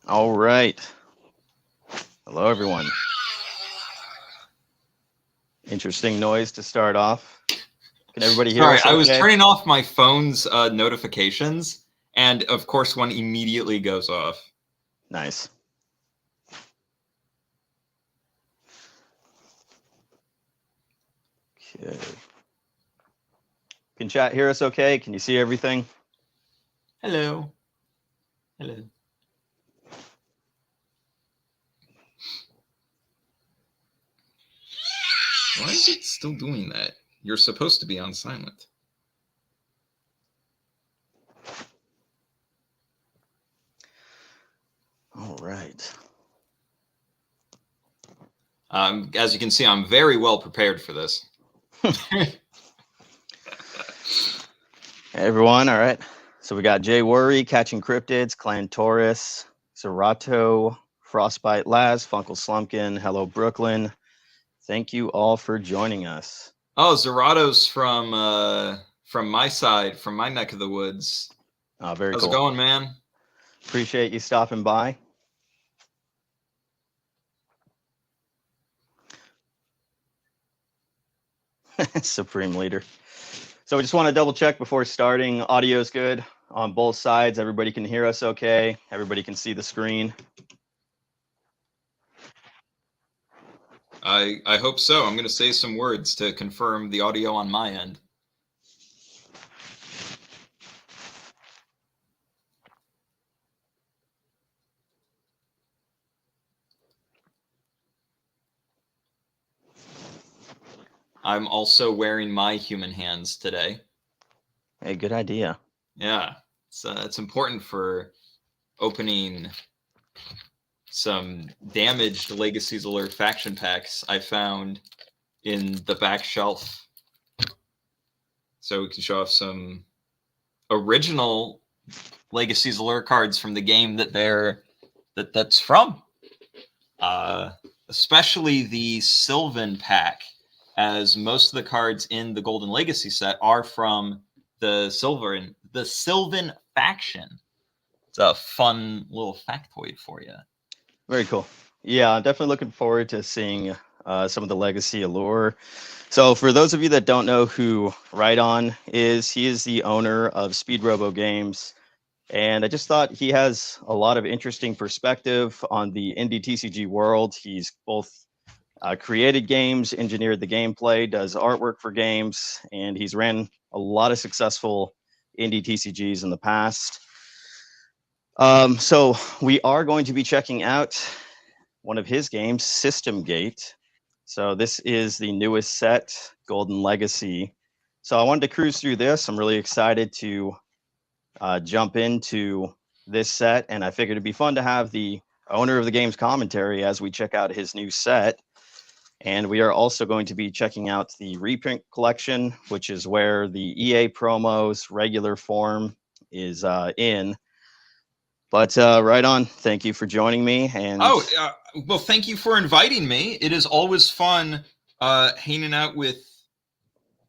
All right. Hello, everyone. Interesting noise to start off. Can everybody hear Sorry, us I was okay? turning off my phone's notifications, and of course one immediately goes off. Nice. Okay. Can chat hear us okay? Can you see everything? Hello. Hello. Why is it still doing that? You're supposed to be on silent. All right. As you can see, I'm very well prepared for this. Hey, everyone. All right. So we got Jay Worry, Catching Cryptids, Clan Taurus, Zerato, Frostbite Laz, Funkle Slumpkin, Hello Brooklyn. Thank you all for joining us. Oh, Zerato's from my side, from my neck of the woods. Very How's cool. it going, man? Appreciate you stopping by. Supreme Leader. So we just want to double check before starting. Audio is good on both sides. Everybody can hear us okay. Everybody can see the screen. I hope so. I'm going to say some words to confirm the audio on my end. I'm also wearing my human hands today. Hey, good idea. Yeah, it's important for opening some damaged Legacies Alert faction packs I found in the back shelf. So we can show off some original Legacies Alert cards from the game that's from. Especially the Sylvan pack, as most of the cards in the Golden Legacy set are from the Sylvan faction. It's a fun little factoid for you. Very cool. Yeah, I'm definitely looking forward to seeing some of the Legacy Allure. So for those of you that don't know who Rhydon is, he is the owner of SpeedRobo Games. And I just thought he has a lot of interesting perspective on the indie TCG world. He's both created games, engineered the gameplay, does artwork for games, and he's ran a lot of successful indie TCGs in the past. So we are going to be checking out one of his games, System Gate. So this is the newest set, Golden Legacy. So I wanted to cruise through this. I'm really excited to jump into this set, and I figured it'd be fun to have the owner of the game's commentary as we check out his new set. And we are also going to be checking out the reprint collection, which is where the EA promos regular form is in. But Rhydon, thank you for joining me. And well, thank you for inviting me. It is always fun hanging out with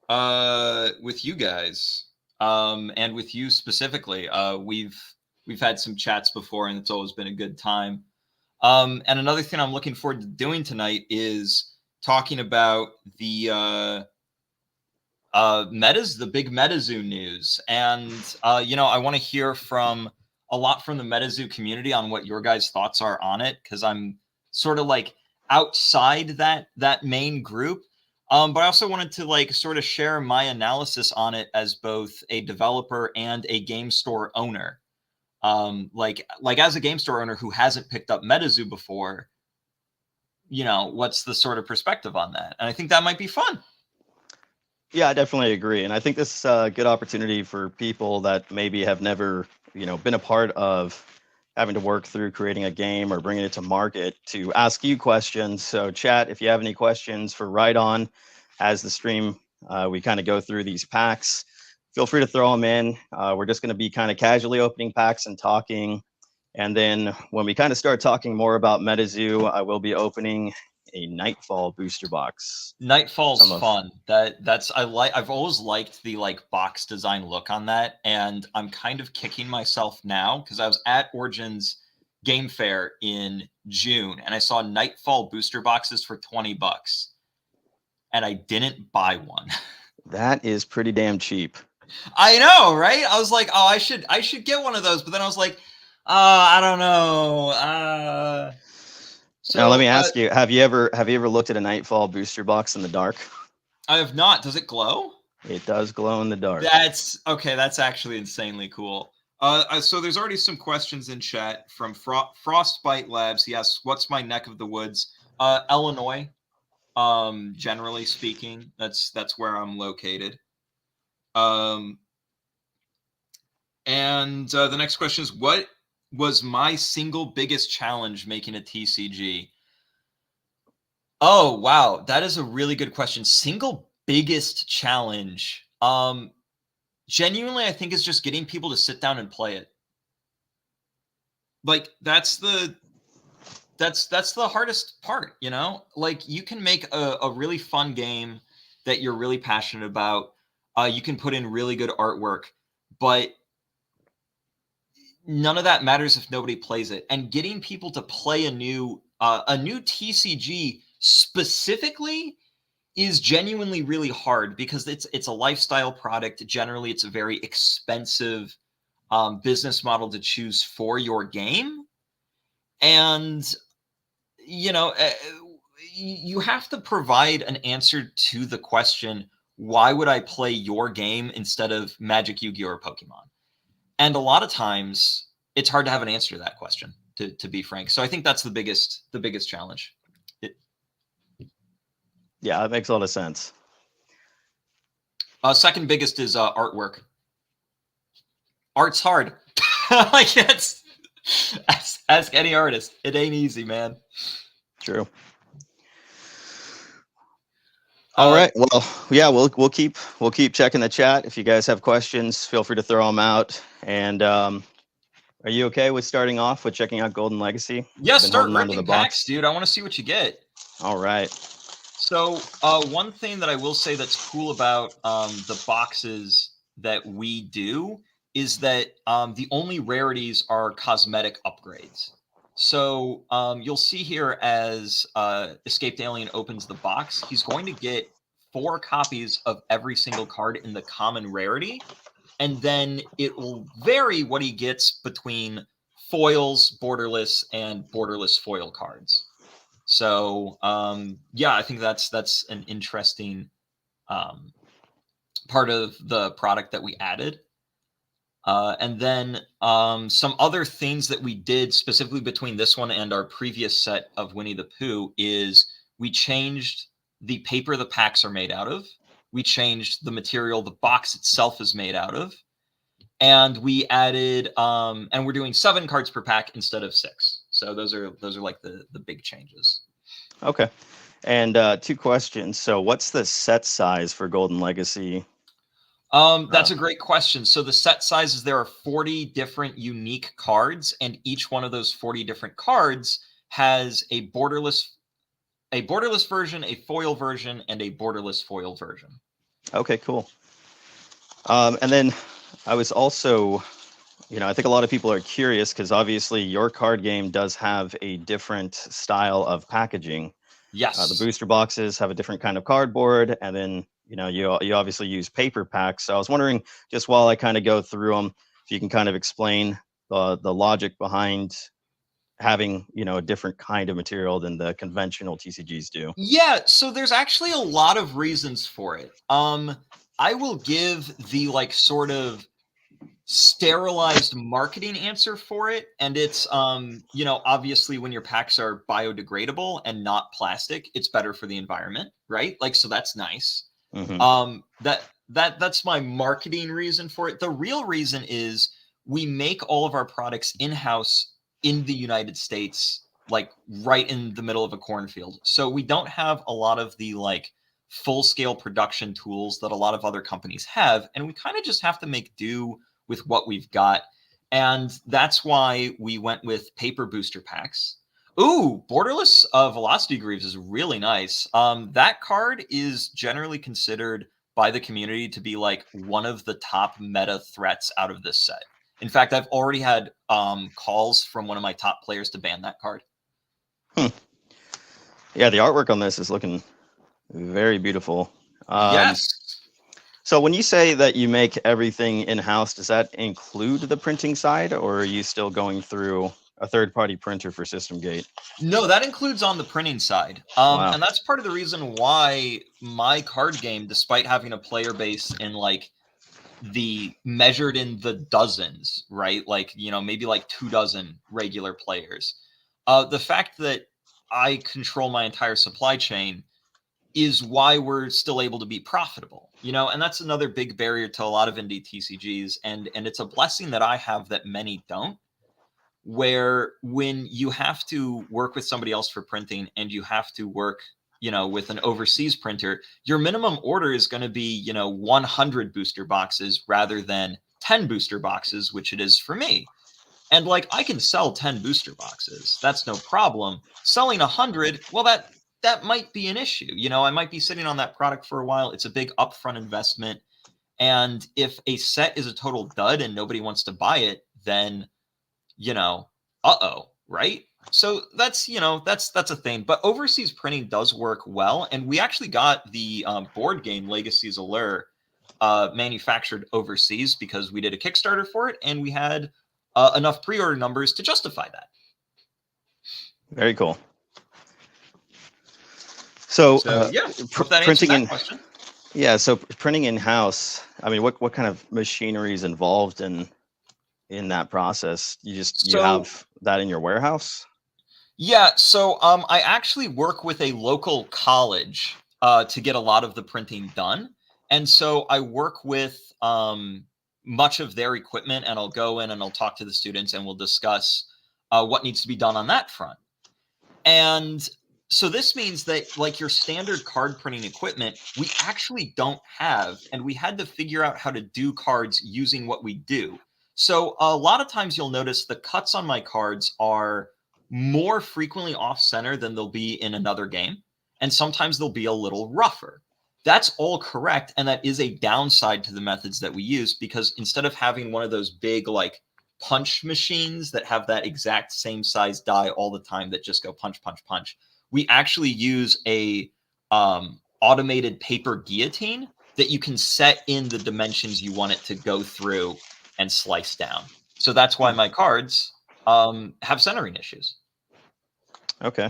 you guys, and with you specifically. We've had some chats before, and it's always been a good time. And another thing I'm looking forward to doing tonight is talking about the the big Metazoo news. And I want to hear from a lot from the Metazoo community on what your guys' thoughts are on it, because I'm sort of like outside that main group. But I also wanted to like sort of share my analysis on it as both a developer and a game store owner. Like as a game store owner who hasn't picked up Metazoo before, what's the sort of perspective on that? And I think that might be fun. Yeah, I definitely agree. And I think this is a good opportunity for people that maybe have never, been a part of having to work through creating a game or bringing it to market to ask you questions. So chat, if you have any questions for Rhydon as the stream, we kind of go through these packs, feel free to throw them in. We're just going to be kind of casually opening packs and talking. And then when we kind of start talking more about Metazoo, I will be opening a Nightfall booster box. Nightfall's fun. I've always liked the like box design look on that, and I'm kind of kicking myself now because I was at Origins Game Fair in June, and I saw Nightfall booster boxes for $20, and I didn't buy one. That is pretty damn cheap. I know, right? I was like, oh, I should get one of those, but then I was like, I don't know. Now let me So ask you: Have you ever looked at a Nightfall booster box in the dark? I have not. Does it glow? It does glow in the dark. That's okay. That's actually insanely cool. So there's already some questions in chat from Frostbite Labs. He asks, "What's my neck of the woods?" Illinois. Generally speaking, that's where I'm located. And the next question is, what was my single biggest challenge making a TCG? Oh, wow. That is a really good question. Single biggest challenge. Genuinely, I think is just getting people to sit down and play it. Like that's the hardest part, you know? Like you can make a really fun game that you're really passionate about. You can put in really good artwork, but none of that matters if nobody plays it. And getting people to play a new TCG specifically is genuinely really hard because it's a lifestyle product. Generally, it's a very expensive business model to choose for your game. And, you know, you have to provide an answer to the question, why would I play your game instead of Magic, Yu-Gi-Oh, or Pokemon? And a lot of times it's hard to have an answer to that question, to be frank. So I think that's the biggest challenge. Yeah, that makes a lot of sense. Second biggest is artwork. Art's hard. Like it's ask any artist. It ain't easy, man. True. All right. Well, yeah, we'll keep checking the chat. If you guys have questions, feel free to throw them out. And are you okay with starting off with checking out Golden Legacy? Yeah, start ripping packs, dude. I want to see what you get. All right. So one thing that I will say that's cool about the boxes that we do is that the only rarities are cosmetic upgrades. So you'll see here as Escaped Alien opens the box, he's going to get 4 copies of every single card in the common rarity. And then it will vary what he gets between foils, borderless, and borderless foil cards. So yeah, I think that's an interesting part of the product that we added. And then some other things that we did specifically between this one and our previous set of Winnie the Pooh is we changed the paper the packs are made out of. We changed the material the box itself is made out of. And we added, and we're doing 7 cards per pack instead of 6. So those are like the big changes. Okay. And 2 questions. So what's the set size for Golden Legacy? That's a great question. So the set sizes, there are 40 different unique cards, and each one of those 40 different cards has a borderless version, a foil version, and a borderless foil version. Okay, cool. And then I was also, I think a lot of people are curious because obviously your card game does have a different style of packaging. Yes. The booster boxes have a different kind of cardboard, and then you obviously use paper packs. So I was wondering, just while I kind of go through them, if you can kind of explain the logic behind having a different kind of material than the conventional TCGs do. Yeah, so there's actually a lot of reasons for it. I will give the sort of sterilized marketing answer for it, and it's obviously when your packs are biodegradable and not plastic, it's better for the environment, right? So that's nice. Mm-hmm. That's my marketing reason for it. The real reason is we make all of our products in-house in the United States, right in the middle of a cornfield. So we don't have a lot of the full-scale production tools that a lot of other companies have, and we kind of just have to make do with what we've got. And that's why we went with paper booster packs. Ooh, borderless Velocity Greaves is really nice. That card is generally considered by the community to be one of the top meta threats out of this set. In fact, I've already had calls from one of my top players to ban that card. Yeah, the artwork on this is looking very beautiful. Yes. So when you say that you make everything in-house, does that include the printing side, or are you still going through a third-party printer for SystemGate? No, that includes on the printing side. Wow. And that's part of the reason why my card game, despite having a player base in like the measured in the dozens, right? Like, you know, maybe like 24 regular players. The fact that I control my entire supply chain is why we're still able to be profitable, you know, and that's another big barrier to a lot of indie TCGs. And it's a blessing that I have that many don't, where when you have to work with somebody else for printing and you have to work, you know, with an overseas printer, your minimum order is going to be, you know, 100 booster boxes rather than 10 booster boxes, which it is for me. And like, I can sell 10 booster boxes. That's no problem. Selling 100, well, that might be an issue. You know, I might be sitting on that product for a while. It's a big upfront investment. And if a set is a total dud and nobody wants to buy it, then, you know, right? So that's, you know, that's a thing. But overseas printing does work well. And we actually got the board game Legacy's Allure manufactured overseas because we did a Kickstarter for it and we had enough pre-order numbers to justify that. Very cool. So yeah, hope that answers that question. Yeah, so printing in-house, I mean, what kind of machinery is involved in that process? You have that in your warehouse? Yeah, so I actually work with a local college to get a lot of the printing done. And so I work with much of their equipment, and I'll go in and I'll talk to the students and we'll discuss what needs to be done on that front. And so this means that like your standard card printing equipment, we actually don't have, and we had to figure out how to do cards using what we do. So a lot of times you'll notice the cuts on my cards are more frequently off center than they'll be in another game. And sometimes they'll be a little rougher. That's all correct. And that is a downside to the methods that we use, because instead of having one of those big like punch machines that have that exact same size die all the time that just go punch, punch, punch, we actually use a automated paper guillotine that you can set in the dimensions you want it to go through and slice down. So that's why my cards have centering issues. Okay.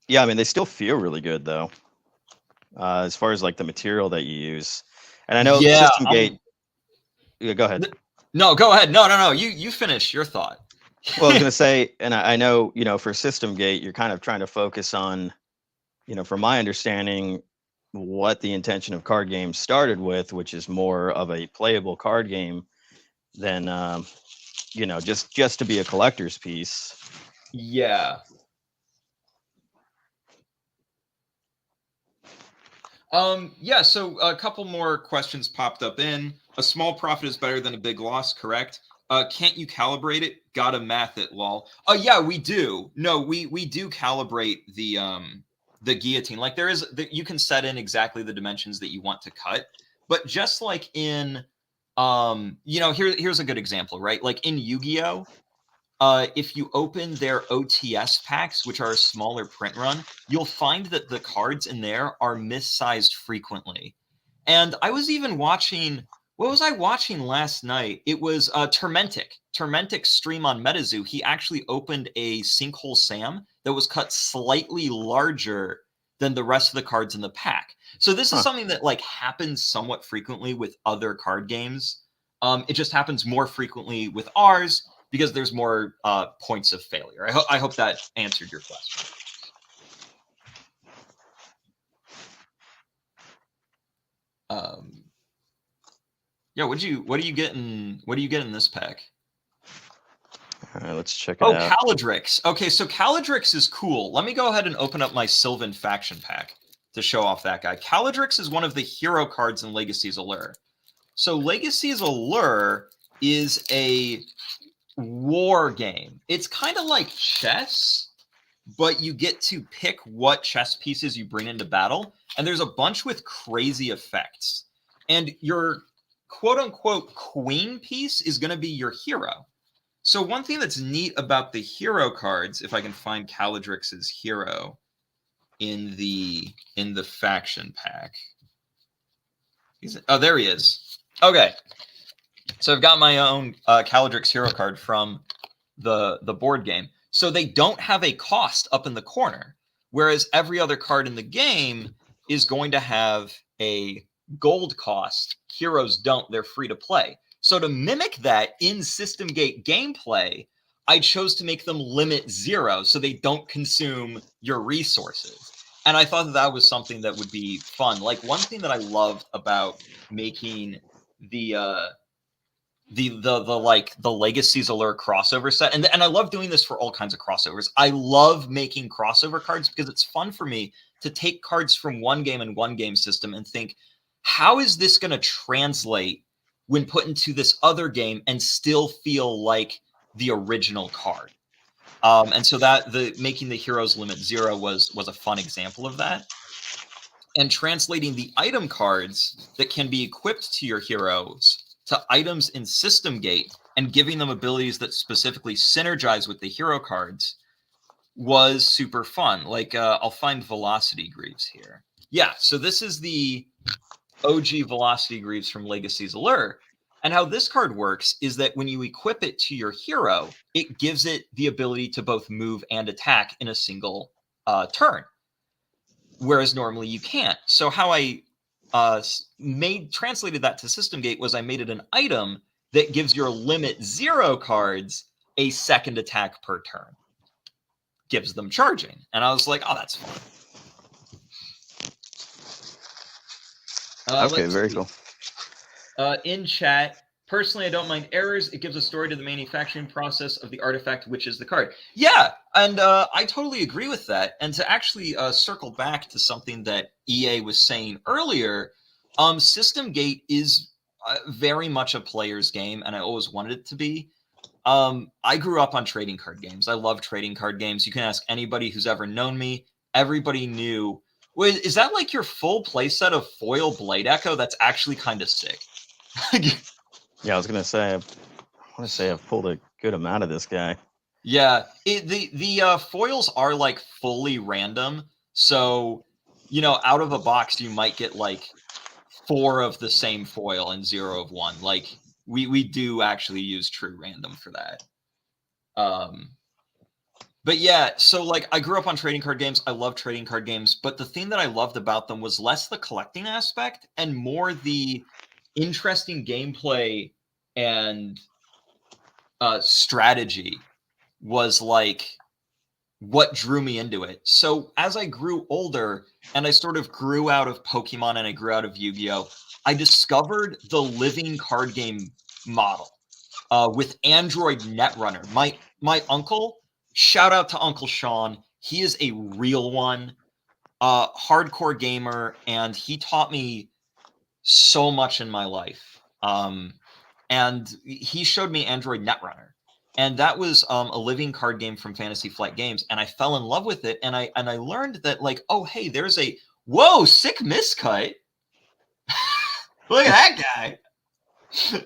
Yeah, I mean, they still feel really good though, as far as like the material that you use. And I know SystemGate. Yeah, go ahead. No, go ahead. No. You finish your thought. Well, I was going to say, and I know, you know, for SystemGate, you're kind of trying to focus on, you know, from my understanding, what the intention of card games started with, which is more of a playable card game than, you know, just to be a collector's piece. Yeah. Yeah, so a couple more questions popped up in. A small profit is better than a big loss, correct? Can't you calibrate it? Gotta math it, lol. Yeah, we do. No, we do calibrate the guillotine. Like there is, you can set in exactly the dimensions that you want to cut. But just like in, you know, here's a good example, right? Like in Yu-Gi-Oh, if you open their OTS packs, which are a smaller print run, you'll find that the cards in there are missized frequently. And I was even watching, what was I watching last night? It was Termentic's stream on Metazoo. He actually opened a Sinkhole Sam that was cut slightly larger than the rest of the cards in the pack. So this is something that like happens somewhat frequently with other card games. It just happens more frequently with ours because there's more points of failure. I hope that answered your question. Yeah, what do you get in this pack? All right, let's check it out. Oh, Caladrix. Okay, so Caladrix is cool. Let me go ahead and open up my Sylvan faction pack to show off that guy. Caladrix is one of the hero cards in Legacy's Allure. So Legacy's Allure is a war game. It's kind of like chess, but you get to pick what chess pieces you bring into battle, and there's a bunch with crazy effects. And your quote unquote queen piece is going to be your hero. So one thing that's neat about the hero cards, if I can find Caladrix's hero in the faction pack. Oh, there he is. Okay. So I've got my own Caladrix hero card from the board game. So they don't have a cost up in the corner, whereas every other card in the game is going to have a gold cost. Heroes don't. They're free to play. So to mimic that in System Gate gameplay, I chose to make them limit 0 so they don't consume your resources. And I thought that was something that would be fun. Like, one thing that I loved about making the Legacies Allure crossover set, and I love doing this for all kinds of crossovers. I love making crossover cards because it's fun for me to take cards from one game and one game system and think, how is this going to translate when put into this other game and still feel like the original card? And so that making the heroes limit 0 was a fun example of that. And translating the item cards that can be equipped to your heroes to items in System Gate and giving them abilities that specifically synergize with the hero cards was super fun. Like, I'll find Velocity Greaves here. Yeah, so this is the OG Velocity Greaves from Legacies Allure. And how this card works is that when you equip it to your hero, it gives it the ability to both move and attack in a single turn, whereas normally you can't. So how I translated that to System Gate was I made it an item that gives your limit 0 cards a second attack per turn. Gives them charging. And I was like, oh, that's fun. Okay, very cool. In chat, personally, I don't mind errors. It gives a story to the manufacturing process of the artifact, which is the card. Yeah, and I totally agree with that. And to actually circle back to something that EA was saying earlier, System Gate is very much a player's game, and I always wanted it to be. I grew up on trading card games. I love trading card games. You can ask anybody who's ever known me. Everybody knew. Wait, is that like your full playset of foil Blade Echo? That's actually kind of sick. Yeah, I was gonna say, I want to say I've pulled a good amount of this guy. Yeah, the foils are like fully random. So, out of a box, you might get like 4 of the same foil and 0 of one. Like, we do actually use true random for that. But yeah, so like I grew up on trading card games. I love trading card games, but the thing that I loved about them was less the collecting aspect and more the interesting gameplay and strategy was like what drew me into it. So as I grew older and I sort of grew out of Pokemon and I grew out of Yu-Gi-Oh, I discovered the living card game model with Android Netrunner. My uncle, shout out to Uncle Sean. He is a real one, hardcore gamer, and he taught me so much in my life. And he showed me Android Netrunner. And that was a living card game from Fantasy Flight Games, and I fell in love with it. And I learned that, like, oh, hey, there's a sick miscut. Look at that guy.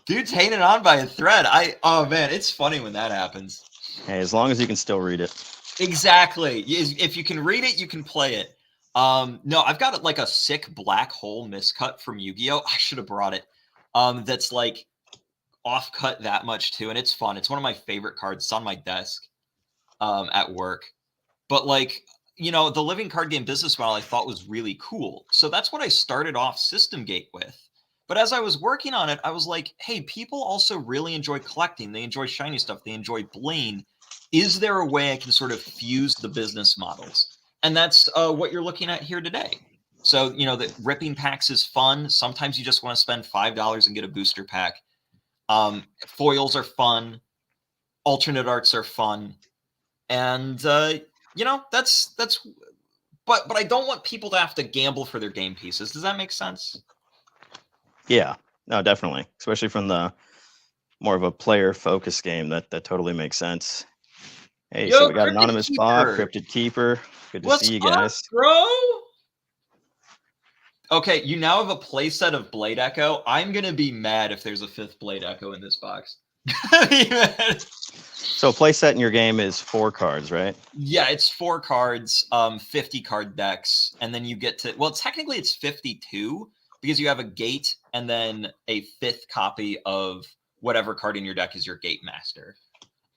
Dude's hanging on by a thread. Oh man, it's funny when that happens. Hey, as long as you can still read it. Exactly. If you can read it, you can play it. No, I've got like a sick black hole miscut from Yu-Gi-Oh. I should have brought it. That's like off cut that much too, and it's fun. It's one of my favorite cards. It's on my desk at work. But like, the living card game business model I thought was really cool. So that's what I started off System Gate with. But as I was working on it, I was like, hey, people also really enjoy collecting. They enjoy shiny stuff. They enjoy bling. Is there a way I can sort of fuse the business models? And that's what you're looking at here today. So, the ripping packs is fun. Sometimes you just want to spend $5 and get a booster pack. Foils are fun. Alternate arts are fun. And, that's but I don't want people to have to gamble for their game pieces. Does that make sense? Yeah, no, definitely. Especially from the more of a player focused game, that totally makes sense. Hey, so we got Anonymous Bob, Cryptid Keeper. Good to see you guys. Up, bro? Okay, you now have a playset of Blade Echo. I'm gonna be mad if there's a 5th Blade Echo in this box. So playset in your game is 4 cards, right? Yeah, it's 4 cards, 50 card decks, and then you get to, well, technically it's 52 because you have a gate and then a 5th copy of whatever card in your deck is your gate master.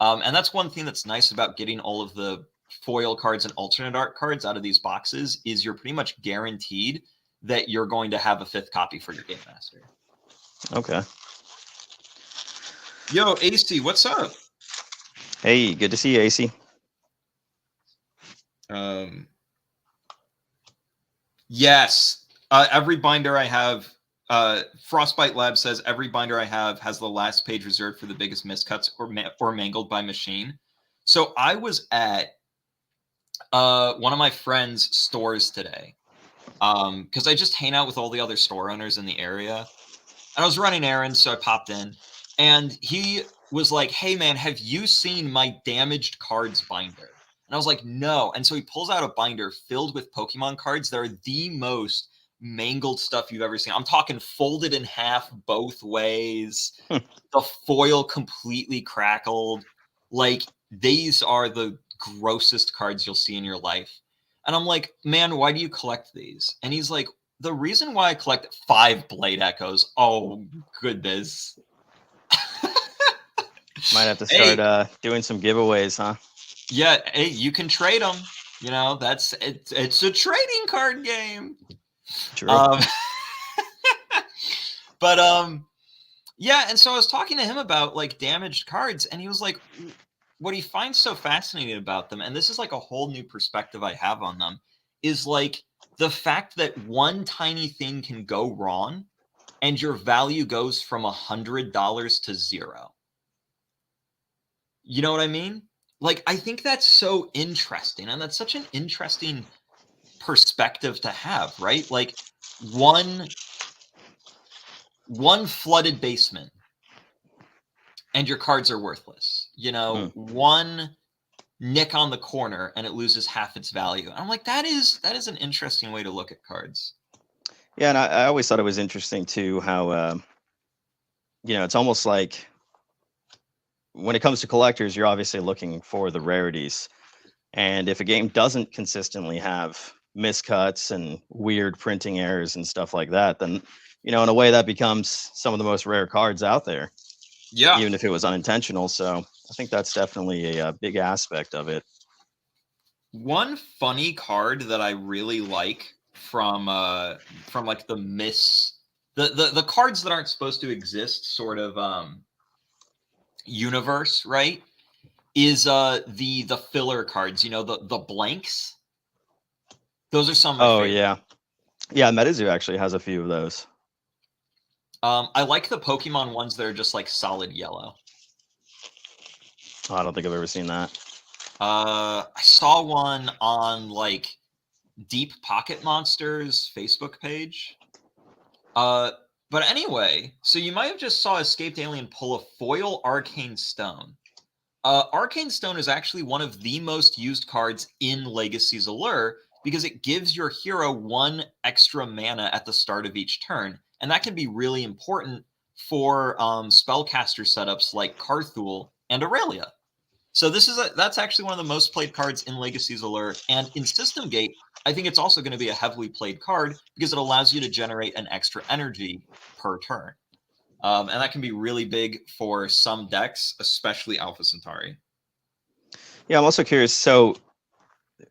And that's one thing that's nice about getting all of the foil cards and alternate art cards out of these boxes is you're pretty much guaranteed that you're going to have a 5th copy for your game master. Okay. Yo, AC, what's up? Hey, good to see you, AC. Yes. Every binder I have, Frostbite Lab says every binder I have has the last page reserved for the biggest miscuts or mangled by machine. So I was at one of my friend's stores today because I just hang out with all the other store owners in the area. And I was running errands, so I popped in. And he was like, hey, man, have you seen my damaged cards binder? And I was like, no. And so he pulls out a binder filled with Pokemon cards that are the most mangled stuff you've ever seen. I'm talking folded in half both ways. The foil completely crackled. Like, these are the grossest cards you'll see in your life. And I'm like, man, why do you collect these? And he's like, the reason why I collect 5 Blade Echoes. Oh, goodness. Might have to start doing some giveaways, huh? Yeah, hey, you can trade them. You know, it's a trading card game. True. But yeah, and so I was talking to him about like damaged cards, and he was like, what he finds so fascinating about them, and this is like a whole new perspective I have on them, is like the fact that one tiny thing can go wrong and your value goes from $100 to 0. You know what I mean? Like, I think that's so interesting, and that's such an interesting perspective to have, right? Like one flooded basement and your cards are worthless. You know, one nick on the corner and it loses half its value. And I'm like, that is an interesting way to look at cards. Yeah, and I always thought it was interesting too how you know, it's almost like when it comes to collectors, you're obviously looking for the rarities. And if a game doesn't consistently have miscuts and weird printing errors and stuff like that, then, you know, in a way that becomes some of the most rare cards out there. Yeah. Even if it was unintentional. So I think that's definitely a big aspect of it. One funny card that I really like from like the cards that aren't supposed to exist sort of universe, right? Is the filler cards, you know, the blanks. Those are some of my favorites. Yeah, Metazoo actually has a few of those. I like the Pokemon ones that are just like solid yellow. Oh, I don't think I've ever seen that. I saw one on like Deep Pocket Monsters Facebook page. But anyway, so you might have just saw Escaped Alien pull a foil Arcane Stone. Arcane Stone is actually one of the most used cards in Legacy's Allure because it gives your hero 1 extra mana at the start of each turn. And that can be really important for spellcaster setups like Carthul and Aurelia. So that's actually one of the most played cards in Legacy's Allure. And in System Gate, I think it's also going to be a heavily played card because it allows you to generate an extra energy per turn. And that can be really big for some decks, especially Alpha Centauri. Yeah, I'm also curious. So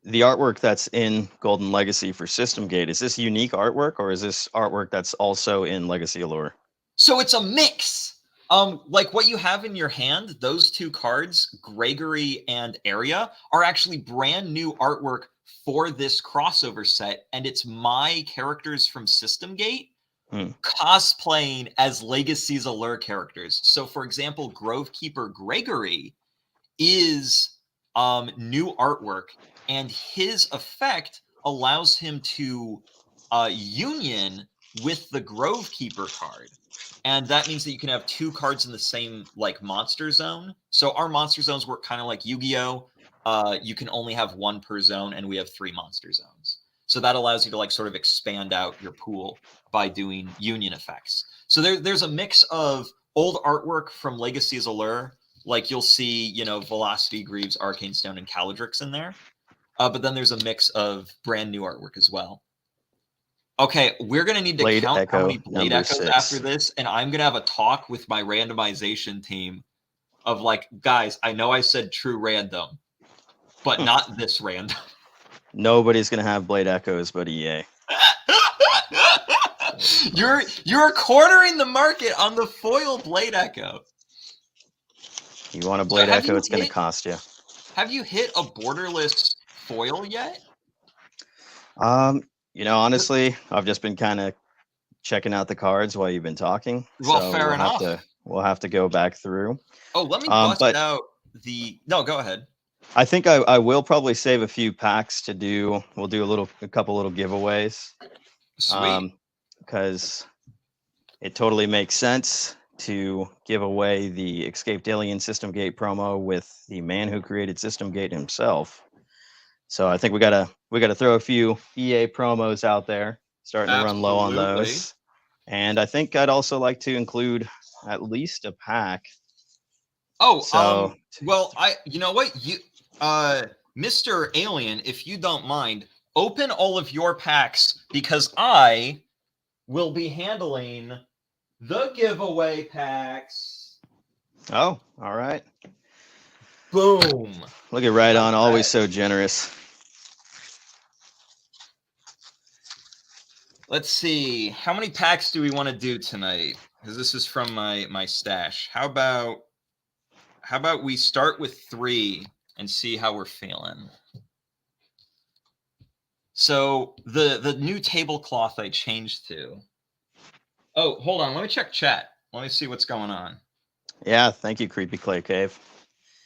the artwork that's in Golden Legacy for System Gate, is this unique artwork or is this artwork that's also in Legacy Allure? So it's a mix. Like what you have in your hand, those 2 cards, Gregory and Area, are actually brand new artwork for this crossover set. And it's my characters from System Gate cosplaying as Legacy's Allure characters. So for example, Grovekeeper Gregory is new artwork, and his effect allows him to union with the Grovekeeper card. And that means that you can have 2 cards in the same like monster zone. So our monster zones work kind of like Yu-Gi-Oh! You can only have 1 per zone, and we have 3 monster zones. So that allows you to like sort of expand out your pool by doing union effects. So there's a mix of old artwork from Legacy's Allure, like you'll see, you know, Velocity, Greaves, Arcane Stone, and Caladrix in there. But then there's a mix of brand new artwork as well. Okay, we're going to need to Blade count how Echo, many Blade number Echoes 6. after this, and I'm going to have a talk with my randomization team of like, guys, I know I said true random, but not this random. Nobody's going to have Blade Echoes but EA. You're cornering the market on the foil Blade Echo. You want a Blade Echo, it's going to cost you. Have you hit a borderless foil yet? You know, honestly, I've just been kind of checking out the cards while you've been talking. Well, so fair enough. We'll have to go back through. Oh, let me bust out the... No, go ahead. I think I will probably save a few packs to do. We'll do a couple little giveaways. Sweet. Because it totally makes sense to give away the Escaped Alien System Gate promo with the man who created System Gate himself. So I think we gotta throw a few EA promos out there, starting to run low on those. And I think I'd also like to include at least a pack. Oh, so well, you know what, you Mr. Alien, if you don't mind, open all of your packs because I will be handling the giveaway packs. Oh, all right. Boom. Look at Rhydon, always so generous. Let's see. How many packs do we want to do tonight? Because this is from my stash. How about we start with 3 and see how we're feeling? So the new tablecloth I changed to. Oh, hold on. Let me check chat. Let me see what's going on. Yeah, thank you, Creepy Clay Cave.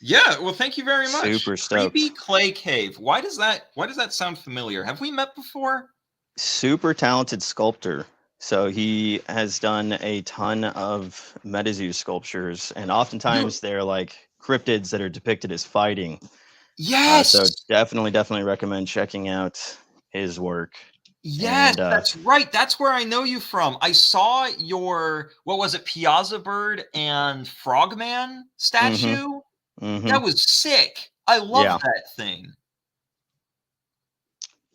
Yeah, well, thank you very much. Super stoked. Creepy Clay Cave. Why does that sound familiar? Have we met before? Super talented sculptor. So he has done a ton of Metazoo sculptures, and oftentimes they're like cryptids that are depicted as fighting. Yes. So definitely recommend checking out his work. Yes, that's right. That's where I know you from. I saw your, what was it, Piazza Bird and Frogman statue? Mm-hmm. That was sick. I love that thing.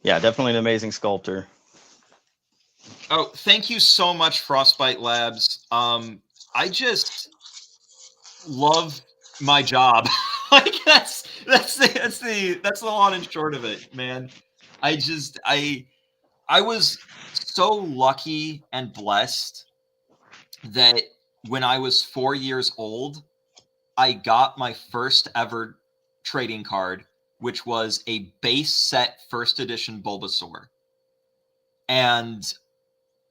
Yeah, definitely an amazing sculptor. Oh, thank you so much, Frostbite Labs. I just love my job. Like that's the long and short of it, man. I was so lucky and blessed that when I was 4 years old, I got my first ever trading card, which was a base set first edition Bulbasaur. And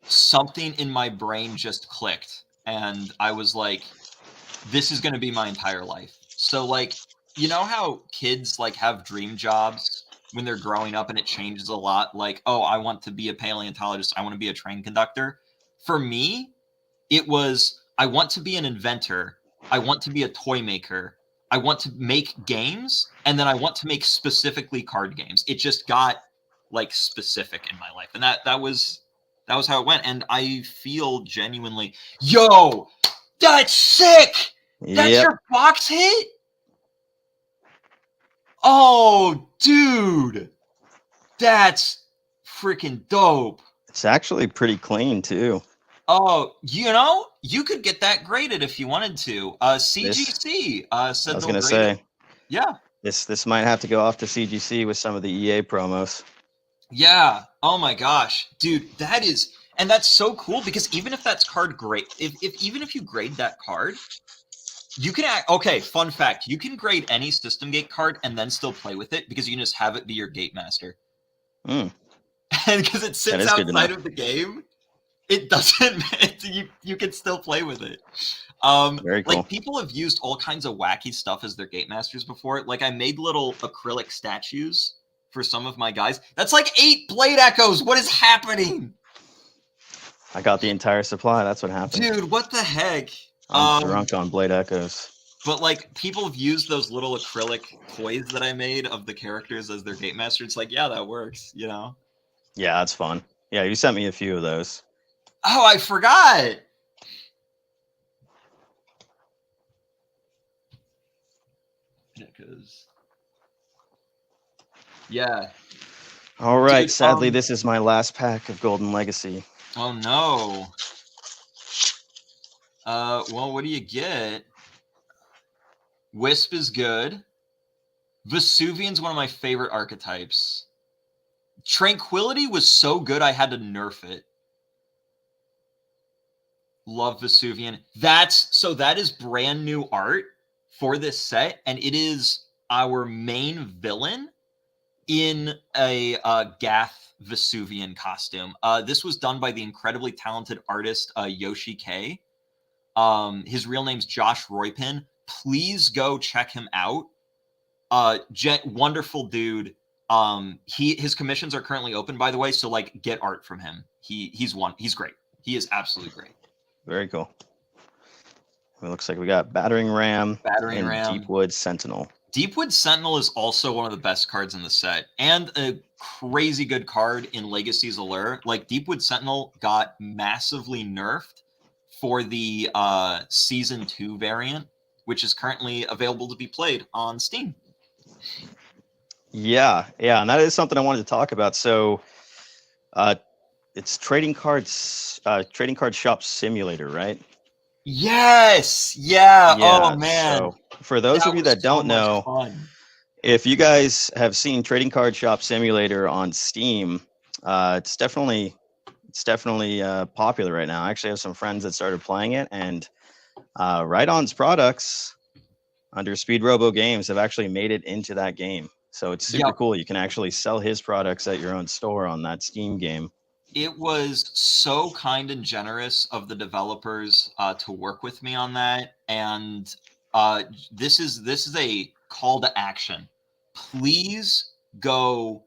something in my brain just clicked. And I was like, this is going to be my entire life. So like, you know how kids like have dream jobs when they're growing up and it changes a lot? Like, oh, I want to be a paleontologist. I want to be a train conductor. For me, it was, I want to be an inventor. I want to be a toy maker. I want to make games. And then I want to make specifically card games. It just got like specific in my life. And that was how it went. And I feel genuinely, yo, that's sick. That's your box hit? Oh, dude. That's freaking dope. It's actually pretty clean, too. Oh, you know, you could get that graded if you wanted to. CGC said I was going to say. Yeah. This might have to go off to CGC with some of the EA promos. Yeah. Oh, my gosh. Dude, that is... And that's so cool because even if that's card grade... Even if you grade that card... You can okay, fun fact. You can grade any System Gate card and then still play with it because you can just have it be your Gate Master. And because it sits outside of the game, it doesn't... you can still play with it. Very cool. Like, people have used all kinds of wacky stuff as their Gate Masters before. Like, I made little acrylic statues for some of my guys. That's like 8 Blade Echoes! What is happening? I got the entire supply. That's what happened. Dude, what the heck? I'm drunk on Blade Echoes. But, like, people have used those little acrylic toys that I made of the characters as their Gate Master. It's like, yeah, that works, you know? Yeah, that's fun. Yeah, you sent me a few of those. Oh, I forgot. Yeah. All right. Dude, Sadly, this is my last pack of Golden Legacy. Oh no. Well, what do you get? Wisp is good. Vesuvian's one of my favorite archetypes. Tranquility was so good I had to nerf it. Love Vesuvian. That is brand new art for this set, and it is our main villain in a Gath Vesuvian costume. This was done by the incredibly talented artist Yoshi K. His real name's Josh Roypin. Please go check him out. Wonderful dude. His commissions are currently open, by the way, so like get art from him. He's great. He is absolutely great. Very cool. It looks like we got Battering Ram, Deepwood Sentinel. Deepwood Sentinel is also one of the best cards in the set, and a crazy good card in Legacy's Allure. Like, Deepwood Sentinel got massively nerfed for the Season 2 variant, which is currently available to be played on Steam. Yeah, and that is something I wanted to talk about. So, it's Trading Card Shop Simulator, right? Yes. Yeah. Oh man. So for those of you that don't know, if you guys have seen Trading Card Shop Simulator on Steam, it's definitely popular right now. I actually have some friends that started playing it, and Rhydon's products under SpeedRobo Games have actually made it into that game. So it's super cool. You can actually sell his products at your own store on that Steam game. It was so kind and generous of the developers to work with me on that, and this is a call to action. Please go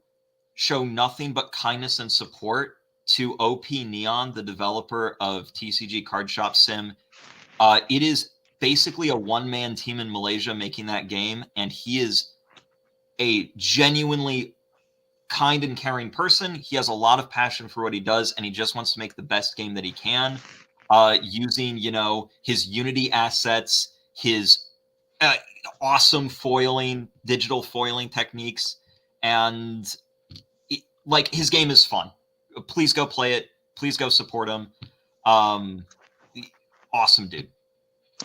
show nothing but kindness and support to OP Neon, the developer of TCG Card Shop Sim. It is basically a one-man team in Malaysia making that game, and he is a genuinely kind and caring person. He has a lot of passion for what he does, and he just wants to make the best game that he can, using, his Unity assets, his awesome digital foiling techniques, and his game is fun. Please go play it. Please go support him. Awesome dude.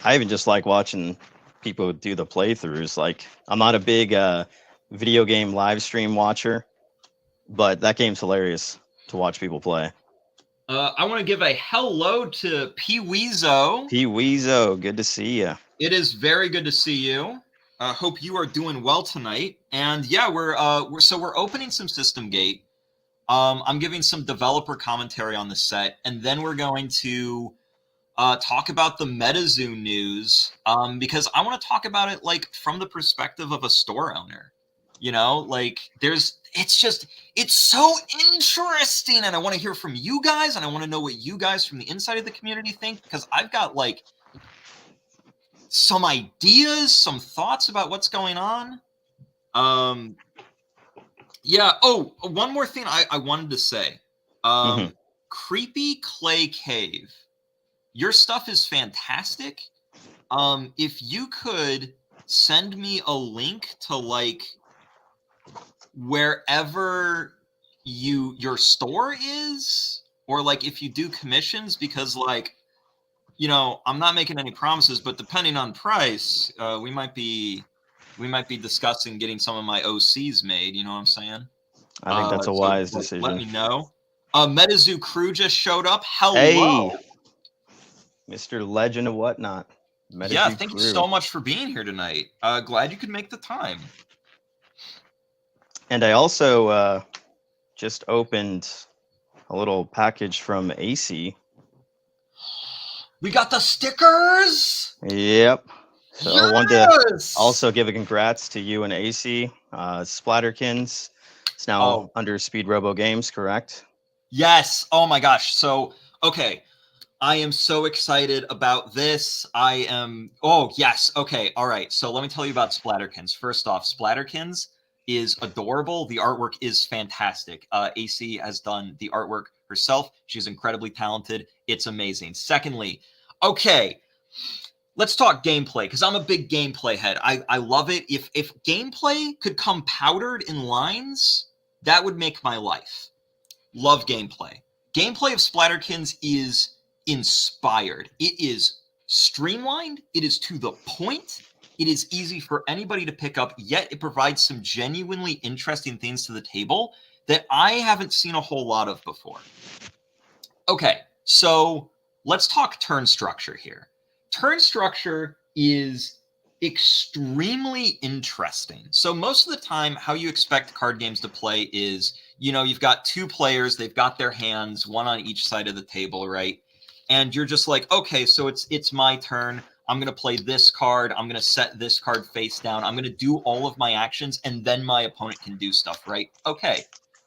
I even just like watching people do the playthroughs. Like, I'm not a big video game live stream watcher, but that game's hilarious to watch people play. I want to give a hello to P-Weezo. P-Weezo, good to see you. It is very good to see you. Hope you are doing well tonight. And yeah, we're opening some System Gate. I'm giving some developer commentary on the set, and then we're going to talk about the Metazoo news, because I want to talk about it from the perspective of a store owner. It's so interesting, and I want to hear from you guys, and I want to know what you guys from the inside of the community think, because I've got some ideas, some thoughts about what's going on. Yeah. Oh, one more thing I wanted to say. Creepy Clay Cave. Your stuff is fantastic. If you could send me a link to wherever your store is, or if you do commissions, because I'm not making any promises, but depending on price, we might be discussing getting some of my OCs made. You know what I'm saying? I think that's a wise decision. Let me know. Metazoo crew just showed up. Hello. Hey, Mr. Legend of Whatnot. Yeah, thank you so much for being here tonight. Glad you could make the time. And I also just opened a little package from AC. We got the stickers. Yep. So I wanted to also give a congrats to you and AC. Splatterkins. It's now under SpeedRobo Games, correct? Yes. Oh my gosh. So, okay. I am so excited about this. Oh, yes. Okay. All right. So let me tell you about Splatterkins. First off, Splatterkins, is adorable. The artwork is fantastic. AC has done the artwork herself. She's incredibly talented. It's amazing. Secondly, okay, let's talk gameplay, because I'm a big gameplay head. I love it. If gameplay could come powdered in lines, that would make my life. Love gameplay. Gameplay of Splatterkins is inspired. It is streamlined. It is to the point. It is easy for anybody to pick up, yet it provides some genuinely interesting things to the table that I haven't seen a whole lot of before. Okay, so let's talk turn structure here. Turn structure is extremely interesting. So most of the time, how you expect card games to play is, you know, you've got two players, they've got their hands, one on each side of the table, right? And you're just like, okay, so it's my turn. I'm going to play this card. I'm going to set this card face down. I'm going to do all of my actions, and then my opponent can do stuff, right? Okay.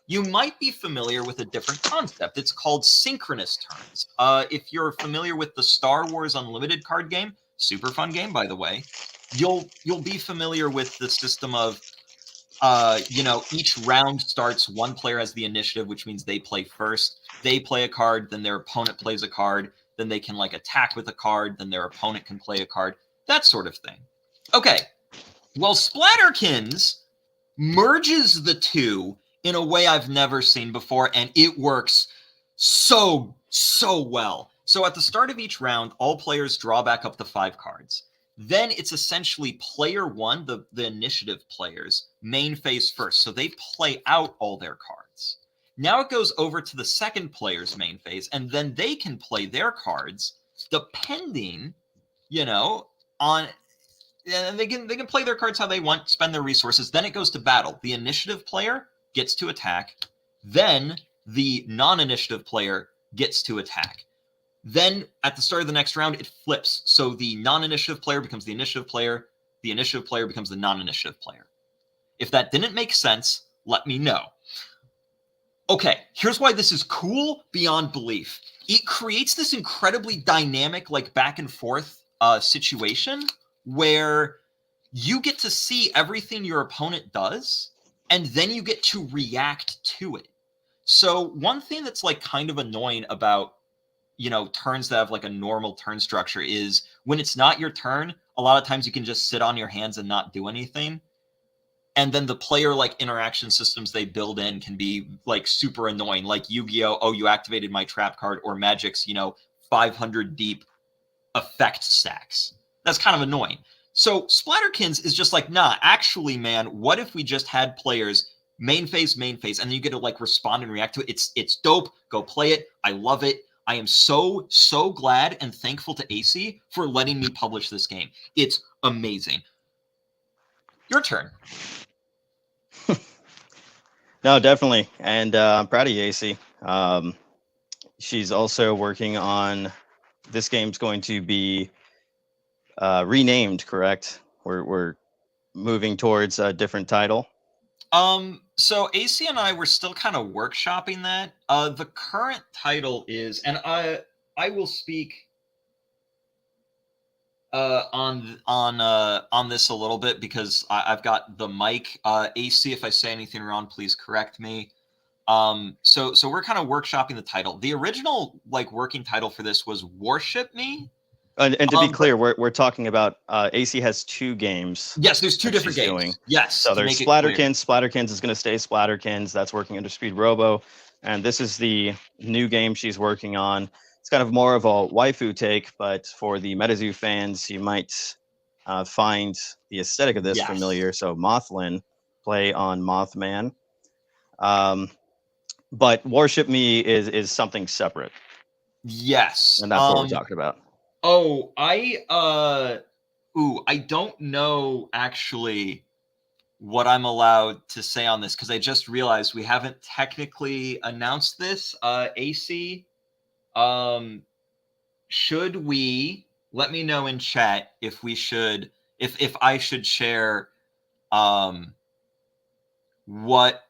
You might be familiar with a different concept. It's called synchronous turns. If you're familiar with the Star Wars Unlimited card game, super fun game, by the way, you'll be familiar with the system of, you know, each round starts, one player has the initiative, which means they play first. They play a card, then their opponent plays a card, then they can like attack with a card, then their opponent can play a card, that sort of thing. Okay, well, Splatterkins merges the two in a way I've never seen before, and it works so well. So at the start of each round, all players draw back up to 5 cards. Then it's essentially player one, the initiative players, main phase first. So they play out all their cards. Now it goes over to the second player's main phase, and then they can play their cards depending, you know, on, and they can play their cards how they want, spend their resources. Then it goes to battle. The initiative player gets to attack. Then the non-initiative player gets to attack. Then at the start of the next round, it flips. So the non-initiative player becomes the initiative player. The initiative player becomes the non-initiative player. If that didn't make sense, let me know. Okay, here's why this is cool beyond belief. It creates this incredibly dynamic, like back and forth situation where you get to see everything your opponent does, and then you get to react to it. So one thing that's like kind of annoying about, you know, turns that have like a normal turn structure is when it's not your turn, a lot of times you can just sit on your hands and not do anything. And then the player like interaction systems they build in can be like super annoying, like Yu-Gi-Oh! Oh, you activated my trap card, or Magic's, you know, 500 deep effect stacks. That's kind of annoying. So Splatterkins is just like, nah, actually, man, what if we just had players main phase, and then you get to like respond and react to it. It's dope. Go play it. I love it. I am so glad and thankful to AC for letting me publish this game. It's amazing. Your turn. No, definitely. And I'm proud of you, AC. She's also working on, this game's going to be renamed, correct? We're moving towards a different title. So AC and I were still kind of workshopping that. The current title is, and I will speak on this a little bit because I've got the mic. AC, if I say anything wrong, please correct me. So we're kind of workshopping the title. The original like working title for this was Worship Me. And to be clear, we're talking about AC has 2 games. Yes, there's 2 different games. Doing. Yes. So there's Splatterkins. Splatterkins is going to stay Splatterkins. That's working under SpeedRobo. And this is the new game she's working on. It's kind of more of a waifu take, but for the Metazoo fans, you might find the aesthetic of this familiar. So Mothlin, play on Mothman. But Worship Me is something separate. Yes. And that's what we're talking about. Oh, I don't know actually what I'm allowed to say on this because I just realized we haven't technically announced this. AC, should we, let me know in chat if we should, if I should share what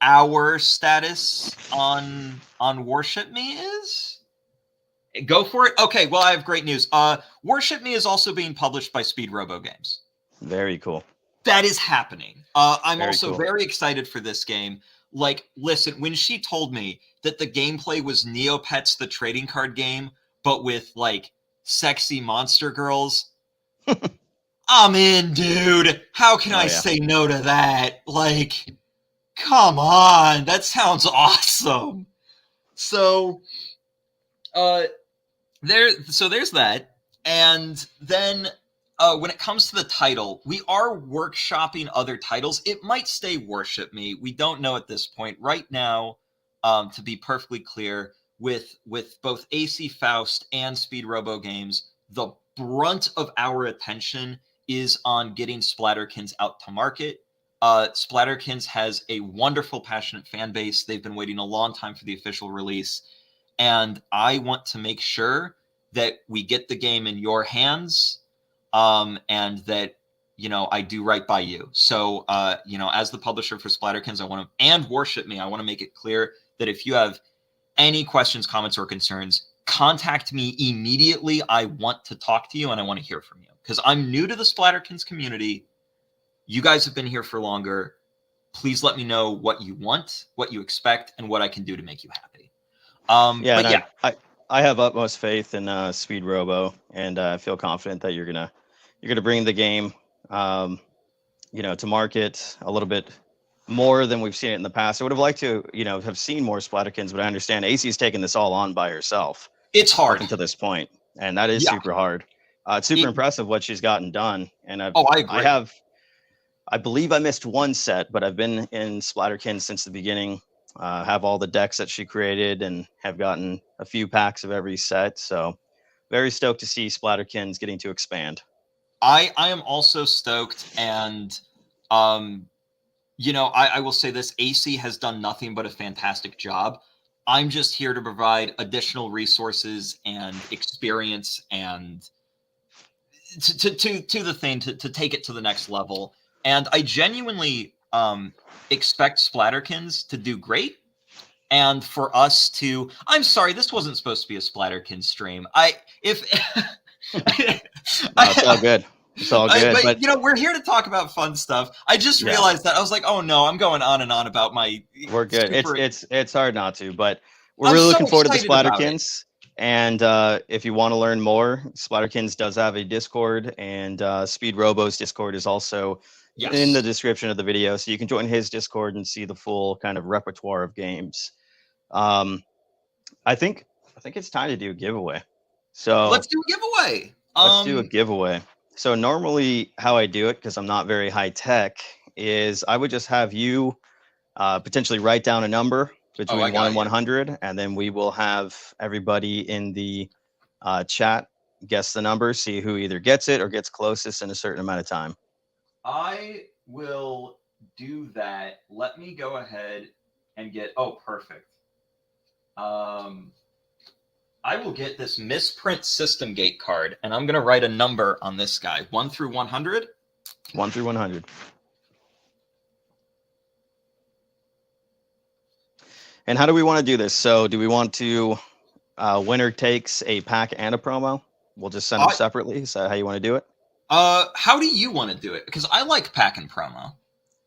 our status on Worship Me is? Go for it. Okay, well, I have great news. Worship Me is also being published by SpeedRobo Games. Very cool. That is happening. I'm Very also cool. very excited for this game. Like, listen, when she told me that the gameplay was Neopets, the trading card game, but with like sexy monster girls, I'm in, dude. How can Oh I yeah. say no to that? Like, come on, that sounds awesome. So, uh, there's that, and then when it comes to the title, we are workshopping other titles. It might stay Worship Me. We don't know at this point. Right now, to be perfectly clear, with both AC Faust and SpeedRobo Games, the brunt of our attention is on getting Splatterkins out to market. Splatterkins has a wonderful, passionate fan base. They've been waiting a long time for the official release, and I want to make sure that we get the game in your hands, and that I do right by you. So as the publisher for Splatterkins, I want to, and Worship Me, I want to make it clear that if you have any questions, comments, or concerns, contact me immediately. I want to talk to you and I want to hear from you because I'm new to the Splatterkins community. You guys have been here for longer. Please let me know what you want, what you expect, and what I can do to make you happy. Yeah, But and yeah, I have utmost faith in Speed Robo, and I feel confident that you're gonna bring the game, to market a little bit more than we've seen it in the past. I would have liked to, have seen more Splatterkins, but I understand AC's taken this all on by herself it's up hard. until this point, and that is Yeah. super hard. It's super It, impressive what she's gotten done, and oh, I agree. I believe I missed one set, but I've been in Splatterkins since the beginning. Have all the decks that she created and have gotten a few packs of every set. So very stoked to see Splatterkins getting to expand. I am also stoked, and I will say this: AC has done nothing but a fantastic job. I'm just here to provide additional resources and experience and to the thing to take it to the next level. And I genuinely expect Splatterkins to do great. And for us to, I'm sorry, this wasn't supposed to be a Splatterkins stream. If No, it's all good. It's all good. but But we're here to talk about fun stuff. I just yeah, realized that I was like, oh no, I'm going on and on about my we're good. super. It's hard not to, but we're I'm really so looking forward to the excited about it. Splatterkins. And if you want to learn more, Splatterkins does have a Discord, and Speed Robo's Discord is also in the Yes, description of the video, so you can join his Discord and see the full kind of repertoire of games. Um, I think it's time to do a giveaway. So let's do a giveaway. let's do a giveaway. So normally, how I do it, because I'm not very high tech, is I would just have you potentially write down a number I between 1 got and you. 100, and then we will have everybody in the chat guess the number, see who either gets it or gets closest in a certain amount of time. I will do that. Let me go ahead and get. Oh, perfect. I will get this misprint system gate card, and I'm gonna write a number on this guy, 1 through 100. 1 through 100. And how do we want to do this? So do we want to winner takes a pack and a promo? We'll just send them separately. Is that how you want to do it? How do you want to do it? Because I like pack and promo.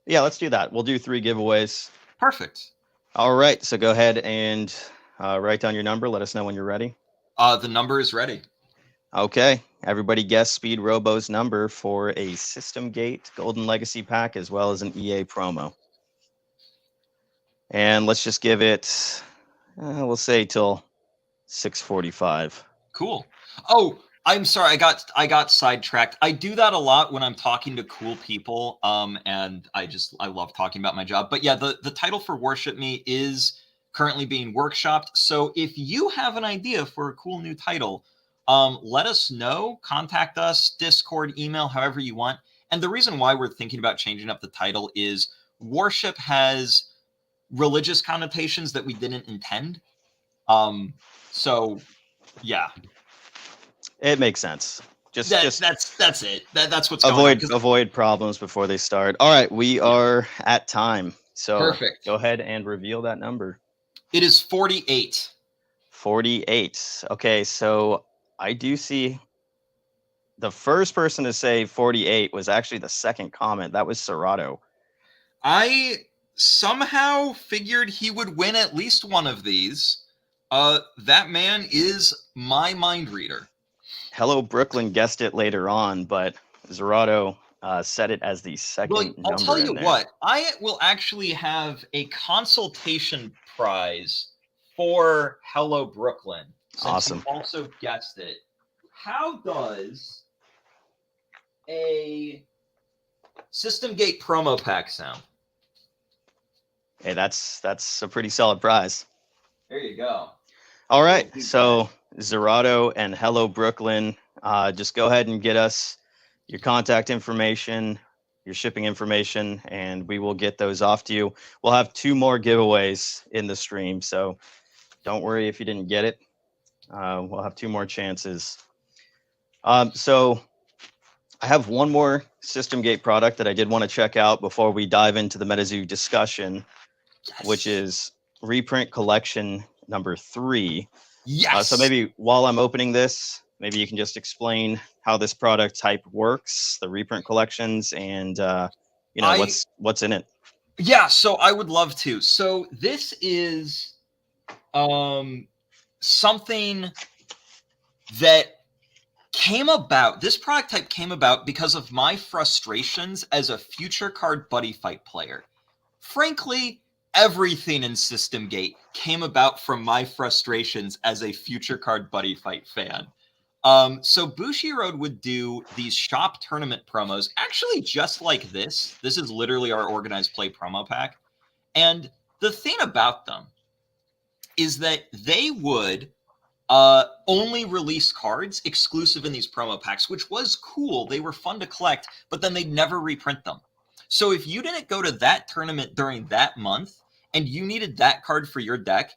Yeah, let's do that. We'll do 3 giveaways. Perfect. All right. So go ahead and write down your number. Let us know when you're ready. The number is ready. Okay. Everybody guess Speed Robo's number for a System Gate Golden Legacy pack as well as an EA promo. And let's just give it, we'll say till 6:45. Cool. Oh, I'm sorry. I got sidetracked. I do that a lot when I'm talking to cool people. And I love talking about my job. But yeah, the title for Worship Me is currently being workshopped. So if you have an idea for a cool new title, let us know. Contact us, Discord, email, however you want. And the reason why we're thinking about changing up the title is worship has religious connotations that we didn't intend. So yeah. It makes sense. Just That's it. That's what's going on. Avoid problems before they start. All right, we are at time. So Perfect. Go ahead and reveal that number. It is 48. 48. Okay, so I do see the first person to say 48 was actually the second comment. That was Serato. I somehow figured he would win at least one of these. That man is my mind reader. Hello Brooklyn guessed it later on, but Zerato set it as the Well, second I'll tell number you in there. what, I will actually have a consultation prize for Hello Brooklyn, since Awesome. you also guessed it. How does a System Gate promo pack sound? Hey, that's a pretty solid prize. There you go. All right, so Zerato and Hello Brooklyn, just go ahead and get us your contact information, your shipping information, and we will get those off to you. We'll have 2 more giveaways in the stream, so don't worry if you didn't get it. We'll have 2 more chances. So I have one more System Gate product that I did want to check out before we dive into the Metazoo discussion, which is reprint collection number 3. Yes. So maybe while I'm opening this, maybe you can just explain how this product type works, the reprint collections, and what's in it. Yeah, so I would love to. So this is something that came about. This product type came about because of my frustrations as a future card buddy fight player. Frankly, everything in System Gate came about from my frustrations as a future card buddy fight fan. So Bushiroad would do these shop tournament promos, actually just like this. This is literally our organized play promo pack. And the thing about them is that they would only release cards exclusive in these promo packs, which was cool. They were fun to collect, but then they'd never reprint them. So if you didn't go to that tournament during that month and you needed that card for your deck,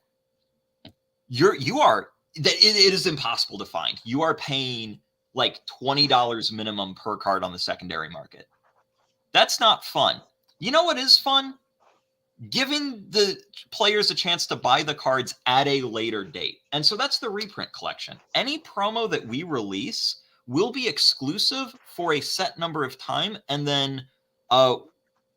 it is impossible to find. You are paying like $20 minimum per card on the secondary market. That's not fun. You know what is fun? Giving the players a chance to buy the cards at a later date. And so that's the reprint collection. Any promo that we release will be exclusive for a set number of time, and then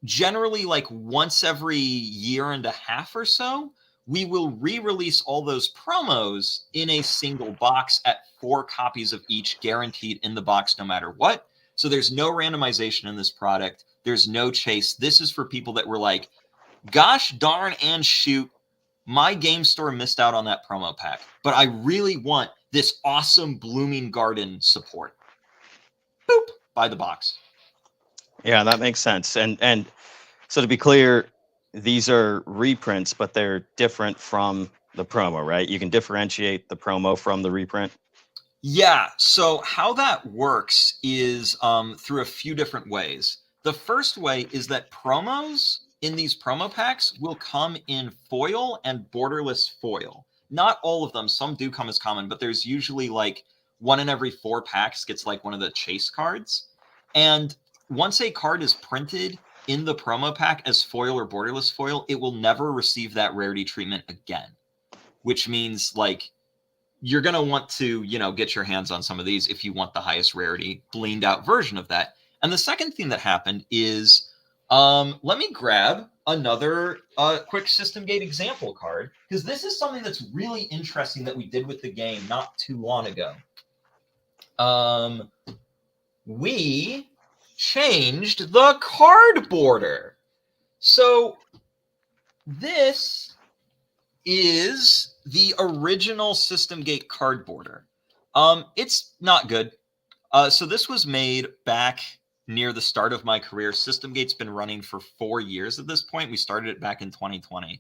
generally like once every year and a half or so, we will re-release all those promos in a single box at 4 copies of each, guaranteed in the box no matter what. So there's no randomization in this product. There's no chase. This is for people that were like, gosh darn and shoot, my game store missed out on that promo pack, but I really want this awesome blooming garden support. Boop, buy the box. Yeah, that makes sense. And so to be clear, these are reprints, but they're different from the promo, right? You can differentiate the promo from the reprint. Yeah, so how that works is through a few different ways. The first way is that promos in these promo packs will come in foil and borderless foil. Not all of them. Some do come as common, but there's usually like 1 in every 4 packs gets like one of the chase cards. And once a card is printed in the promo pack as foil or borderless foil, it will never receive that rarity treatment again, which means like you're going to want to, get your hands on some of these if you want the highest rarity blinged out version of that. And the second thing that happened is, let me grab another quick System Gate example card, because this is something that's really interesting that we did with the game not too long ago. We changed the card border. So this is the original System Gate card border. It's not good. So this was made back near the start of my career. System Gate's been running for 4 years at this point. We started it back in 2020.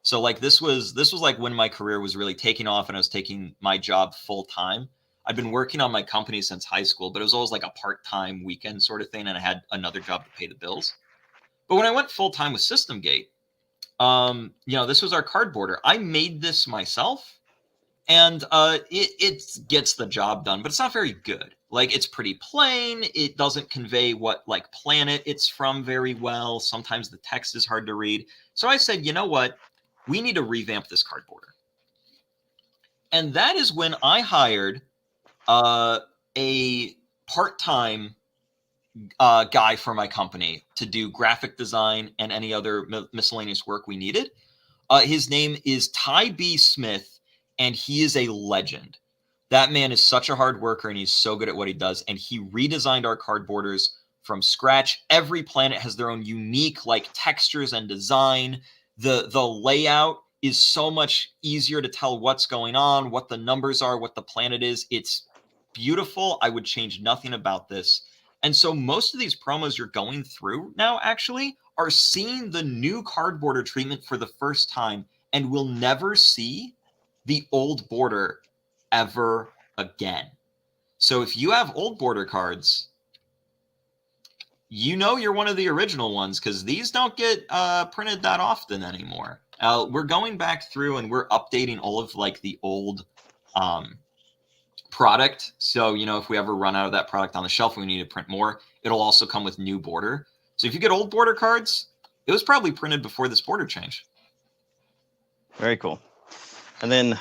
So like this was like when my career was really taking off and I was taking my job full time. I'd been working on my company since high school, but it was always like a part-time weekend sort of thing, and I had another job to pay the bills. But when I went full time with System Gate, this was our card border. I made this myself, and it gets the job done, but it's not very good. Like, it's pretty plain. It doesn't convey what like planet it's from very well. Sometimes the text is hard to read. So I said, you know what? We need to revamp this card border. And that is when I hired a part-time guy for my company to do graphic design and any other miscellaneous work we needed. His name is Ty B. Smith, and he is a legend. That man is such a hard worker, and he's so good at what he does. And he redesigned our card borders from scratch. Every planet has their own unique like textures and design. The layout is so much easier to tell what's going on, what the numbers are, what the planet is. It's beautiful. I would change nothing about this. And so most of these promos you're going through now actually are seeing the new card border treatment for the first time and will never see the old border ever again. So if you have old border cards, you know you're one of the original ones because these don't get printed that often anymore. We're going back through and we're updating all of like the old product. So, you know, if we ever run out of that product on the shelf and we need to print more, it'll also come with new border. So if you get old border cards, it was probably printed before this border change. Very cool. And then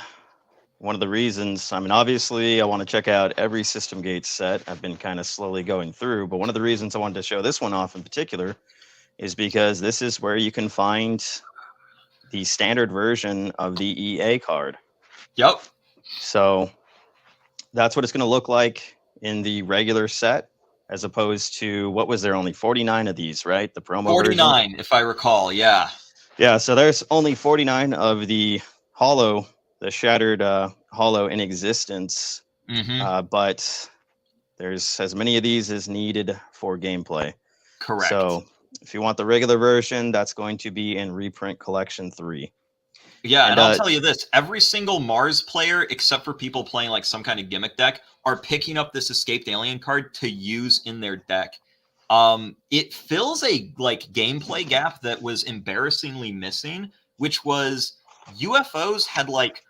one of the reasons, I mean, obviously I want to check out every System Gate set. I've been kind of slowly going through, but one of the reasons I wanted to show this one off in particular is because this is where you can find the standard version of the EA card. Yep. So that's what it's going to look like in the regular set, as opposed to, what was there, only 49 of these, right? The promo 49, version? if I recall, yeah. Yeah, so there's only 49 of the hollow, the shattered hollow in existence, but there's as many of these as needed for gameplay. Correct. So if you want the regular version, that's going to be in Reprint Collection 3. Yeah, and I'll tell you this, every single Mars player, except for people playing like some kind of gimmick deck, are picking up this Escaped Alien card to use in their deck. It fills a like gameplay gap that was embarrassingly missing, which was UFOs had like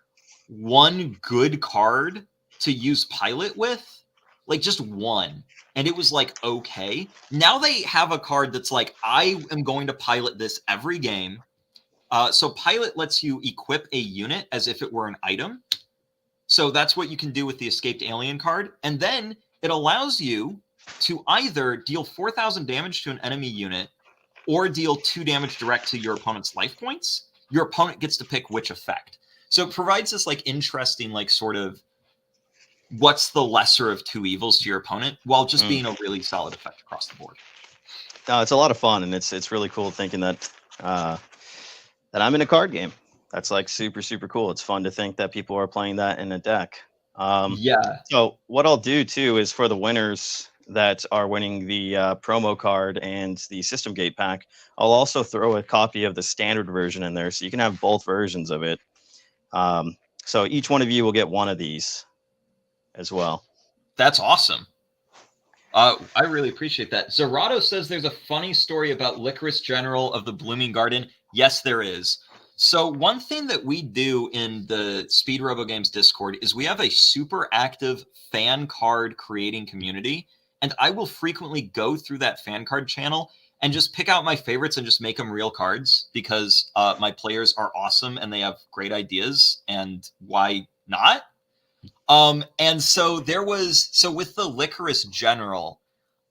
one good card to use Pilot with, like just one. And it was like, okay. Now they have a card that's like, I am going to pilot this every game. So Pilot lets you equip a unit as if it were an item. So that's what you can do with the Escaped Alien card. And then it allows you to either deal 4,000 damage to an enemy unit or deal 2 damage direct to your opponent's life points. Your opponent gets to pick which effect. So it provides this like interesting, like sort of what's the lesser of two evils to your opponent while just being a really solid effect across the board. No, it's a lot of fun, and it's really cool thinking that that I'm in a card game. That's like super, super cool. It's fun to think that people are playing that in a deck. Yeah. So what I'll do too is for the winners that are winning the promo card and the System Gate pack, I'll also throw a copy of the standard version in there, so you can have both versions of it. So each one of you will get one of these as well. That's awesome. I really appreciate that. Zerato says there's a funny story about Licorice General of the Blooming Garden. Yes, there is. So one thing that we do in the SpeedRoboGames Discord is we have a super active fan card creating community, and I will frequently go through that fan card channel and just pick out my favorites and just make them real cards because my players are awesome and they have great ideas, and why not? And so with the Licorice General,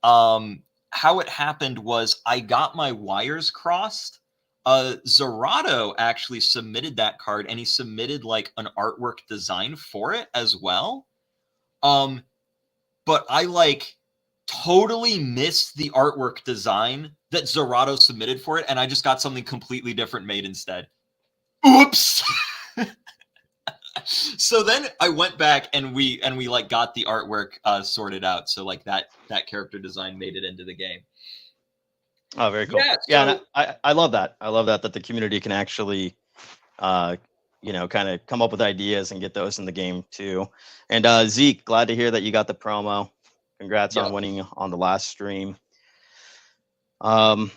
how it happened was I got my wires crossed. Zerato actually submitted that card, and he submitted like an artwork design for it as well. But I like totally missed the artwork design that Zerato submitted for it, and I just got something completely different made instead. Oops. So then I went back and we like got the artwork sorted out. So like that character design made it into the game. Oh, very cool. Yeah, I love that. I love that the community can actually, kind of come up with ideas and get those in the game too. And Zeke, glad to hear that you got the promo. Congrats on winning on the last stream. All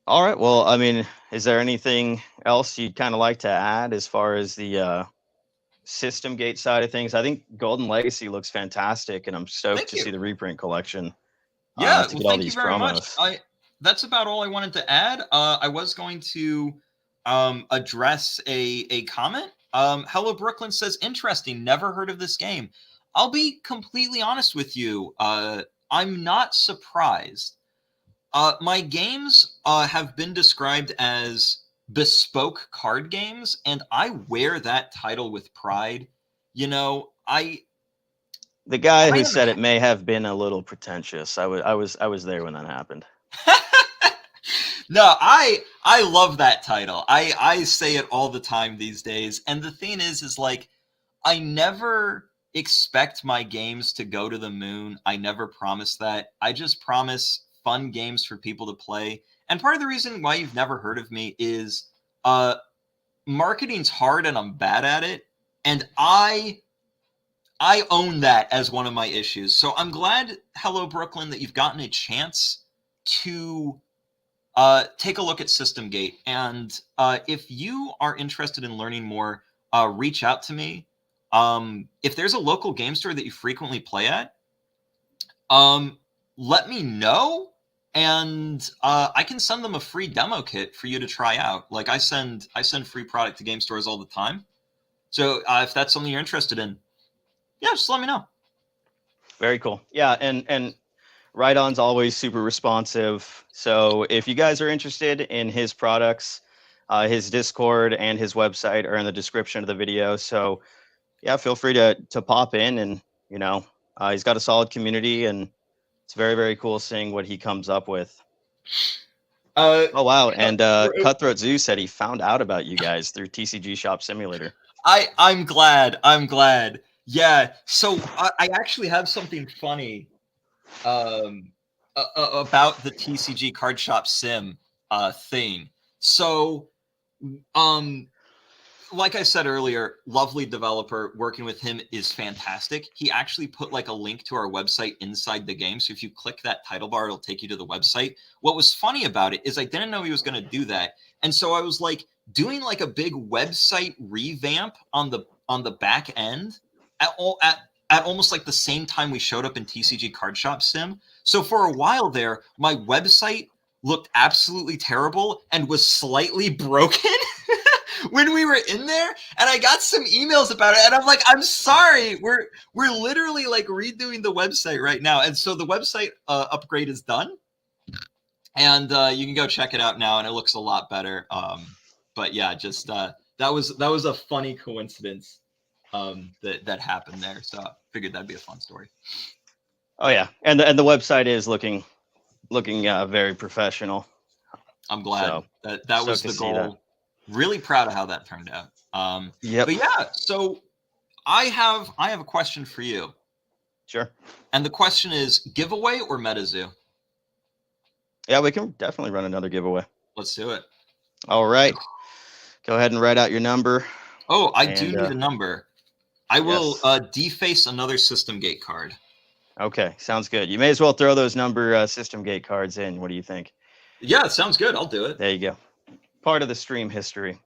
right. Well, I mean, is there anything else you'd kind of like to add as far as the System Gate side of things? I think Golden Legacy looks fantastic, and I'm stoked to see the reprint collection. Yeah, to get all these very promos. much. That's about all I wanted to add. I was going to address a comment. Hello Brooklyn says, interesting, never heard of this game. I'll be completely honest with you, I'm not surprised. My games have been described as bespoke card games, and I wear that title with pride. You know, The guy I who am said it may have been a little pretentious. I was there when that happened. No, I love that title. I say it all the time these days. And the thing is like I never expect my games to go to the moon. I never promise that. I just promise fun games for people to play. And part of the reason why you've never heard of me is marketing's hard and I'm bad at it. And I own that as one of my issues. So I'm glad, Hello Brooklyn, that you've gotten a chance to take a look at System Gate. And if you are interested in learning more, reach out to me. If there's a local game store that you frequently play at, let me know, and I can send them a free demo kit for you to try out. Like I send free product to game stores all the time. So if that's something you're interested in, yeah, just let me know. Very cool. Yeah, and Rhydon's always super responsive. So if you guys are interested in his products, his Discord and his website are in the description of the video. So yeah, feel free to pop in, and he's got a solid community, and it's very, very cool seeing what he comes up with. Oh wow! And Cutthroat Zoo said he found out about you guys through TCG Shop Simulator. I'm glad. I'm glad. Yeah. So I actually have something funny about the TCG Card Shop Sim thing. So, like I said earlier, lovely developer. Working with him is fantastic. He actually put like a link to our website inside the game. So if you click that title bar, it'll take you to the website. What was funny about it is I didn't know he was going to do that. And so I was like doing like a big website revamp on the back end at almost like the same time we showed up in TCG Card Shop Sim. So for a while there, my website looked absolutely terrible and was slightly broken. When we were in there, and I got some emails about it, and I'm like, I'm sorry, we're literally like redoing the website right now. And so the website upgrade is done, and you can go check it out now, and it looks a lot better. But yeah, just that was a funny coincidence that happened there. So I figured that'd be a fun story. Oh yeah, and the website is looking very professional. I'm glad that was the goal. Really proud of how that turned out. Yep. But yeah, so I have a question for you. Sure. And the question is, giveaway or Metazoo? Yeah, we can definitely run another giveaway. Let's do it. All right. Go ahead and write out your number. Oh, I do need a number. I will deface another System Gate card. Okay, sounds good. You may as well throw those number System Gate cards in. What do you think? Yeah, sounds good. I'll do it. There you go. Part of the stream history.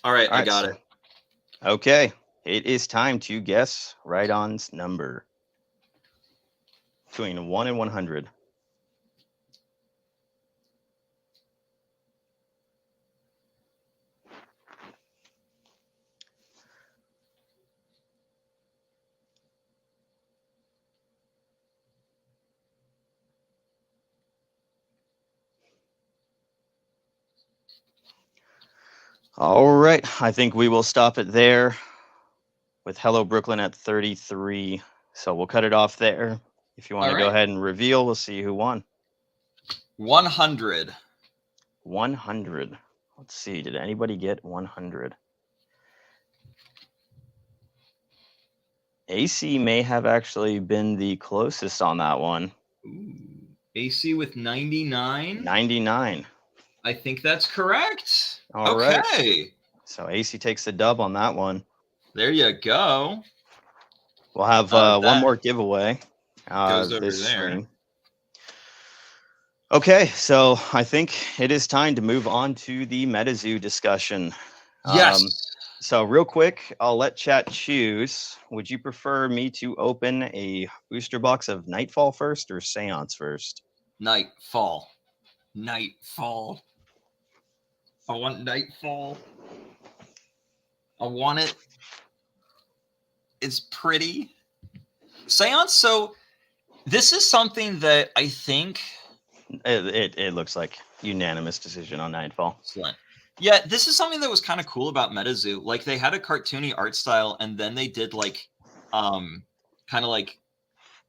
All right, I got it. Okay, it is time to guess Rhydon's number between 1 and 100. All right, I think we will stop it there with Hello Brooklyn at 33. So we'll cut it off there. If you want to go ahead and reveal, we'll see who won. 100. 100. Let's see. Did anybody get 100? AC may have actually been the closest on that one. Ooh. AC with 99? 99. I think that's correct. All right. So AC takes the dub on that one. There you go. We'll have one more giveaway. Goes over there. Stream. Okay, so I think it is time to move on to the Metazoo discussion. Yes. So real quick, I'll let chat choose. Would you prefer me to open a booster box of Nightfall first or Seance first? Nightfall. Nightfall. I want Nightfall. I want it. It's pretty. Seance. So this is something that I think It looks like unanimous decision on Nightfall. excellent. Yeah, this is something that was kind of cool about Metazoo. Like they had a cartoony art style, and then they did like kind of like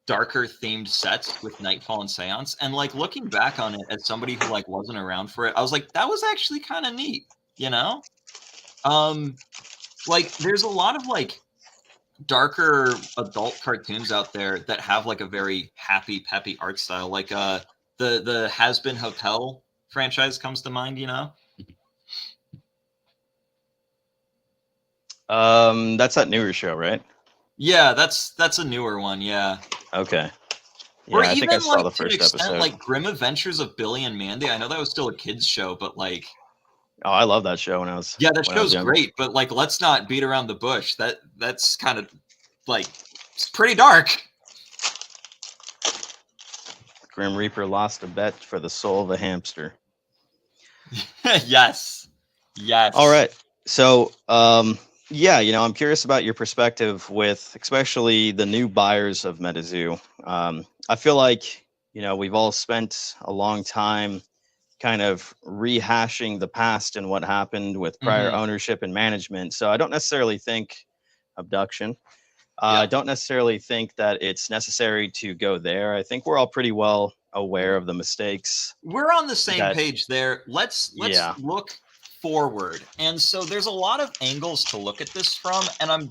darker themed sets with Nightfall and Seance. And like looking back on it as somebody who like wasn't around for it, I was like, that was actually kind of neat, you know? Like there's a lot of like darker adult cartoons out there that have like a very happy, peppy art style. Like the Has Been Hotel franchise comes to mind, you know? That's that newer show, right? Yeah, that's a newer one, yeah. Okay. Yeah, Or I even think I saw like the to an first extent, episode. like Grim Adventures of Billy and Mandy. I know that was still a kids show, but like, Oh, I love that show when I was yeah, that when I was show's younger. great. But like, let's not beat around the bush. That's kind of like it's pretty dark. Grim Reaper lost a bet for the soul of a hamster. Yes, yes. All right. So, yeah, I'm curious about your perspective with especially the new buyers of Metazoo. I feel like, we've all spent a long time kind of rehashing the past and what happened with prior Mhm. ownership and management. So I don't necessarily think abduction. I Yeah. don't necessarily think that it's necessary to go there. I think we're all pretty well aware of the mistakes We're on the same that, page there. Let's yeah. look forward. And so there's a lot of angles to look at this from, and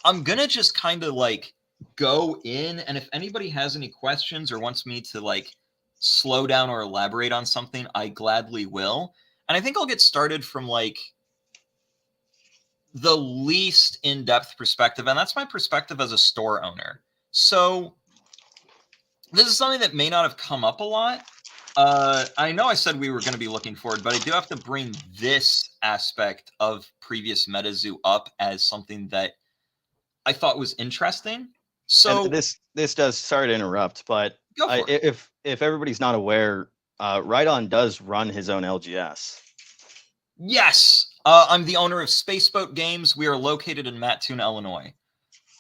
I'm gonna just kind of like go in, and if anybody has any questions or wants me to like slow down or elaborate on something, I gladly will. And I think I'll get started from like the least in-depth perspective, and that's my perspective as a store owner. So this is something that may not have come up a lot. I know I said we were going to be looking forward, but I do have to bring this aspect of previous MetaZoo up as something that I thought was interesting. And So this does, sorry to interrupt, but go for it. if everybody's not aware, Rhydon does run his own LGS. Yes, I'm the owner of Spaceboat Games. We are located in Mattoon, Illinois.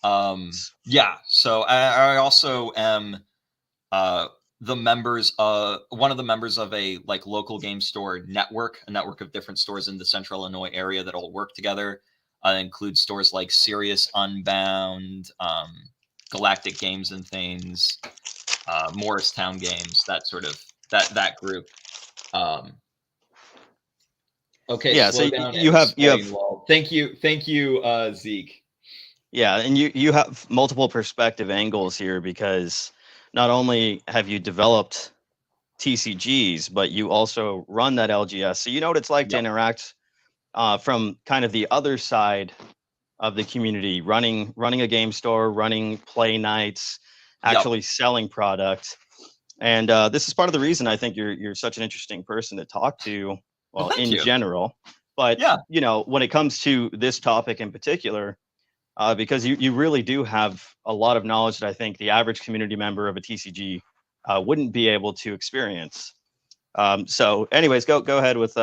Yeah, so I also am the members one of the members of a like local game store network, a network of different stores in the central Illinois area that all work together. Includes stores like Sirius Unbound, Galactic Games and Things, Morristown Games, that sort of that group. Okay, Yeah, slow so down. you And have sweating wall. Thank you, Zeke. yeah, and you have multiple perspective angles here because not only have you developed TCGs, but you also run that LGS. So you know what it's like to Yep. interact from kind of the other side of the community, running a game store, running play nights, actually selling product. And this is part of the reason I think you're such an interesting person to talk to, Well, well, thank in you. general. But Yeah. when it comes to this topic in particular, because you really do have a lot of knowledge that I think the average community member of a TCG wouldn't be able to experience. So, anyways, go ahead with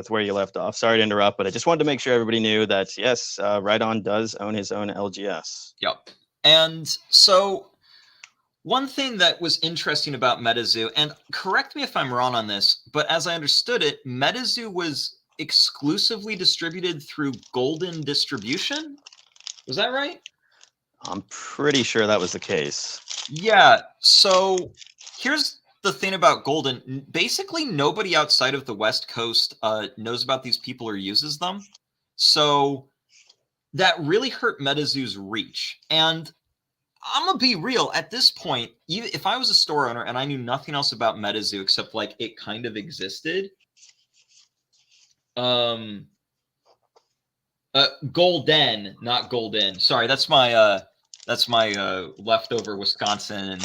where you left off. Sorry to interrupt, but I just wanted to make sure everybody knew that yes, Rhydon does own his own LGS. Yep. And so one thing that was interesting about Metazoo, and correct me if I'm wrong on this, but as I understood it, Metazoo was exclusively distributed through Golden Distribution. Was that right? I'm pretty sure that was the case. Yeah. So here's the thing about Golden. Basically, nobody outside of the West Coast knows about these people or uses them. So that really hurt Metazoo's reach. And I'm gonna be real. At this point, even if I was a store owner and I knew nothing else about Metazoo except like it kind of existed, Golden, not Golden. Sorry, that's my leftover Wisconsin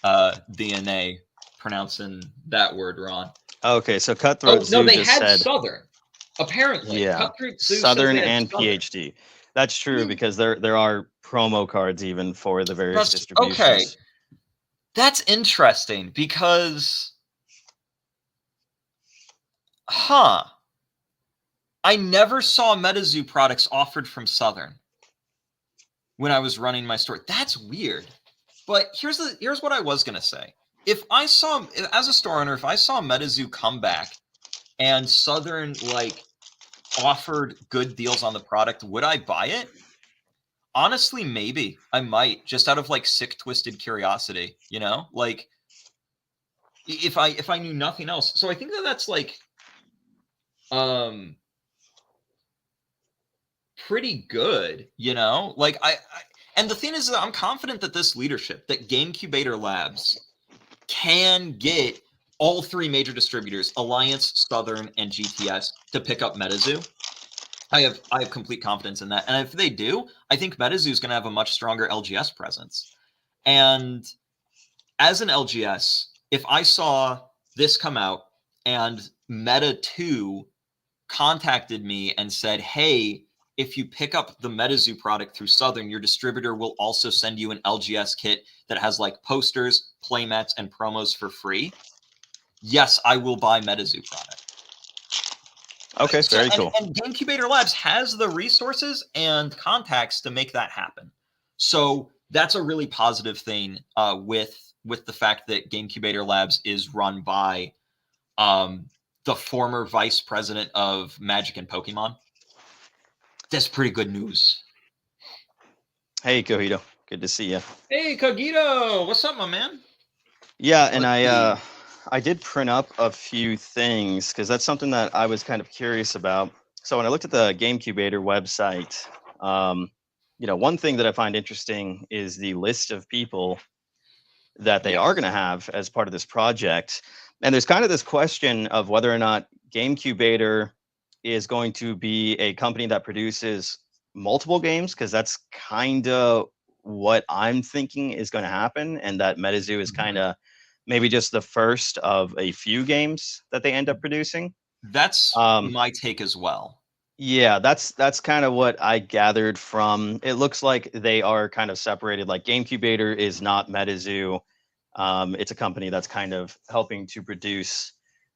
DNA pronouncing that word wrong. Okay, so Oh Cutthroat no, Zoo they just had said, Southern. Apparently, yeah, Cutthroat Zoo says Southern they had and Southern. PhD. That's true because there are promo cards even for the various That's okay. distributions. That's interesting because, I never saw Metazoo products offered from Southern. when I was running my store. That's weird. But here's what I was gonna say. If I saw, as a store owner, if I saw Metazoo come back and Southern like offered good deals on the product, would I buy it? Honestly, maybe I might, just out of like sick, twisted curiosity, you know, like if I knew nothing else. So I think that's like pretty good, you know, like and the thing is that I'm confident that this leadership, that GameCubator Labs can get all three major distributors, Alliance, Southern, and GTS, to pick up Metazoo. I have complete confidence in that. And if they do, I think Metazoo is going to have a much stronger LGS presence. And as an LGS, if I saw this come out and MetaTwo contacted me and said, hey, if you pick up the Metazoo product through Southern, your distributor will also send you an LGS kit that has like posters, playmats, and promos for free. Yes, I will buy Metazoo product. Okay, very cool. And GameCubator Labs has the resources and contacts to make that happen. So that's a really positive thing with the fact that GameCubator Labs is run by the former vice president of Magic and Pokemon. That's pretty good news. Hey, Cogito. Good to see you. Hey, Cogito. What's up, my man? Yeah, and I did print up a few things because that's something that I was kind of curious about. So when I looked at the GameCubator website, you know, one thing that I find interesting is the list of people that they are going to have as part of this project. And there's kind of this question of whether or not GameCubator is going to be a company that produces multiple games, because that's kind of what I'm thinking is going to happen, and that Metazoo is kind of maybe just the first of a few games that they end up producing. That's my take as well. Yeah, that's kind of what I gathered from. It looks like they are kind of separated. Like GameCubator is not Metazoo. It's a company that's kind of helping to produce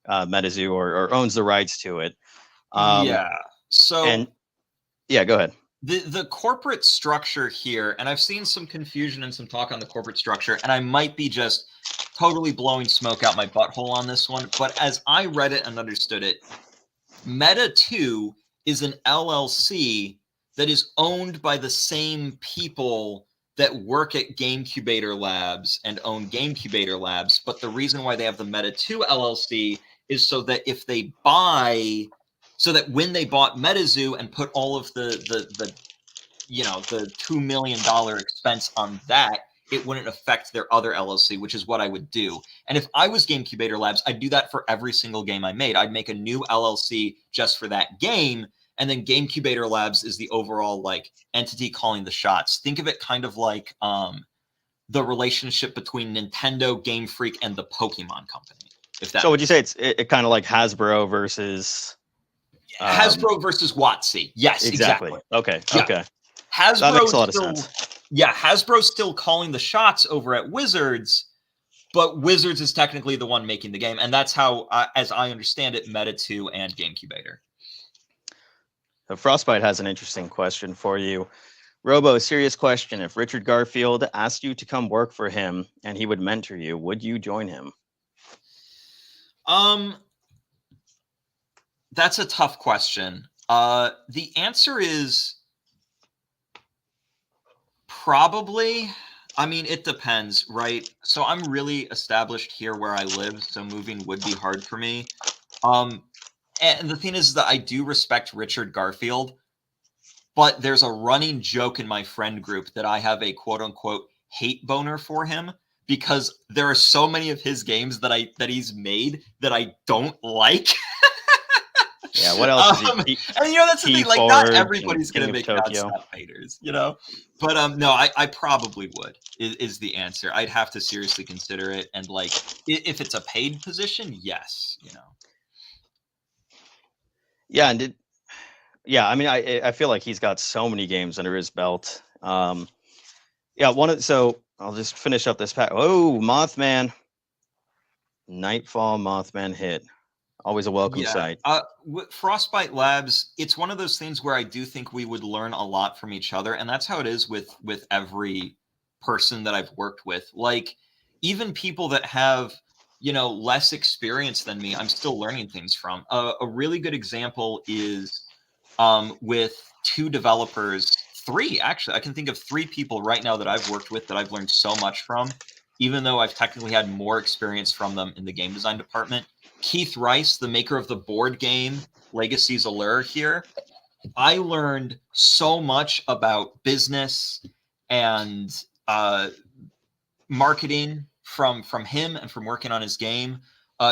Metazoo or owns the rights to it. Yeah. So and yeah, go ahead. The corporate structure here, and I've seen some confusion and some talk on the corporate structure, and I might be just totally blowing smoke out my butthole on this one, but as I read it and understood it, MetaTwo is an LLC that is owned by the same people that work at GameCubator Labs and own GameCubator Labs, but the reason why they have the MetaTwo LLC is so that if they buy, so that when they bought Metazoo and put all of the you know, the $2 million expense on that, it wouldn't affect their other LLC, which is what I would do. And if I was GameCubator Labs, I'd do that for every single game I made. I'd make a new LLC just for that game, and then GameCubator Labs is the overall like entity calling the shots. Think of it kind of like the relationship between Nintendo, Game Freak, and the Pokemon Company. If that. So would you say it kind of like Hasbro versus Hasbro versus WotC? Yes, exactly. Okay. Yeah. Okay. Hasbro that makes a lot of sense. Yeah, Hasbro's still calling the shots over at Wizards, but Wizards is technically the one making the game, and that's how, as I understand it, Metazoo and GameCubator. Frostbite has an interesting question for you. Robo, serious question. If Richard Garfield asked you to come work for him and he would mentor you, would you join him? That's a tough question. The answer is probably. I mean, it depends, right? So I'm really established here where I live, so moving would be hard for me. And the thing is that I do respect Richard Garfield, but there's a running joke in my friend group that I have a quote-unquote hate boner for him, because there are so many of his games that he's made that I don't like. Yeah, what else is he? And you know, that's the thing, like not everybody's gonna make non-stop haters, you know. But no, I probably would is the answer. I'd have to seriously consider it, and like if it's a paid position, yes, you know. Yeah, and I mean, I feel like he's got so many games under his belt. Yeah, so I'll just finish up this pack. Oh, Mothman. Nightfall Mothman hit. Always a welcome Yeah. sight. With Frostbite Labs, it's one of those things where I do think we would learn a lot from each other, and that's how it is with every person that I've worked with. Like, even people that have, you know, less experience than me, I'm still learning things from. A really good example is with two developers, three actually. I can think of three people right now that I've worked with that I've learned so much from, even though I've technically had more experience from them in the game design department. Keith Rice, the maker of the board game Legacy's Allure here. I learned so much about business and marketing from him and from working on his game.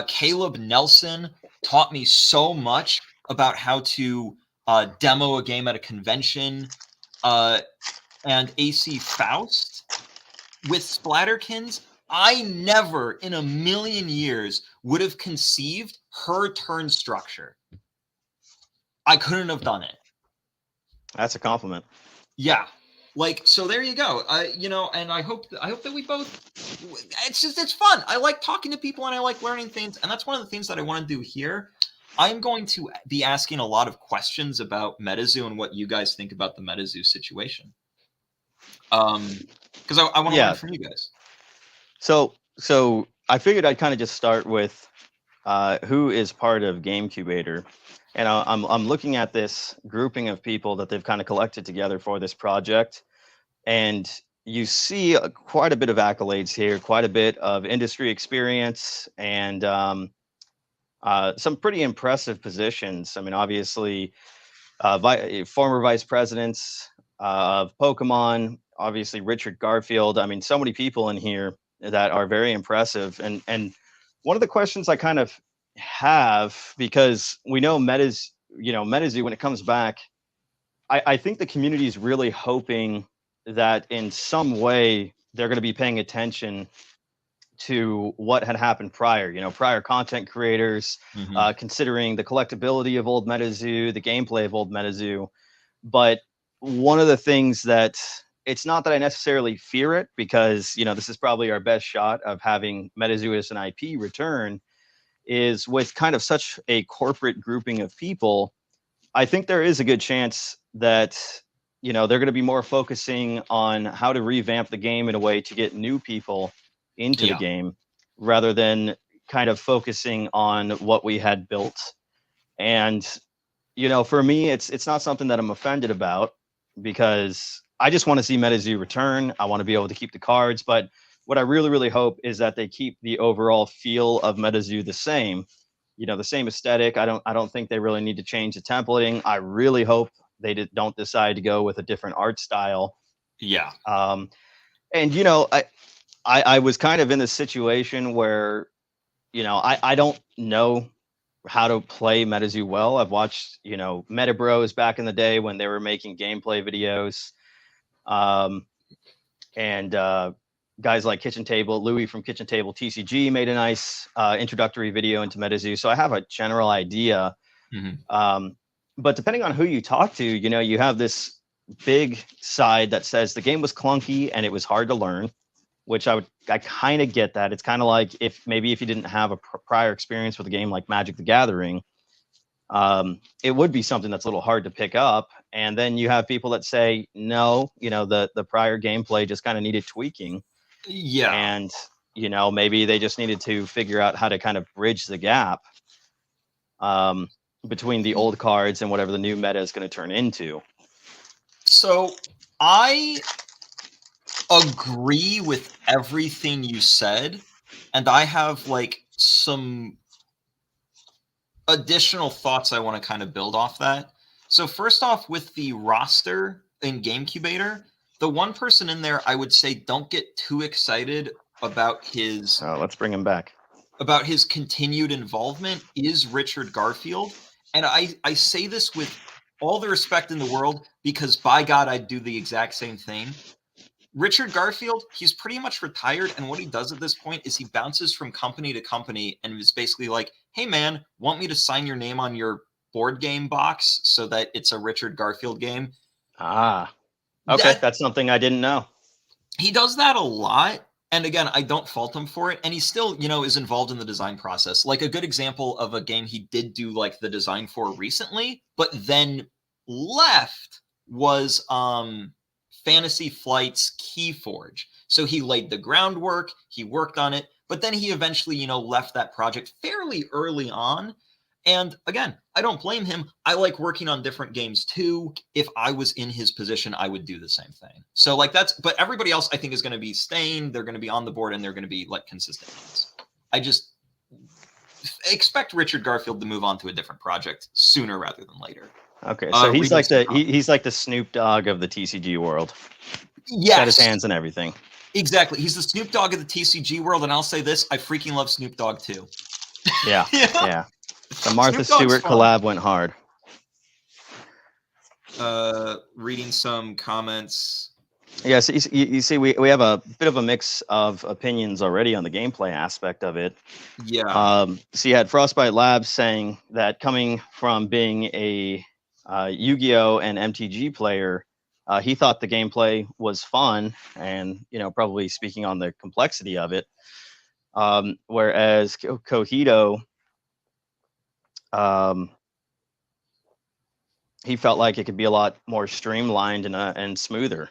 Caleb Nelson taught me so much about how to demo a game at a convention. And AC Faust with Splatterkins, I never in a million years would have conceived her turn structure. I couldn't have done it. That's a compliment. Yeah. Like, so there you go. You know, and I hope that we both, it's fun. I like talking to people and I like learning things. And that's one of the things that I want to do here. I'm going to be asking a lot of questions about Metazoo and what you guys think about the Metazoo situation. Because I want to learn from you guys. So I figured I'd kind of just start with who is part of GameCubator, and I'm looking at this grouping of people that they've kind of collected together for this project, and you see quite a bit of accolades here, quite a bit of industry experience, and some pretty impressive positions. I mean, obviously, former vice presidents of Pokemon, obviously Richard Garfield. I mean, so many people in here that are very impressive. And one of the questions I kind of have, because we know Metazoo, when it comes back, I think the community is really hoping that in some way they're going to be paying attention to what had happened prior, prior content creators, considering the collectability of old Metazoo, the gameplay of old Metazoo. But one of the things that, it's not that I necessarily fear it, because this is probably our best shot of having Metazoo as an IP return, is with kind of such a corporate grouping of people. I think there is a good chance that they're going to be more focusing on how to revamp the game in a way to get new people into the game, rather than kind of focusing on what we had built. And for me, it's not something that I'm offended about, because I just want to see Metazoo return. I want to be able to keep the cards, but what I really, really hope is that they keep the overall feel of Metazoo the same. The same aesthetic. I don't think they really need to change the templating. I really hope they don't decide to go with a different art style. Yeah. And I was kind of in this situation where, I don't know how to play Metazoo well. I've watched, Meta Bros back in the day when they were making gameplay videos. And guys like Kitchen Table, Louis from Kitchen Table TCG made a nice introductory video into Metazoo. So I have a general idea. But depending on who you talk to, you have this big side that says the game was clunky and it was hard to learn, which I kind of get that. It's kind of like if you didn't have a prior experience with a game like Magic the Gathering, it would be something that's a little hard to pick up. And then you have people that say, no, the prior gameplay just kind of needed tweaking. Yeah. And, maybe they just needed to figure out how to kind of bridge the gap between the old cards and whatever the new meta is going to turn into. So I agree with everything you said, and I have like some additional thoughts I want to kind of build off that. So first off, with the roster in GameCubator, the one person in there, I would say don't get too excited about his... let's bring him back. About his continued involvement is Richard Garfield. And I say this with all the respect in the world, because by God, I'd do the exact same thing. Richard Garfield, he's pretty much retired, and what he does at this point is he bounces from company to company and is basically like, hey man, want me to sign your name on your board game box so that it's a Richard Garfield game? Okay, that's something I didn't know. He does that a lot, And again, I don't fault him for it. And he still, you know, is involved in the design process. Like a good example of a game he did do like the design for recently, but then left was Fantasy Flight's Keyforge. So he laid the groundwork, he worked on it, but then he eventually, you know, left that project fairly early on. And again, I don't blame him. I like working on different games too. If I was in his position, I would do the same thing. So like but everybody else I think is going to be staying. They're going to be on the board and they're going to be like consistent games. I just expect Richard Garfield to move on to a different project sooner rather than later. Okay, so he's like he's like the Snoop Dogg of the TCG world. Yes. Got his hands in everything. Exactly. He's the Snoop Dogg of the TCG world, and I'll say this, I freaking love Snoop Dogg too. Yeah. Yeah. The Martha Stewart collab went hard. Reading some comments. Yes, you see, we have a bit of a mix of opinions already on the gameplay aspect of it. Yeah. So you had Frostbite Labs saying that coming from being a Yu-Gi-Oh! And MTG player, he thought the gameplay was fun and, you know, probably speaking on the complexity of it. Whereas Cojito, he felt like it could be a lot more streamlined and smoother.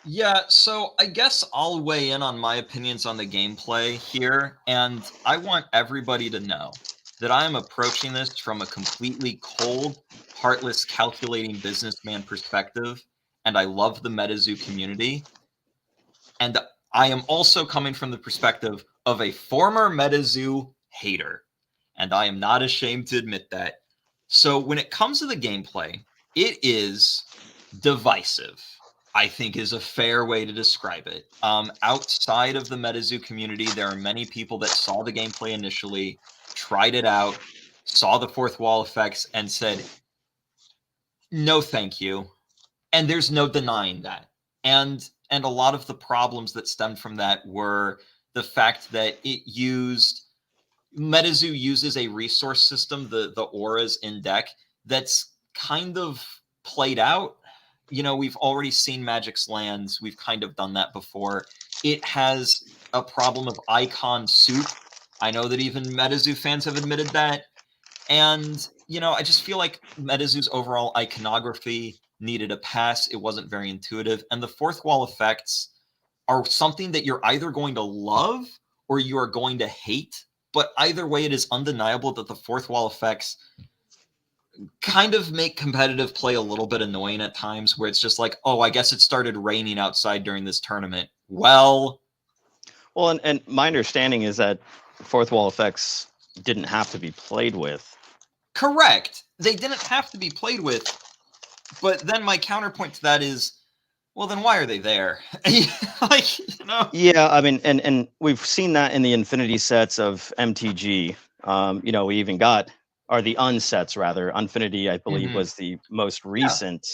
Yeah, so I guess I'll weigh in on my opinions on the gameplay here, and I want everybody to know that I am approaching this from a completely cold, heartless, calculating businessman perspective, and I love the Metazoo community. And I am also coming from the perspective of a former Metazoo hater, and I am not ashamed to admit that. So when it comes to the gameplay, it is divisive, I think is a fair way to describe it. Outside of the Metazoo community, there are many people that saw the gameplay initially, tried it out, saw the fourth wall effects, and said, no, thank you. And there's no denying that. And a lot of the problems that stemmed from that were the fact that Metazoo uses a resource system, the auras in deck, that's kind of played out. You know, we've already seen Magic's Lands. We've kind of done that before. It has a problem of icon soup. I know that even Metazoo fans have admitted that. And, you know, I just feel like Metazoo's overall iconography needed a pass. It wasn't very intuitive. And the fourth wall effects are something that you're either going to love or you are going to hate. But either way, it is undeniable that the fourth wall effects kind of make competitive play a little bit annoying at times, where it's just like, oh, I guess it started raining outside during this tournament. Well, and my understanding is that fourth wall effects didn't have to be played with. Correct. They didn't have to be played with. But then my counterpoint to that is, well, then why are they there? Like, you know? Yeah, I mean, and we've seen that in the Infinity sets of MTG. You know, we even got, or the unsets rather. Infinity, I believe, was the most recent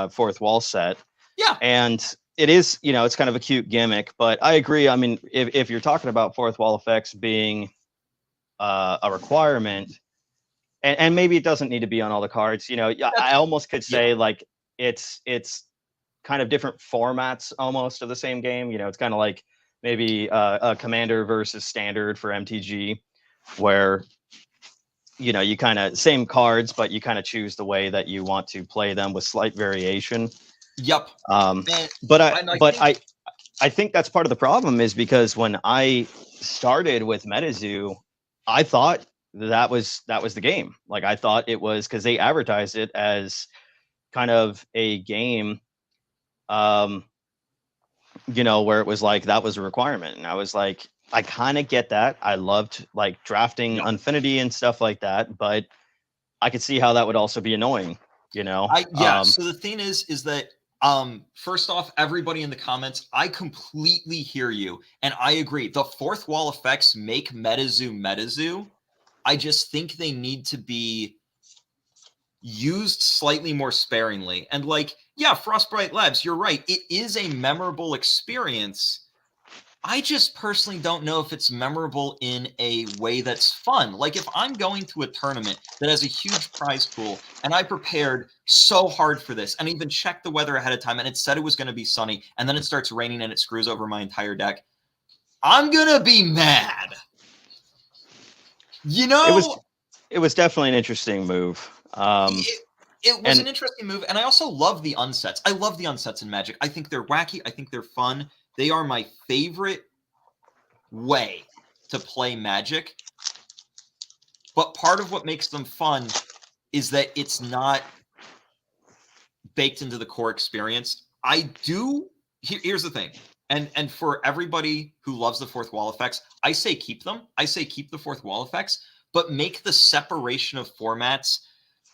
fourth wall set. Yeah. And it is, you know, it's kind of a cute gimmick, but I agree. I mean, if you're talking about fourth wall effects being a requirement, and maybe it doesn't need to be on all the cards, you know, I almost could say like it's kind of different formats almost of the same game. You know, it's kind of like maybe a commander versus standard for MTG, where, you know, you kind of same cards, but you kind of choose the way that you want to play them with slight variation. Yep. But I think that's part of the problem, is because when I started with Metazoo, I thought that was the game. Like, I thought it was, because they advertised it as kind of a game, you know, where it was like that was a requirement, and I was like, I kind of get that. I loved like drafting Infinity and stuff like that, but I could see how that would also be annoying, you know? So the thing is that first off, everybody in the comments, I completely hear you, and I agree. The fourth wall effects make Metazoo. I just think they need to be used slightly more sparingly. And like, yeah, Frostbite Labs, you're right. It is a memorable experience. I just personally don't know if it's memorable in a way that's fun. Like, if I'm going to a tournament that has a huge prize pool and I prepared so hard for this and even checked the weather ahead of time and it said it was going to be sunny, and then it starts raining and it screws over my entire deck, I'm gonna be mad. You know, it was definitely an interesting move. it was an interesting move, and I also love the unsets. I love the unsets in Magic. I think they're wacky. I think they're fun. They are my favorite way to play Magic. But part of what makes them fun is that it's not baked into the core experience. Here's the thing. And for everybody who loves the fourth wall effects, I say keep them. I say keep the fourth wall effects, but make the separation of formats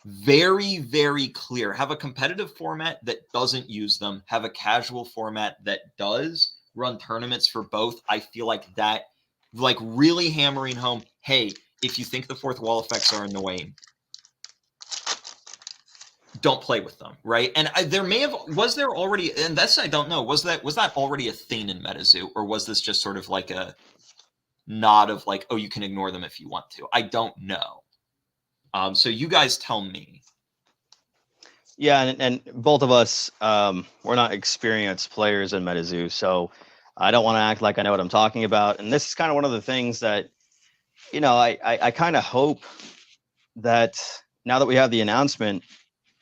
very, very clear. Have a competitive format that doesn't use them. Have a casual format that does. Run tournaments for both. I feel like that, like really hammering home, hey, if you think the fourth wall effects are annoying, don't play with them, right? And was there already, and that's, I don't know, was that already a thing in Metazoo, or was this just sort of like a nod of like, oh, you can ignore them if you want to? I don't know. So you guys tell me. Yeah, and both of us, we're not experienced players in Metazoo, so I don't want to act like I know what I'm talking about. And this is kind of one of the things that, you know, I kind of hope that now that we have the announcement,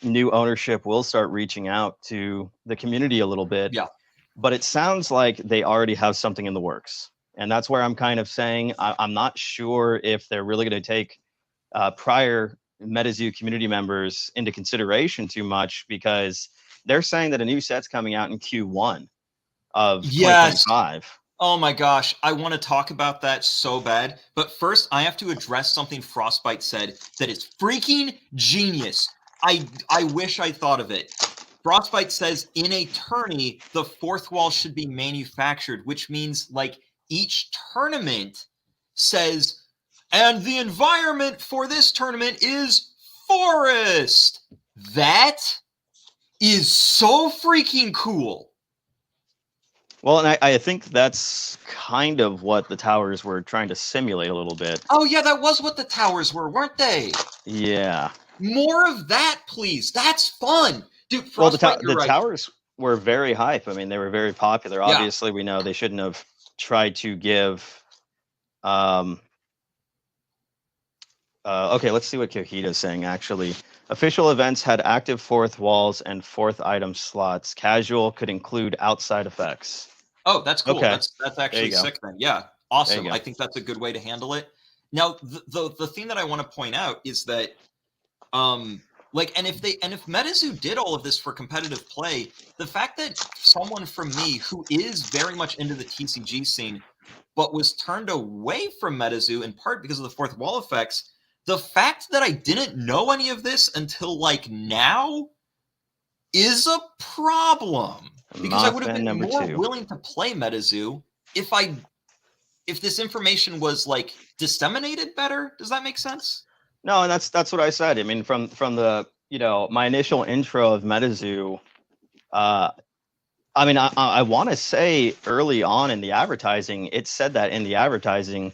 new ownership will start reaching out to the community a little bit. Yeah. But it sounds like they already have something in the works. And that's where I'm kind of saying I'm not sure if they're really going to take prior Metazoo community members into consideration too much, because they're saying that a new set's coming out in Q1 of 2025. Oh my gosh, I want to talk about that so bad. But first, I have to address something Frostbite said that is freaking genius. I wish I thought of it. Frostbite says in a tourney, the fourth wall should be manufactured, which means like each tournament says, and the environment for this tournament is forest. That is so freaking cool. Well, and I think that's kind of what the towers were trying to simulate a little bit. Oh, yeah, that was what the towers were, weren't they? Yeah. More of that, please. That's fun. Dude, Frostbite, well, the towers were very hype. I mean, they were very popular. Yeah. Obviously, we know they shouldn't have tried to give... okay, let's see what Kohita's saying, actually. Official events had active fourth walls and fourth item slots. Casual could include outside effects. Oh, that's cool. Okay. That's actually sick then. Yeah, awesome. I think that's a good way to handle it. Now, the thing that I want to point out is that, like, and if Metazoo did all of this for competitive play, the fact that someone from me who is very much into the TCG scene, but was turned away from Metazoo in part because of the fourth wall effects, the fact that I didn't know any of this until like now is a problem, because I would have been more willing to play Metazoo if this information was like disseminated better. Does that make sense? No, and that's what I said. I mean, from the, you know, my initial intro of Metazoo, I mean, I want to say early on in the advertising, it said that in the advertising,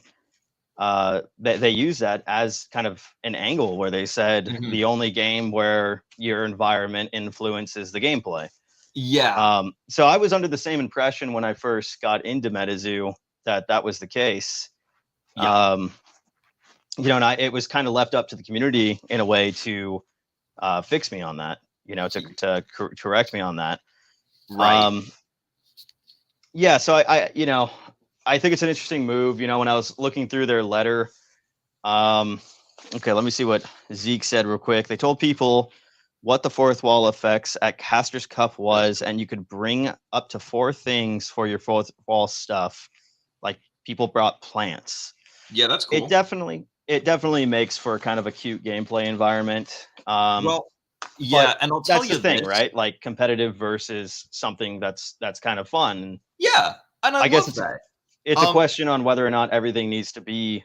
they use that as kind of an angle where they said the only game where your environment influences the gameplay. Yeah. So I was under the same impression when I first got into Metazoo that was the case. Yeah. You know, and it was kind of left up to the community in a way to fix me on that, you know, to correct me on that. Right. Yeah. So you know, I think it's an interesting move. You know, when I was looking through their letter, okay, let me see what Zeke said real quick. They told people what the fourth wall effects at Caster's Cup was, and you could bring up to 4 things for your fourth wall stuff. Like people brought plants. Yeah, that's cool. It definitely makes for kind of a cute gameplay environment. Well, yeah, and I'll tell you that's the thing, right? Like competitive versus something that's kind of fun. Yeah, and I guess it's a question on whether or not everything needs to be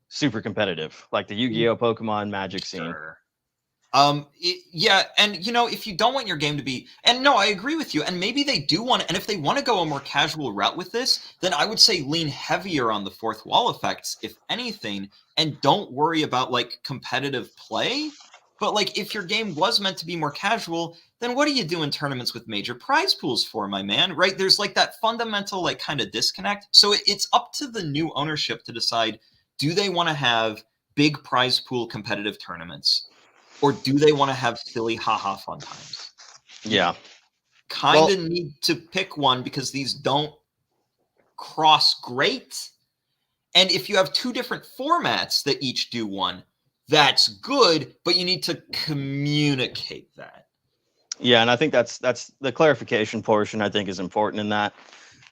super competitive, like the Yu-Gi-Oh, Pokemon, Magic scene. Sure. Yeah, and you know, if you don't want your game to be, and no, I agree with you, and maybe they do want, and if they want to go a more casual route with this, then I would say lean heavier on the fourth wall effects, if anything, and don't worry about like competitive play. But like, if your game was meant to be more casual, then what are you doing tournaments with major prize pools for, my man? Right? There's like that fundamental like kind of disconnect. So it's up to the new ownership to decide: do they want to have big prize pool competitive tournaments, or do they want to have silly haha fun times? Yeah. Kind of need to pick one, because these don't cross great. And if you have two different formats that each do one, that's good, but you need to communicate that. Yeah, and I think that's the clarification portion, I think, is important in that.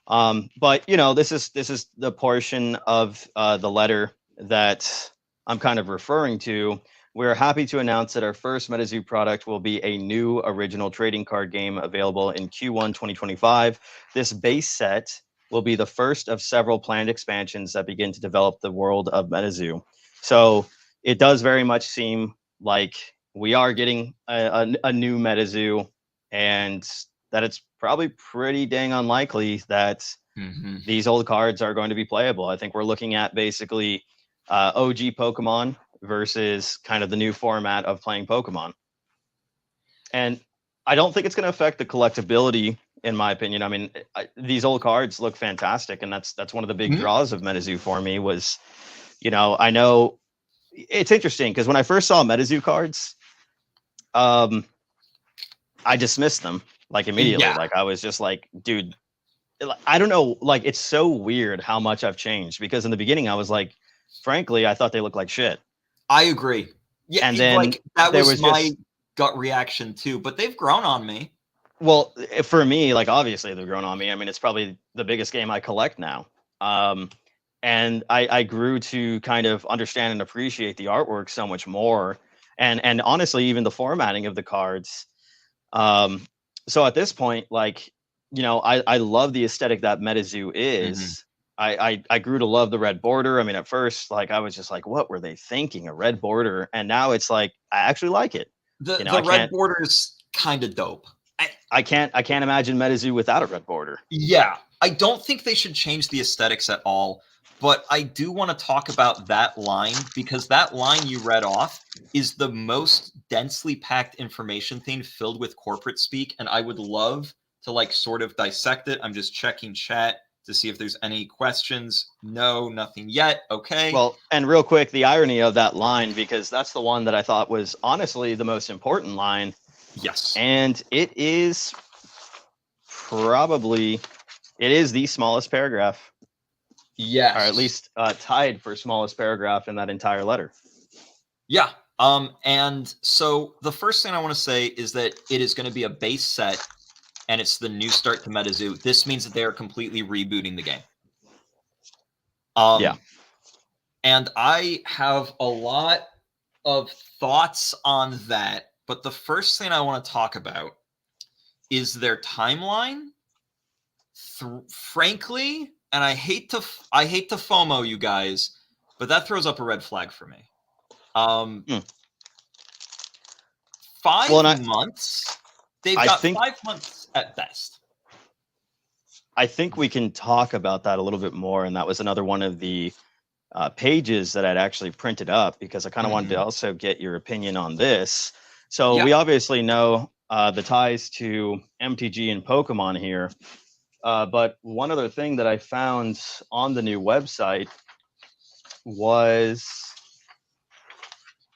But you know, this is the portion of the letter that I'm kind of referring to. We're happy to announce that our first Metazoo product will be a new original trading card game available in Q1 2025. This base set will be the first of several planned expansions that begin to develop the world of Metazoo. So it does very much seem like we are getting a new Metazoo, and that it's probably pretty dang unlikely that these old cards are going to be playable. I think we're looking at basically OG Pokemon versus kind of the new format of playing Pokemon. And I don't think it's going to affect the collectability, in my opinion. I mean, these old cards look fantastic, and that's one of the big draws of Metazoo for me was, you know, I know it's interesting because when I first saw Metazoo cards, I dismissed them like immediately. Yeah. Like I was just like, dude, I don't know. Like it's so weird how much I've changed, because in the beginning I was like, frankly, I thought they looked like shit. I agree. Yeah, and then like that was my just, gut reaction too. But they've grown on me. Well, for me, like obviously they've grown on me. I mean, it's probably the biggest game I collect now. And I grew to kind of understand and appreciate the artwork so much more, and honestly, even the formatting of the cards. So at this point, like, you know, I love the aesthetic that Metazoo is. I grew to love the red border. I mean, at first, like I was just like, what were they thinking? A red border, and now it's like I actually like it. The red border is kind of dope. I can't imagine Metazoo without a red border. Yeah, I don't think they should change the aesthetics at all. But I do want to talk about that line, because that line you read off is the most densely packed information thing filled with corporate speak. And I would love to like sort of dissect it. I'm just checking chat to see if there's any questions. No, nothing yet. Okay. Well, and real quick, the irony of that line, because that's the one that I thought was honestly the most important line. Yes. And it is the smallest paragraph. Yes. Or at least tied for smallest paragraph in that entire letter. Yeah. And so the first thing I want to say is that it is going to be a base set, and it's the new start to Metazoo. This means that they are completely rebooting the game. Yeah. And I have a lot of thoughts on that, but the first thing I want to talk about is their timeline. Frankly, and I hate to FOMO you guys, but that throws up a red flag for me. 5 months. They've got 5 months at best. I think we can talk about that a little bit more, and that was another one of the pages that I'd actually printed up, because I kind of wanted to also get your opinion on this. So we obviously know the ties to MTG and Pokemon here. But one other thing that I found on the new website was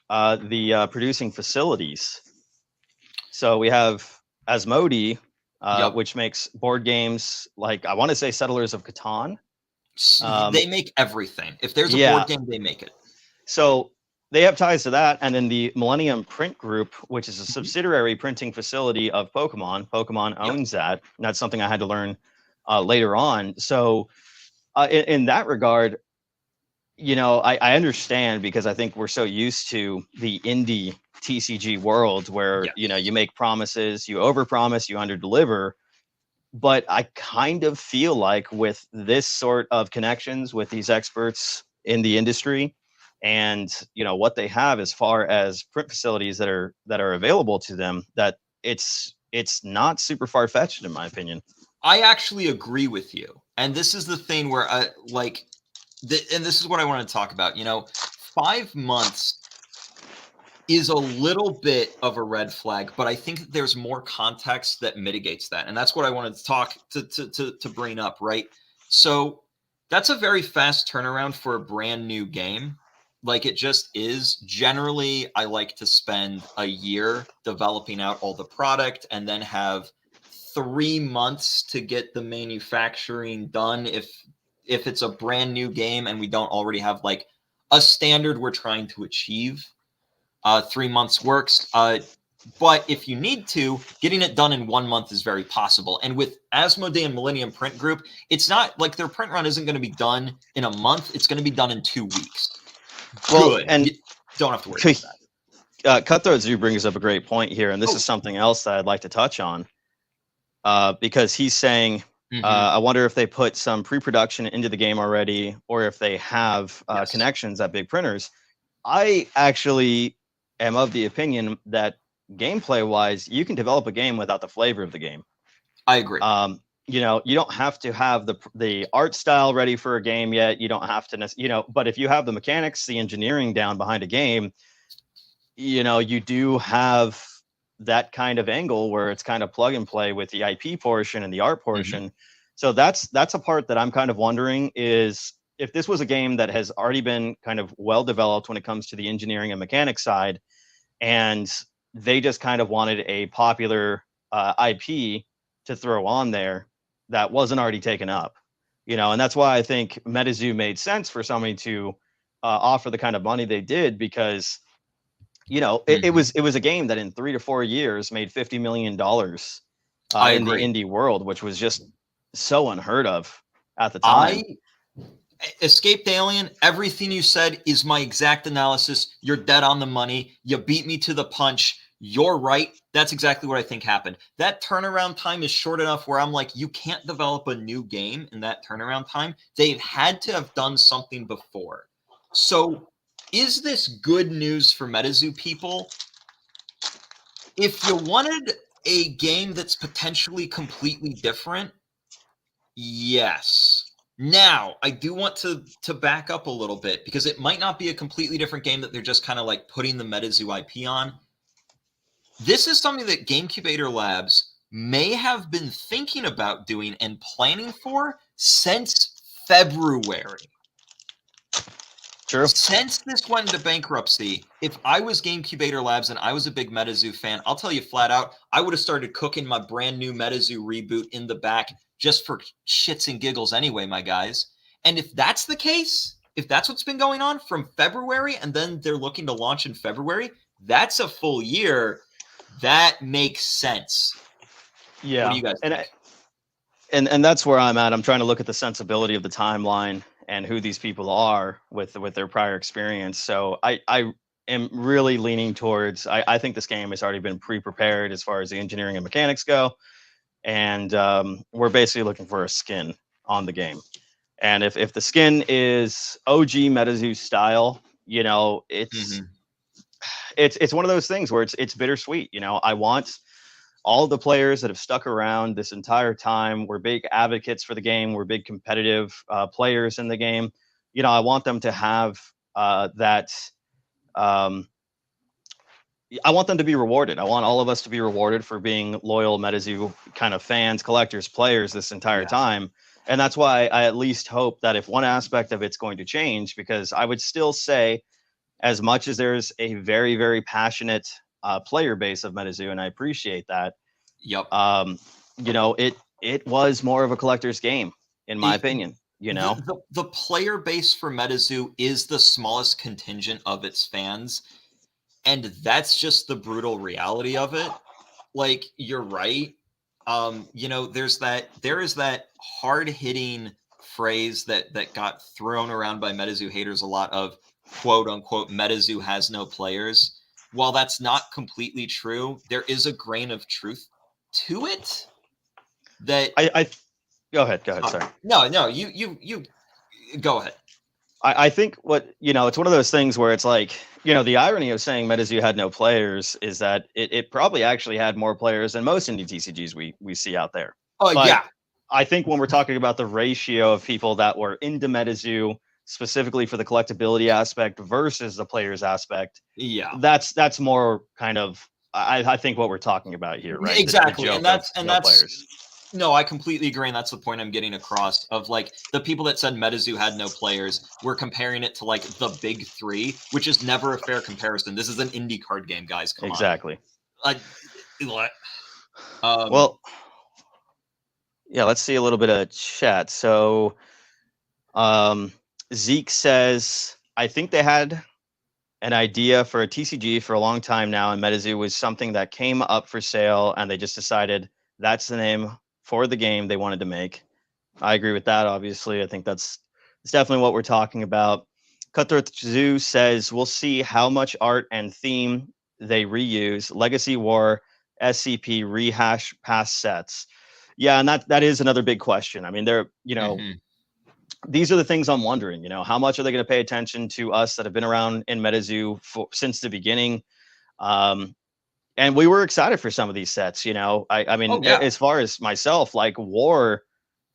the producing facilities. So we have Asmodee, which makes board games like, I want to say, Settlers of Catan. They make everything. If there's a board game, they make it. So they have ties to that. And then the Millennium Print Group, which is a subsidiary printing facility of Pokemon. Pokemon owns that. And that's something I had to learn later on. So in that regard, you know, I understand, because I think we're so used to the indie TCG world where, you know, you make promises, you overpromise, you underdeliver. But I kind of feel like with this sort of connections with these experts in the industry, and, you know, what they have as far as print facilities that are available to them, that it's not super far-fetched, in my opinion. I actually agree with you. And this is the thing where I like, and this is what I want to talk about. You know, 5 months is a little bit of a red flag, but I think that there's more context that mitigates that. And that's what I wanted to talk to bring up, right? So that's a very fast turnaround for a brand new game. Like it just is. Generally, I like to spend a year developing out all the product and then have 3 months to get the manufacturing done if it's a brand new game and we don't already have like a standard we're trying to achieve. 3 months works. But if you need to, getting it done in 1 month is very possible. And with Asmodee and Millennium Print Group, it's not like their print run isn't going to be done in a month. It's going to be done in 2 weeks. Well, Good. and you don't have to worry about that. Cutthroat Zoo brings up a great point here, and this is something else that I'd like to touch on. Because he's saying, I wonder if they put some pre-production into the game already, or if they have connections at big printers. I actually am of the opinion that gameplay-wise, you can develop a game without the flavor of the game. I agree. You know, you don't have to have the art style ready for a game yet. You don't have to, you know, but if you have the mechanics, the engineering down behind a game, you know, you do have that kind of angle where it's kind of plug and play with the IP portion and the art portion. So that's a part that I'm kind of wondering is if this was a game that has already been kind of well developed when it comes to the engineering and mechanics side, and they just kind of wanted a popular IP to throw on there that wasn't already taken up, you know, and that's why I think Metazoo made sense for somebody to offer the kind of money they did, because you know, it was a game that in 3 to 4 years made $50 million in the indie world, which was just so unheard of at the time. Escaped Alien, everything you said is my exact analysis. You're dead on the money. You beat me to the punch. You're right. That's exactly what I think happened. That turnaround time is short enough where I'm like, you can't develop a new game in that turnaround time. They've had to have done something before. So is this good news for Metazoo people? If you wanted a game that's potentially completely different, yes. Now, I do want to back up a little bit, because it might not be a completely different game that they're just kind of like putting the Metazoo IP on. This is something that GameCubator Labs may have been thinking about doing and planning for since February. True. Since this went into bankruptcy, if I was GameCubator Labs and I was a big Metazoo fan, I'll tell you flat out, I would have started cooking my brand new Metazoo reboot in the back just for shits and giggles anyway, my guys. And if that's the case, if that's what's been going on from February, and then they're looking to launch in February, that's a full year. That makes sense. Yeah. What do you guys think? And that's where I'm at. I'm trying to look at the sensibility of the timeline and who these people are with their prior experience. So I am really leaning towards, I think this game has already been pre-prepared as far as the engineering and mechanics go. And we're basically looking for a skin on the game. And if the skin is OG Metazoo style, you know, it's one of those things where it's bittersweet. You know, I want all the players that have stuck around this entire time. We're big advocates for the game. We're big competitive players in the game. You know, I want them to have that. I want them to be rewarded. I want all of us to be rewarded for being loyal Metazoo kind of fans, collectors, players this entire time. And that's why I at least hope that if one aspect of it's going to change, because I would still say, as much as there's a very, very passionate player base of Metazoo, and I appreciate that. Yep. You know, it was more of a collector's game, in my opinion. You know, the player base for Metazoo is the smallest contingent of its fans. And that's just the brutal reality of it. Like, you're right. You know, there is that hard-hitting phrase that got thrown around by Metazoo haters a lot of, quote unquote, Metazoo has no players. While that's not completely true, there is a grain of truth to it. That I go ahead. Sorry. No, you go ahead. I think what, you know, it's one of those things where it's like, you know, the irony of saying Metazoo had no players is that it probably actually had more players than most indie TCGs we see out there. Oh, yeah. I think when we're talking about the ratio of people that were into Metazoo specifically for the collectability aspect versus the players aspect. Yeah, That's more kind of I think what we're talking about here, right? exactly. The And joke of that's no players. no, I completely agree, and that's the point I'm getting across. Of like the people that said MetaZoo had no players, we're comparing it to like the big three, which is never a fair comparison. This is an indie card game, guys. Come Exactly. on. What? Well, yeah, let's see a little bit of chat. So Zeke says, I think they had an idea for a TCG for a long time now, and Metazoo was something that came up for sale, and they just decided that's the name for the game they wanted to make. I agree with that, obviously. I think it's definitely what we're talking about. Cutthroat Zoo says, we'll see how much art and theme they reuse. Legacy War, SCP, rehash past sets. Yeah, and that is another big question. I mean, these are the things I'm wondering, how much are they going to pay attention to us that have been around in Metazoo since the beginning? And we were excited for some of these sets, I mean, as far as myself, like War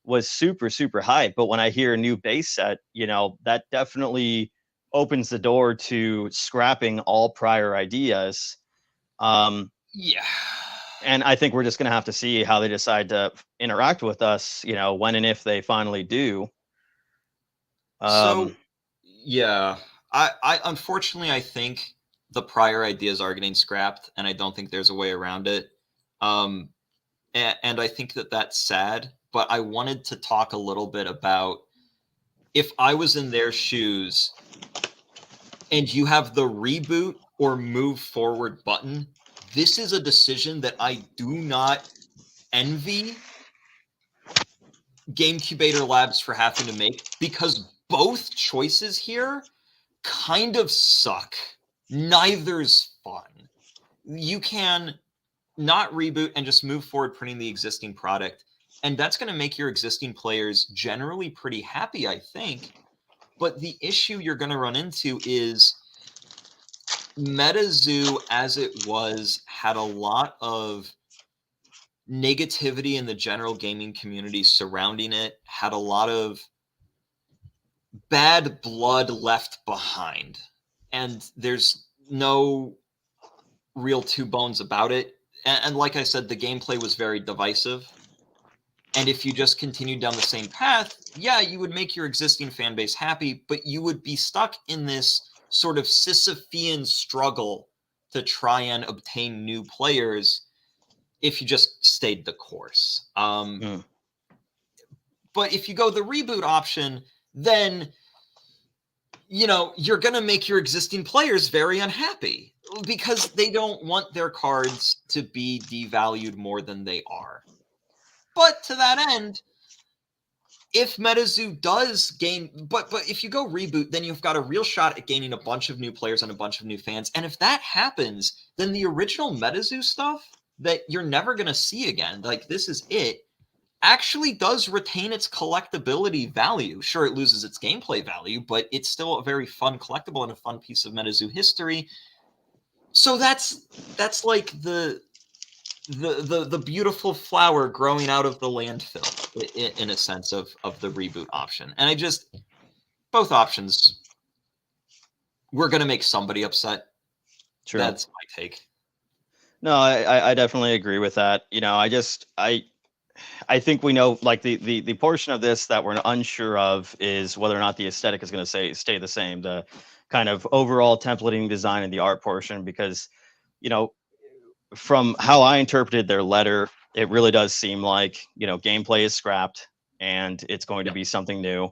was super, super hype. But when I hear a new base set, that definitely opens the door to scrapping all prior ideas. Yeah. And I think we're just going to have to see how they decide to interact with us, when and if they finally do. So, yeah, I unfortunately, I think the prior ideas are getting scrapped, and I don't think there's a way around it. And I think that that's sad. But I wanted to talk a little bit about if I was in their shoes, and you have the reboot or move forward button. This is a decision that I do not envy GameCubator Labs for having to make, because both choices here kind of suck. Neither's fun. You can not reboot and just move forward printing the existing product, and that's going to make your existing players generally pretty happy, I think. But the issue you're going to run into is Metazoo, as it was, had a lot of negativity in the general gaming community surrounding it, had a lot of bad blood left behind. And there's no real two bones about it. And like I said, the gameplay was very divisive. And if you just continued down the same path, yeah, you would make your existing fan base happy, but you would be stuck in this sort of Sisyphean struggle to try and obtain new players if you just stayed the course. But if you go the reboot option, then you're going to make your existing players very unhappy because they don't want their cards to be devalued more than they are. But to that end, if Metazoo does gain, but if you go reboot, then you've got a real shot at gaining a bunch of new players and a bunch of new fans. And if that happens, then the original Metazoo stuff that you're never going to see again, like this is it, actually does retain its collectability value. Sure, it loses its gameplay value, but it's still a very fun collectible and a fun piece of Metazoo history. So that's like the beautiful flower growing out of the landfill in a sense of the reboot option. And both options, we're going to make somebody upset. True. That's my take. No, I definitely agree with that. I think we know, like the portion of this that we're unsure of is whether or not the aesthetic is going to stay the same, the kind of overall templating design and the art portion, because, from how I interpreted their letter, it really does seem like, gameplay is scrapped and it's going to be something new.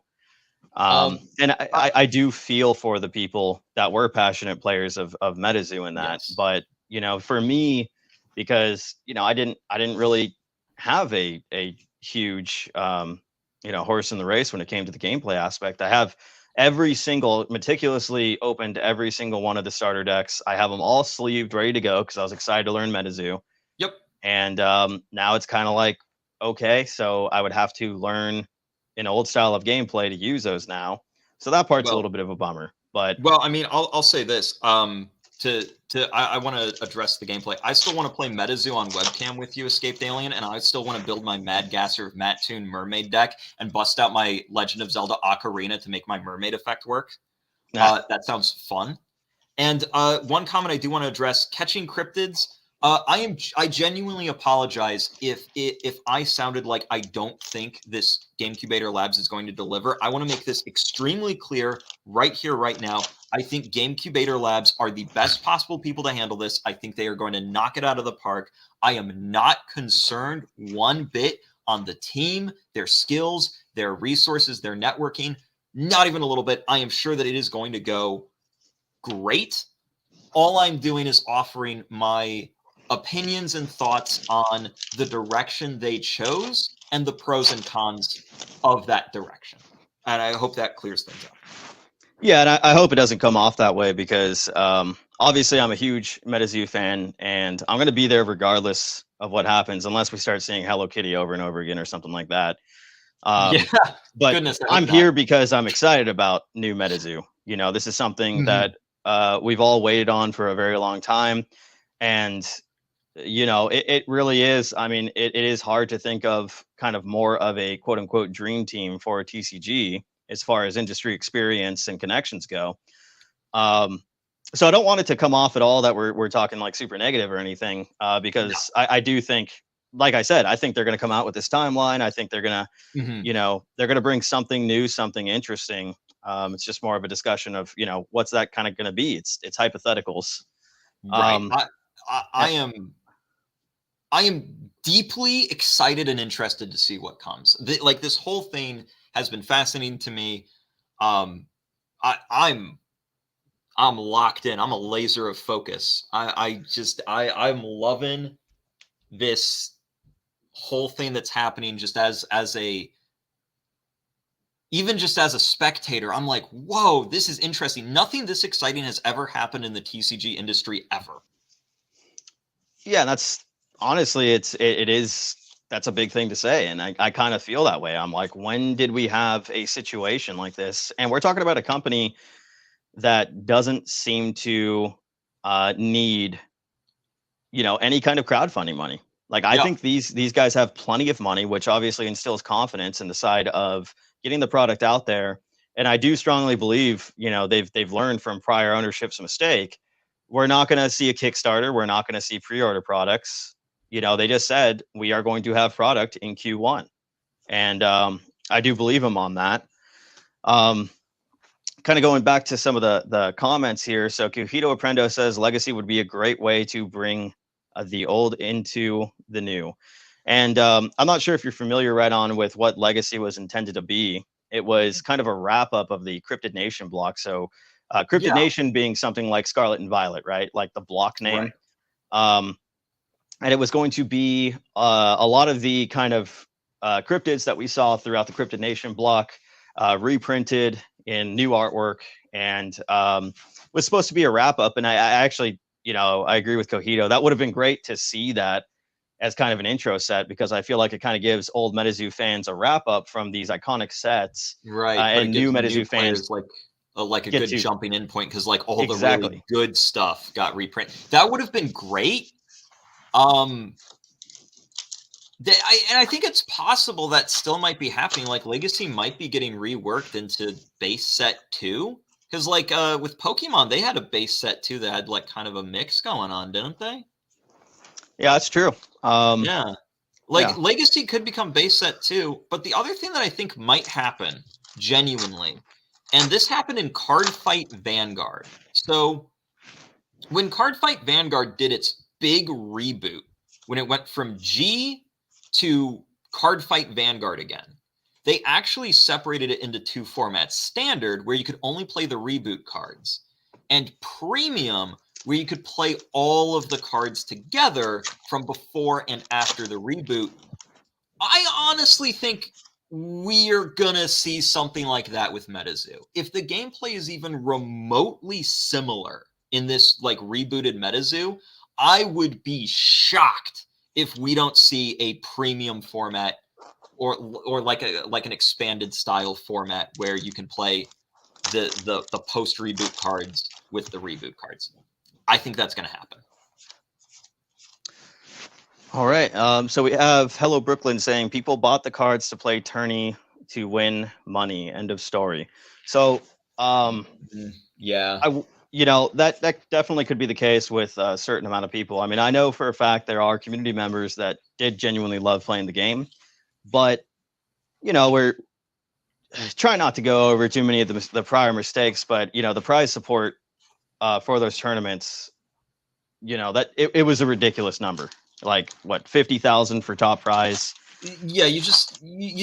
And I do feel for the people that were passionate players of Metazoo in that, yes. But, for me, because, I didn't really have a huge, horse in the race when it came to the gameplay aspect. I have meticulously opened every single one of the starter decks. I have them all sleeved, ready to go, because I was excited to learn Metazoo. Yep. And now it's kind of like, okay, so I would have to learn an old style of gameplay to use those now. So that part's a little bit of a bummer. But well, I mean, I'll say this. I want to address the gameplay. I still want to play Metazoo on webcam with you, Escaped Alien, and I still want to build my Mad Gasser of MetaTwo mermaid deck and bust out my Legend of Zelda Ocarina to make my mermaid effect work. That sounds fun. And one comment I do want to address: catching cryptids. I genuinely apologize if I sounded like I don't think this GameCubator Labs is going to deliver. I want to make this extremely clear right here, right now. I think GameCubator Labs are the best possible people to handle this. I think they are going to knock it out of the park. I am not concerned one bit on the team, their skills, their resources, their networking. Not even a little bit. I am sure that it is going to go great. All I'm doing is offering my opinions and thoughts on the direction they chose and the pros and cons of that direction. And I hope that clears things up. Yeah, and I hope it doesn't come off that way because obviously I'm a huge Metazoo fan, and I'm going to be there regardless of what happens, unless we start seeing Hello Kitty over and over again or something like that. Yeah, but goodness, I'm here because I'm excited about new Metazoo. You know, this is something that we've all waited on for a very long time, and you know, it really is. I mean, it is hard to think of kind of more of a quote unquote dream team for TCG as far as industry experience and connections go. So I don't want it to come off at all that we're talking like super negative or anything, because I do think, like I said, I think they're going to come out with this timeline. I think they're going to, you know, they're going to bring something new, something interesting. It's just more of a discussion of, you know, what's that kind of going to be? It's hypotheticals. Right. I am deeply excited and interested to see what comes. Like this whole thing has been fascinating to me. I'm locked in. I'm a laser of focus. I'm loving this whole thing that's happening just as a even just as a spectator. I'm like, whoa, this is interesting. Nothing this exciting has ever happened in the TCG industry ever. Yeah, that's honestly, that's a big thing to say. And I kind of feel that way. I'm like, when did we have a situation like this? And we're talking about a company that doesn't seem to need, you know, any kind of crowdfunding money. Like, I think these guys have plenty of money, which obviously instills confidence in the side of getting the product out there. And I do strongly believe, you know, they've learned from prior ownership's mistake. We're not going to see a Kickstarter. We're not going to see pre-order products. You know, they just said we are going to have product in Q1, and I do believe them on that. Kind of going back to some of the comments here. So Kuhito Aprendo says Legacy would be a great way to bring the old into the new. And I'm not sure if you're familiar, Rhydon, with what Legacy was intended to be. It was kind of a wrap up of the Cryptid Nation block. So Cryptid Nation being something like Scarlet and Violet, right? Like the block name. Right. And it was going to be a lot of the kind of cryptids that we saw throughout the Cryptid Nation block reprinted in new artwork, and was supposed to be a wrap up. And I actually, you know, I agree with Kohito. That would have been great to see that as kind of an intro set, because I feel like it kind of gives old Metazoo fans a wrap up from these iconic sets, right? And new Metazoo fans like a good jumping in point, because like all the really good stuff got reprinted. That would have been great. And I think it's possible that still might be happening. Like Legacy might be getting reworked into base set 2, because like with Pokemon, they had a base set 2 that had like kind of a mix going on, didn't they? Yeah, that's true. Legacy could become base set 2, but the other thing that I think might happen genuinely, and this happened in Cardfight Vanguard. So when Cardfight Vanguard did its big reboot, when it went from G to Cardfight Vanguard again, they actually separated it into 2 formats: Standard, where you could only play the reboot cards, and Premium, where you could play all of the cards together from before and after the reboot. I honestly think we're gonna see something like that with Metazoo. If the gameplay is even remotely similar in this like rebooted Metazoo, I would be shocked if we don't see a premium format or like an expanded style format where you can play the post reboot cards with the reboot cards. I think that's going to happen. All right. So we have Hello Brooklyn saying people bought the cards to play tourney to win money. End of story. So yeah, that definitely could be the case with a certain amount of people. I mean, I know for a fact there are community members that did genuinely love playing the game, but we're trying not to go over too many of the prior mistakes. But the prize support for those tournaments, that it was a ridiculous number. Like what, 50,000 for top prize? Yeah, you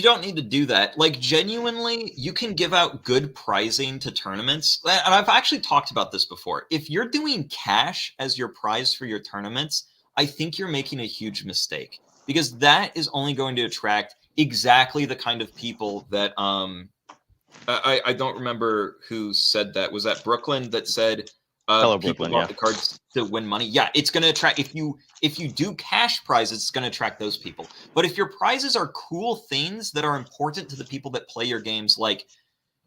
don't need to do that. Like, genuinely, you can give out good pricing to tournaments. And I've actually talked about this before. If you're doing cash as your prize for your tournaments, I think you're making a huge mistake, because that is only going to attract exactly the kind of people that I don't remember who said that. Was that Brooklyn that said Hello, people Brooklyn, bought yeah. the cards to win money? Yeah, it's going to attract, if you do cash prizes, it's going to attract those people. But if your prizes are cool things that are important to the people that play your games, like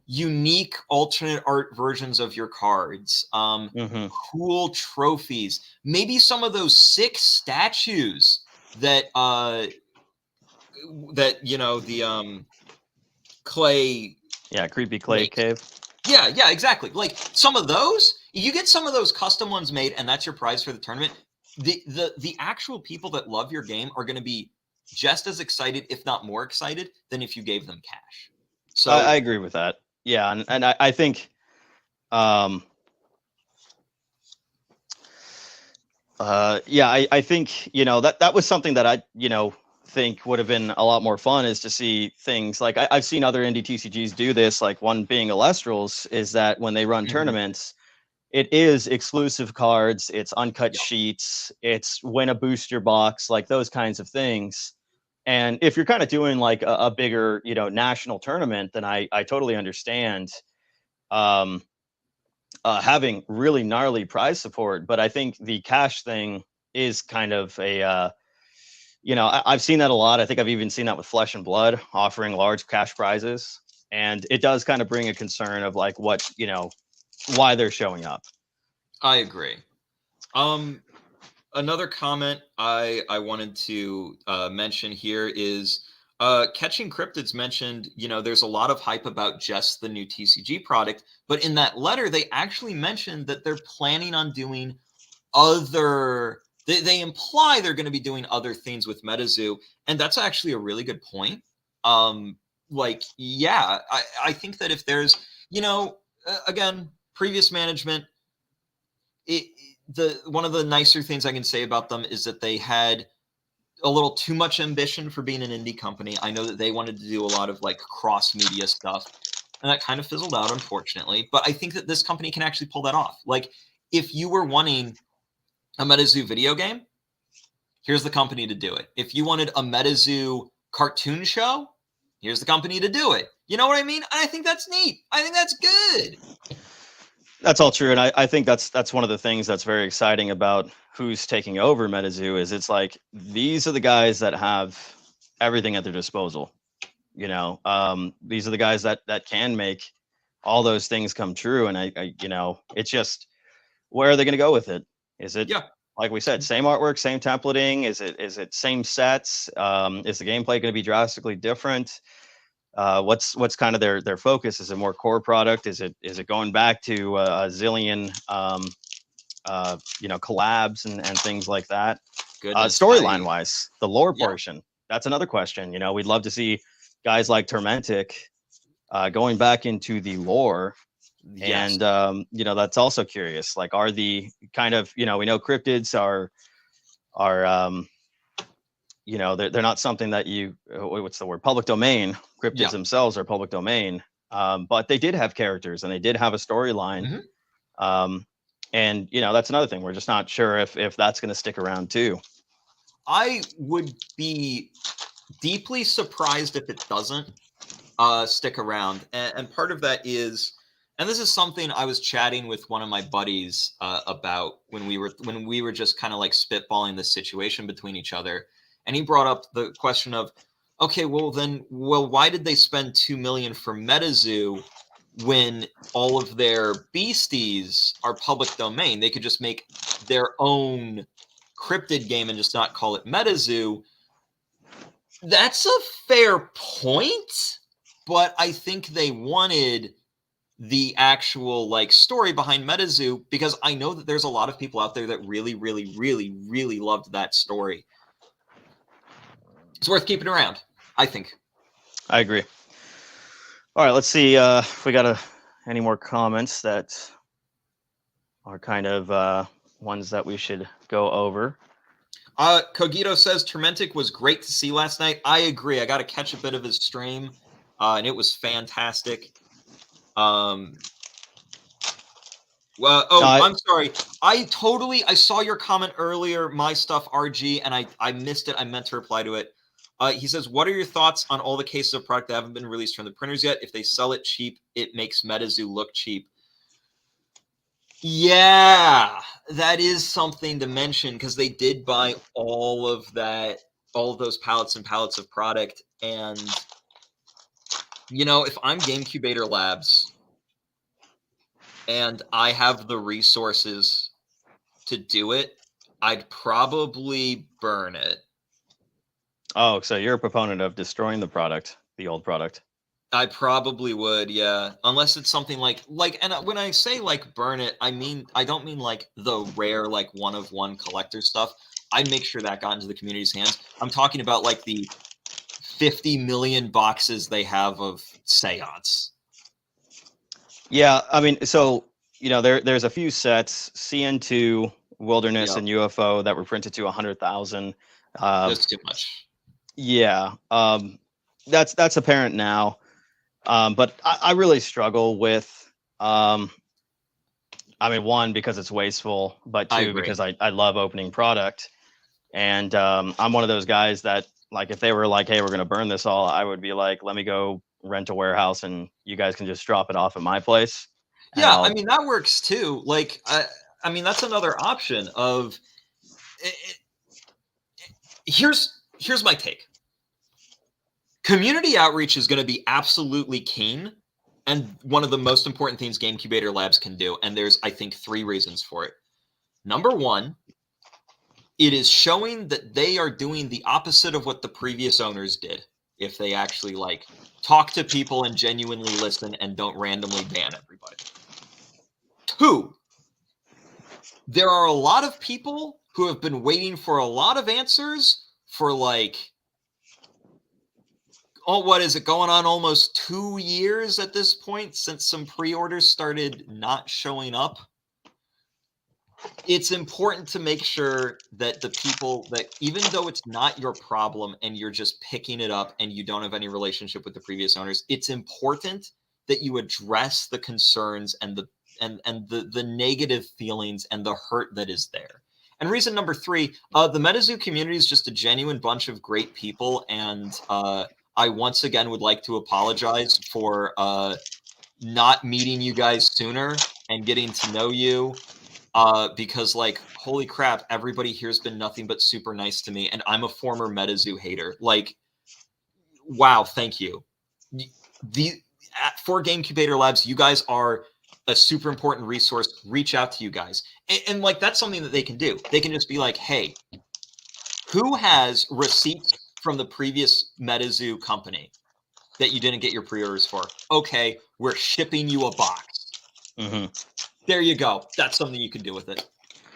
unique alternate art versions of your cards, cool trophies, maybe some of those sick statues that the clay. Yeah, creepy clay cave. Yeah, exactly. Like some of those, you get some of those custom ones made, and that's your prize for the tournament. The actual people that love your game are going to be just as excited, if not more excited, than if you gave them cash. So I agree with that. Yeah, and I think, I think that was something that I think would have been a lot more fun, is to see things like I've seen other indie TCGs do this. Like one being Alestrals, is that when they run tournaments, it is exclusive cards, it's uncut sheets, it's win a booster box, like those kinds of things. And if you're kind of doing like a bigger, national tournament, then I totally understand having really gnarly prize support. But I think the cash thing is kind of a, I've seen that a lot. I think I've even seen that with Flesh and Blood offering large cash prizes. And it does kind of bring a concern of like what, why they're showing up. I agree. Another comment I wanted to mention here is Catching Cryptids mentioned, there's a lot of hype about just the new TCG product, but in that letter, they actually mentioned that they're planning on doing other, they imply they're going to be doing other things with Metazoo, and that's actually a really good point. I think that if there's, again, previous management, one of the nicer things I can say about them is that they had a little too much ambition for being an indie company. I know that they wanted to do a lot of like cross media stuff, and that kind of fizzled out, unfortunately. But I think that this company can actually pull that off. Like, if you were wanting a Metazoo video game, here's the company to do it. If you wanted a Metazoo cartoon show, here's the company to do it. You know what I mean? I think that's neat. I think that's good. That's all true, and I think that's one of the things that's very exciting about who's taking over Metazoo, is it's like these are the guys that have everything at their disposal. These are the guys that can make all those things come true, and I it's just, where are they going to go with it? Is it, like we said, same artwork, same templating? Is it same sets? Is the gameplay going to be drastically different? What's kind of their focus? Is it more core product? Is it going back to a zillion collabs and things like that? Storyline wise, the lore portion, that's another question. We'd love to see guys like Tormentic going back into the lore. And that's also curious. Like, are the kind of, we know cryptids are they're not something that what's the word, public domain. Cryptids themselves are public domain, but they did have characters and they did have a storyline. And that's another thing. We're just not sure if that's going to stick around too. I would be deeply surprised if it doesn't stick around. And part of that is, and this is something I was chatting with one of my buddies about when we were just kind of like spitballing this situation between each other. And he brought up the question of, okay, why did they spend $2 million for Metazoo when all of their beasties are public domain? They could just make their own cryptid game and just not call it Metazoo, that's a fair point, but I think they wanted the actual like story behind Metazoo, because I know that there's a lot of people out there that really, really, really, really loved that story. It's worth keeping around, I think. I agree. All right, let's see if we got any more comments that are kind of ones that we should go over. Cogito says Tormentic was great to see last night. I agree. I got to catch a bit of his stream, and it was fantastic. I'm sorry. I saw your comment earlier, my stuff RG, and I missed it. I meant to reply to it. He says, what are your thoughts on all the cases of product that haven't been released from the printers yet? If they sell it cheap, it makes Metazoo look cheap. Yeah, that is something to mention, because they did buy all of those pallets and pallets of product. And, if I'm GameCubator Labs and I have the resources to do it, I'd probably burn it. Oh, so you're a proponent of destroying the product, the old product. I probably would, yeah. Unless it's something like, and when I say like burn it, I don't mean like the rare, like one of one collector stuff. I'd make sure that got into the community's hands. I'm talking about like the 50 million boxes they have of Seance. Yeah, I mean, so there's a few sets, CN2, Wilderness, and UFO, that were printed to 100,000. That's too much. Yeah, that's apparent now. But I really struggle with, one, because it's wasteful, but two, because I love opening product. And I'm one of those guys that, like, if they were like, hey, we're going to burn this all, I would be like, let me go rent a warehouse and you guys can just drop it off at my place. Yeah, that works too. Like, that's another option of here's my take. Community outreach is going to be absolutely keen, and one of the most important things GameCubator Labs can do, and there's, I think, 3 reasons for it. Number 1, it is showing that they are doing the opposite of what the previous owners did, if they actually, like, talk to people and genuinely listen and don't randomly ban everybody. 2, there are a lot of people who have been waiting for a lot of answers for, like, what is it, going on almost 2 years at this point, since some pre-orders started not showing up. It's important to make sure that the people that, even though it's not your problem and you're just picking it up and you don't have any relationship with the previous owners, it's important that you address the concerns and the negative feelings and the hurt that is there. And reason number 3, the Metazoo community is just a genuine bunch of great people, and I once again would like to apologize for not meeting you guys sooner and getting to know you, because, like, holy crap, everybody here's been nothing but super nice to me, and I'm a former Metazoo hater. Like, wow, thank you. For GameCubator Labs, you guys are a super important resource. Reach out to you guys. And like, that's something that they can do. They can just be like, hey, who has receipts from the previous Metazoo company that you didn't get your pre-orders for? Okay, we're shipping you a box. Mm-hmm. There you go. That's something you can do with it.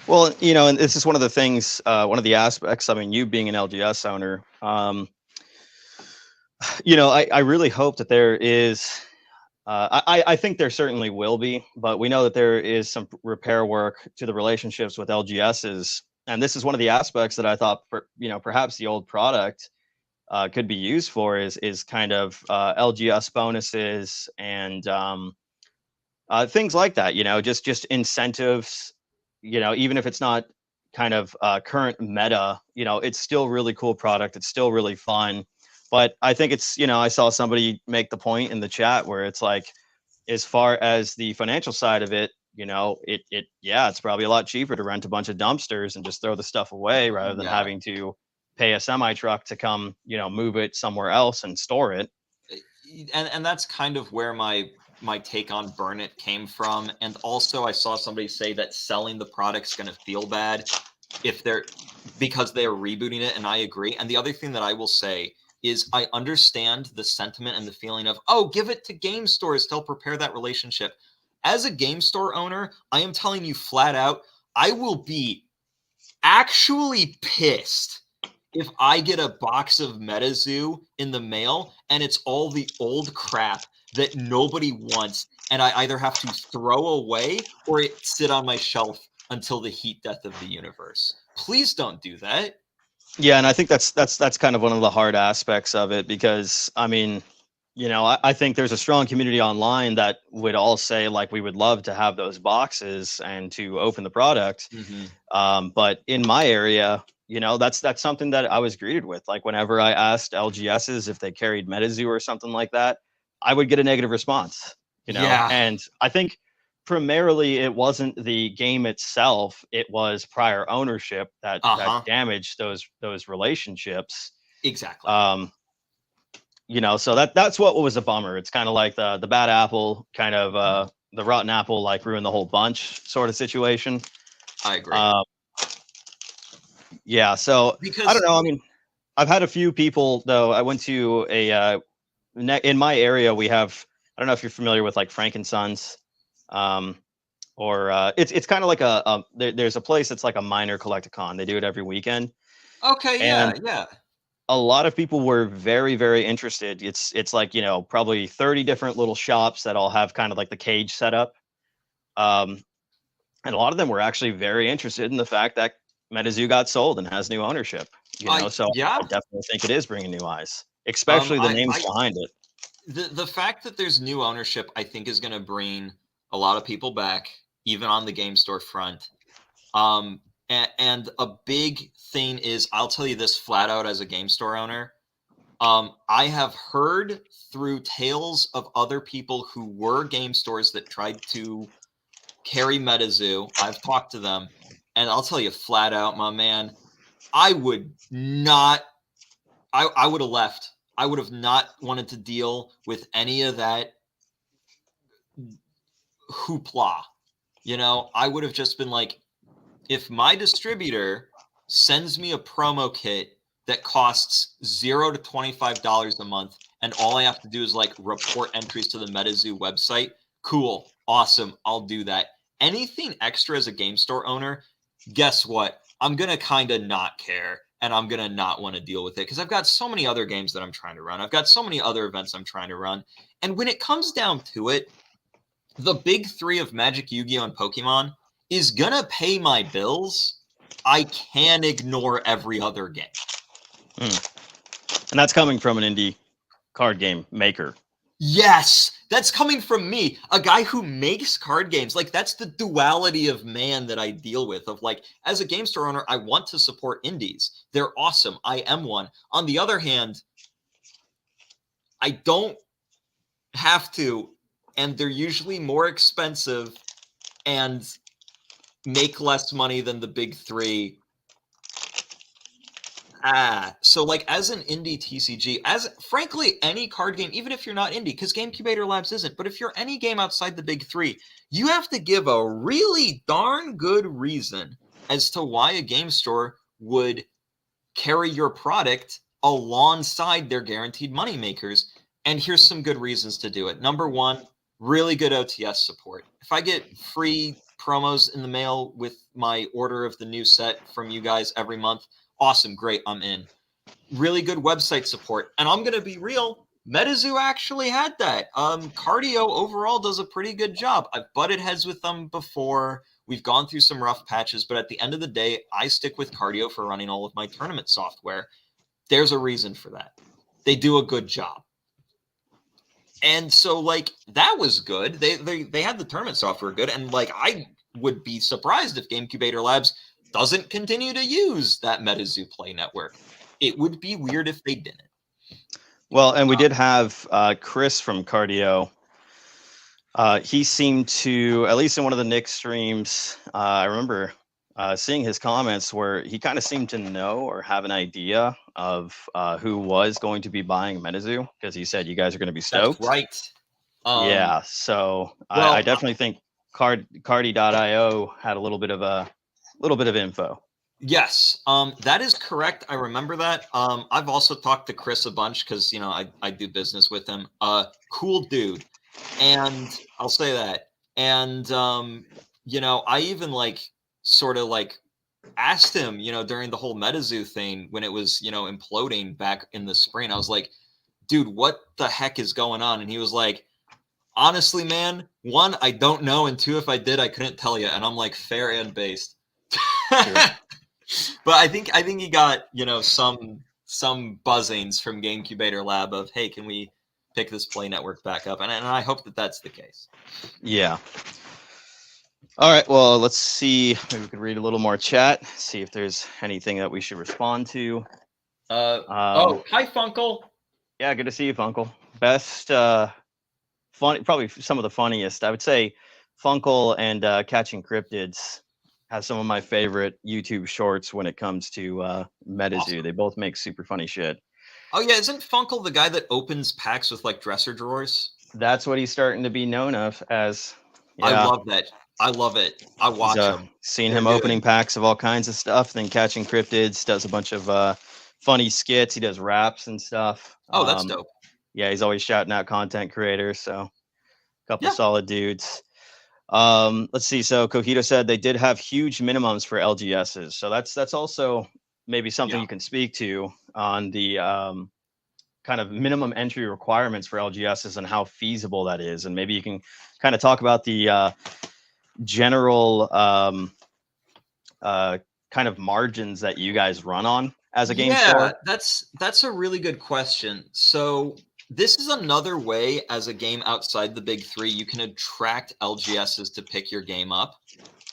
Well, and this is one of the things, one of the aspects, you being an LGS owner, I really hope that there is, I think there certainly will be, but we know that there is some repair work to the relationships with LGSs. And this is one of the aspects that I thought, perhaps the old product could be used for is kind of LGS bonuses and things like that, just incentives, even if it's not kind of current meta, it's still really cool product. It's still really fun. But I think it's, I saw somebody make the point in the chat where it's like, as far as the financial side of it, it's probably a lot cheaper to rent a bunch of dumpsters and just throw the stuff away rather than having to pay a semi truck to come, move it somewhere else and store it. And that's kind of where my my take on Burn It came from. And also I saw somebody say that selling the product's going to feel bad because they're rebooting it, and I agree. And the other thing that I will say is I understand the sentiment and the feeling of, oh, give it to game stores to help prepare that relationship. As a game store owner, I am telling you flat out, I will be actually pissed if I get a box of Metazoo in the mail and it's all the old crap that nobody wants, and I either have to throw away or it sit on my shelf until the heat death of the universe. Please don't do that. Yeah, and I think that's kind of one of the hard aspects of it, because I mean, you know, I think there's a strong community online that would all say like we would love to have those boxes and to open the product. But in my area, you know, that's something that I was greeted with. Like whenever I asked LGSs if they carried Metazoo or something like that, I would get a negative response. You know, Yeah. and I think primarily it wasn't the game itself, it was prior ownership that damaged those relationships. Exactly. You know, so that's what was a bummer. It's kind of like the bad apple, kind of the rotten apple, like ruined the whole bunch sort of situation. I agree. Yeah, so because I don't know. I mean, I've had a few people though. I went to in my area we have, I don't know if you're familiar with like Frankensons. Or it's kind of like there's a place that's like a minor collecticon. They do it every weekend. Okay, and yeah. A lot of people were very, very interested. It's like, you know, probably 30 different little shops that all have kind of like the cage set up. And a lot of them were actually very interested in the fact that Metazoo got sold and has new ownership. You know, so I definitely think it is bringing new eyes, especially the names behind it. The fact that there's new ownership, I think, is going to bring a lot of people back, even on the game store front. And a big thing is, I'll tell you this flat out as a game store owner, I have heard through tales of other people who were game stores that tried to carry Metazoo. I've talked to them, and I'll tell you flat out, my man, I would have left. I would have not wanted to deal with any of that hoopla. You know, I would have just been like, if my distributor sends me a promo kit that costs $0 to $25 a month, and all I have to do is like report entries to the Metazoo website, cool, awesome, I'll do that. Anything extra as a game store owner, guess what? I'm going to kind of not care, and I'm going to not want to deal with it because I've got so many other games that I'm trying to run. I've got so many other events I'm trying to run. And when it comes down to it, the big three of Magic, Yu-Gi-Oh, and Pokemon is going to pay my bills. I can ignore every other game. And that's coming from an indie card game maker. Yes, that's coming from me, a guy who makes card games. Like, that's the duality of man that I deal with, of like, as a game store owner, I want to support indies. They're awesome. I am one. On the other hand, I don't have to, and they're usually more expensive and make less money than the big three. So like as an indie TCG, as frankly any card game, even if you're not indie, because GameCubator Labs isn't, but if you're any game outside the big three, you have to give a really darn good reason as to why a game store would carry your product alongside their guaranteed money makers. And here's some good reasons to do it. Number one, really good OTS support. If I get free promos in the mail with my order of the new set from you guys every month, awesome, great, I'm in. Really good website support. And I'm going to be real, Metazoo actually had that. Cardio overall does a pretty good job. I've butted heads with them before. We've gone through some rough patches, but at the end of the day, I stick with Cardio for running all of my tournament software. There's a reason for that. They do a good job. And so, like, that was good. They had the tournament software good, and, like, I would be surprised if GameCubator Labs doesn't continue to use that Metazoo Play network. It would be weird if they didn't. Well, and we did have Chris from Cardio. He seemed to, at least in one of the Nick streams, I remember seeing his comments where he kind of seemed to know or have an idea of who was going to be buying Metazoo, because he said you guys are going to be stoked. That's right. Yeah, so I Well, definitely think Cardi.io had a little bit of info. yes, that is correct. I remember that. I've also talked to Chris a bunch because I do business with him. Cool dude, and I'll say that. And I even sort of asked him, during the whole Metazoo thing when it was imploding back in the spring. I was like, dude, what the heck is going on? And he was like, honestly, man, one, I don't know, and two, if I did, I couldn't tell you. And I'm like, fair and based. Sure. But I think he got some buzzings from GameCubator Lab of, hey, can we pick this Play Network back up? And I hope that that's the case. Yeah. All right. Well, let's see. Maybe we could read a little more chat. See if there's anything that we should respond to. Hi Funkle. Yeah, good to see you, Funkle. Best, funny, probably some of the funniest. I would say Funkle and Catching Cryptids have some of my favorite YouTube shorts when it comes to Metazoo. Awesome. They both make super funny shit. Oh yeah, isn't Funkle the guy that opens packs with dresser drawers? That's what he's starting to be known of as. I Yeah. love that. I love it. I watch him. Seen They're him good. opening packs of all kinds of stuff. Then Catching Cryptids does a bunch of funny skits. He does raps and stuff. Oh, that's dope. Yeah, he's always shouting out content creators. So a couple Yeah. solid dudes. Let's see. So Cojito said they did have huge minimums for LGSs. So that's also maybe something you can speak to on the kind of minimum entry requirements for LGSs and how feasible that is. And maybe you can kind of talk about the general kind of margins that you guys run on as a game store. That's a really good question. So this is another way as a game outside the big three, you can attract LGSs to pick your game up.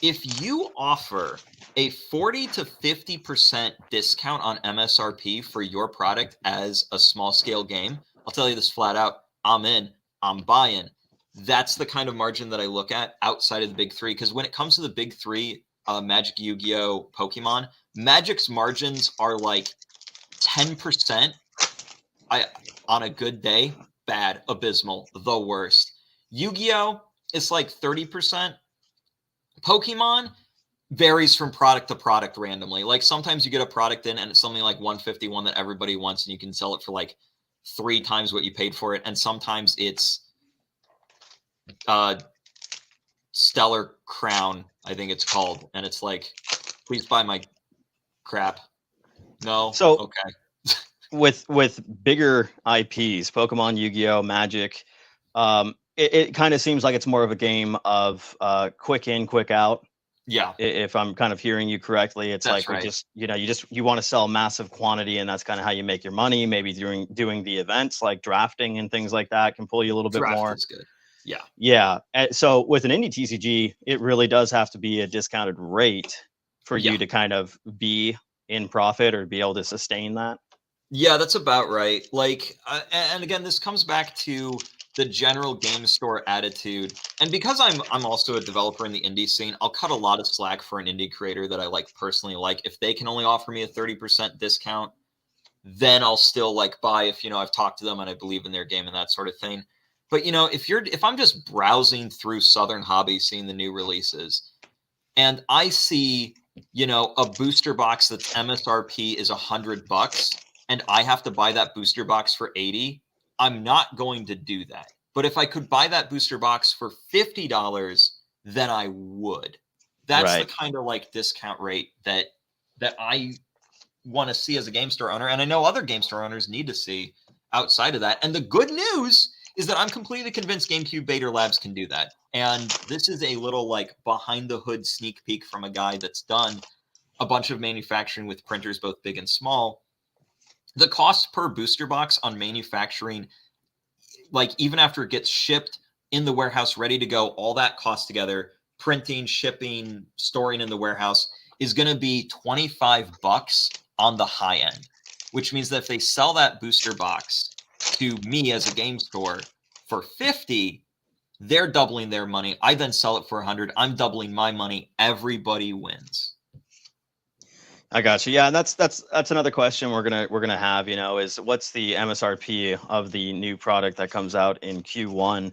If you offer a 40 to 50% discount on MSRP for your product as a small scale game, I'll tell you this flat out, I'm in, I'm buying. That's the kind of margin that I look at outside of the big three. Because when it comes to the big three, Magic, Yu-Gi-Oh, Pokemon, Magic's margins are 10%. On a good day, bad, abysmal, the worst. Yu-Gi-Oh, it's 30%. Pokemon varies from product to product randomly. Sometimes you get a product in and it's something like 151 that everybody wants and you can sell it for 3 times what you paid for it. And sometimes it's Stellar Crown, I think it's called. And it's please buy my crap. No? So okay. with bigger IPs, Pokemon, Yu-Gi-Oh, Magic, it kind of seems like it's more of a game of quick in, quick out. Yeah. If I'm kind of hearing you correctly, it's That's we right. just, you want to sell massive quantity and that's kind of how you make your money. Maybe doing the events like drafting and things like that can pull you a little bit more. Is good. Yeah. Yeah. So with an indie TCG, it really does have to be a discounted rate for you to kind of be in profit or be able to sustain that. Yeah, that's about right. And again, this comes back to the general game store attitude. And because I'm also a developer in the indie scene, I'll cut a lot of slack for an indie creator that I personally. If they can only offer me a 30% discount, then I'll still buy if I've talked to them and I believe in their game and that sort of thing. But if I'm just browsing through Southern Hobby, seeing the new releases, and I see a booster box that's MSRP is $100, and I have to buy that booster box for 80, I'm not going to do that. But if I could buy that booster box for $50, then I would. That's the kind of discount rate that I want to see as a game store owner. And I know other game store owners need to see outside of that. And the good news is that I'm completely convinced GameCubator Labs can do that. And this is a little behind the hood sneak peek from a guy that's done a bunch of manufacturing with printers, both big and small. The cost per booster box on manufacturing, even after it gets shipped in the warehouse, ready to go, all that cost together, printing, shipping, storing in the warehouse, is going to be $25 on the high end, which means that if they sell that booster box to me as a game store for 50, they're doubling their money. I then sell it for 100. I'm doubling my money. Everybody wins. I got you. Yeah, and that's another question we're gonna have. You know, is what's the MSRP of the new product that comes out in Q1?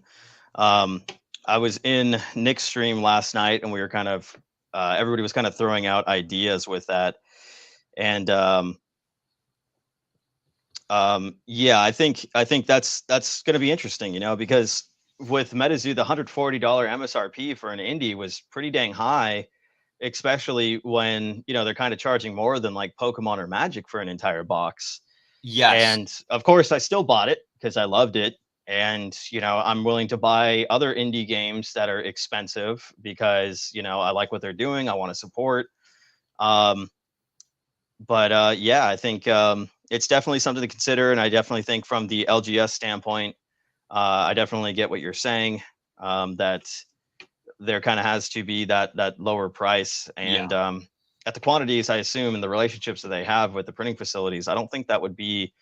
Um, I was in Nick's stream last night, and we were kind of everybody was kind of throwing out ideas with that, and yeah, I think that's gonna be interesting. You know, because with Metazoo, the $140 MSRP for an indie was pretty dang high, especially when they're kind of charging more than like Pokemon or Magic for an entire box. Yes. And of course, I still bought it because I loved it. And I'm willing to buy other indie games that are expensive because I like what they're doing. I want to support. Um, but yeah, I think it's definitely something to consider, and I definitely think from the LGS standpoint, I definitely get what you're saying. That there kind of has to be that lower price, and Yeah. at the quantities I assume and the relationships that they have with the printing facilities, I don't think that would be.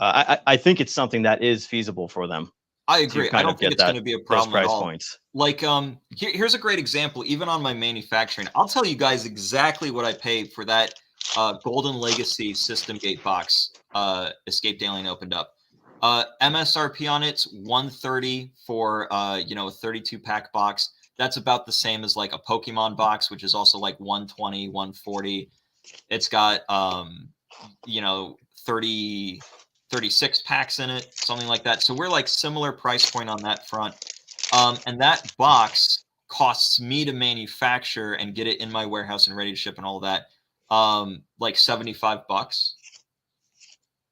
I think it's something that is feasible for them I to agree. I kind don't of think get it's going to be a those problem at price all. points. Like, here's a great example. Even on my manufacturing, I'll tell you guys exactly what I paid for that Golden Legacy System Gate box. Escaped Alien opened up. MSRP on it's 130 for a 32 pack box. That's about the same as like a Pokemon box, which is also like 120, 140. It's got 30 36 packs in it, something like that. So we're like similar price point on that front. And that box costs me to manufacture and get it in my warehouse and ready to ship and all that, like $75.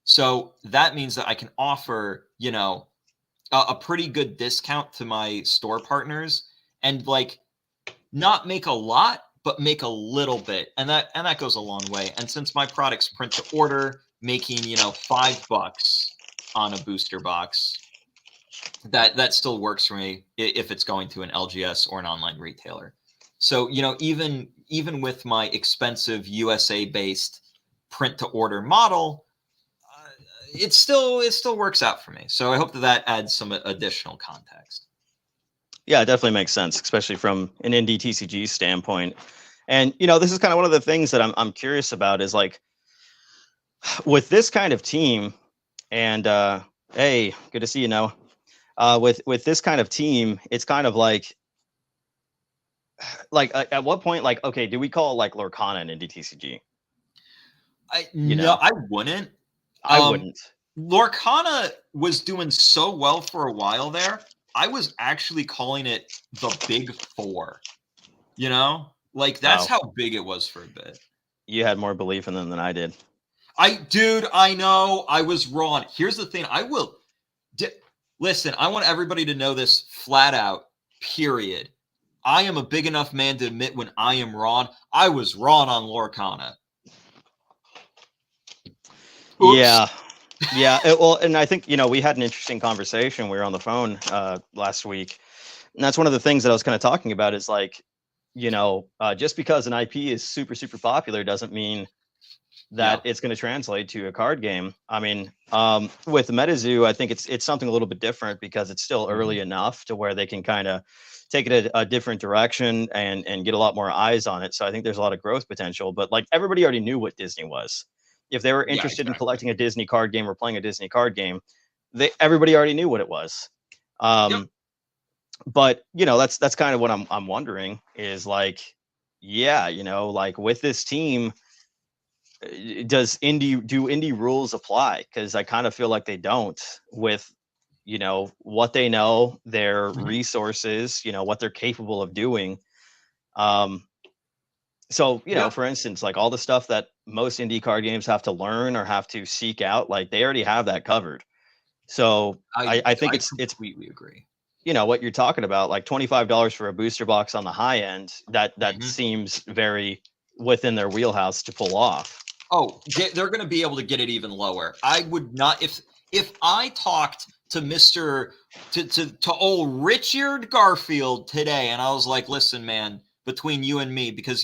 So that means that I can offer, a pretty good discount to my store partners and like not make a lot, but make a little bit. And that goes a long way. And since my product's print to order, making, $5 on a booster box, that still works for me if it's going to an LGS or an online retailer. So, even with my expensive USA based print to order model, it still works out for me. So I hope that adds some additional context. Yeah, it definitely makes sense, especially from an indie TCG standpoint. And this is kind of one of the things that I'm curious about is like with this kind of team, and hey, good to see you, Noah. With this kind of team, it's kind of like at what point, like, okay, do we call like Lorcana an indie TCG? No, I wouldn't. I wouldn't. Lorcana was doing so well for a while there. I was actually calling it the Big Four. Like that's Wow. how big it was for a bit. You had more belief in them than I did. Dude, I know I was wrong. Here's the thing. Listen, I want everybody to know this flat out, period. I am a big enough man to admit when I am wrong. I was wrong on Lorcana. Oops. Yeah. Well, and I think, we had an interesting conversation. We were on the phone last week. And that's one of the things that I was kind of talking about is like, just because an IP is super, super popular doesn't mean that it's going to translate to a card game. I mean, with Metazoo, I think it's something a little bit different because it's still early enough to where they can kind of take it a different direction and get a lot more eyes on it. So I think there's a lot of growth potential. But like everybody already knew what Disney was. If they were interested in collecting a Disney card game or playing a Disney card game, everybody already knew what it was. But that's kind of what I'm wondering is like, yeah, like with this team, do indie rules apply? Because I kind of feel like they don't with what they know, their resources, what they're capable of doing. So for instance, like all the stuff that most indie card games have to learn or have to seek out, like they already have that covered. So I think it's completely agree. What you're talking about, like $25 for a booster box on the high end, that seems very within their wheelhouse to pull off. Oh, they're going to be able to get it even lower. I would not, if I talked to old Richard Garfield today, and I was like, listen, man, between you and me, because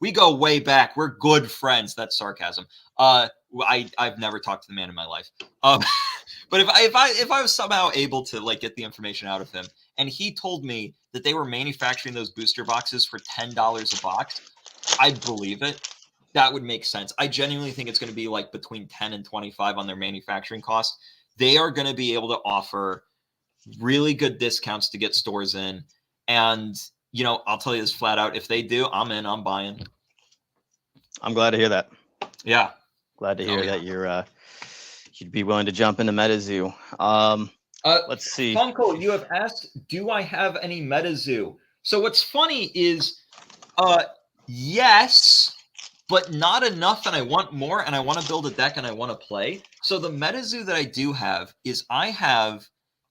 we go way back, we're good friends. That's sarcasm. I've never talked to the man in my life. But if I was somehow able to like get the information out of him, and he told me that they were manufacturing those booster boxes for $10 a box, I'd believe it. That would make sense. I genuinely think it's going to be like between 10 and 25 on their manufacturing cost. They are going to be able to offer really good discounts to get stores in. And, you know, I'll tell you this flat out. If they do, I'm in, I'm buying. I'm glad to hear that. Yeah. Glad to hear that you'd be willing to jump into Metazoo. Let's see. Funko, you have asked, do I have any Metazoo? So what's funny is, yes, but not enough, and I want more, and I want to build a deck, and I want to play. So the Metazoo that I do have is I have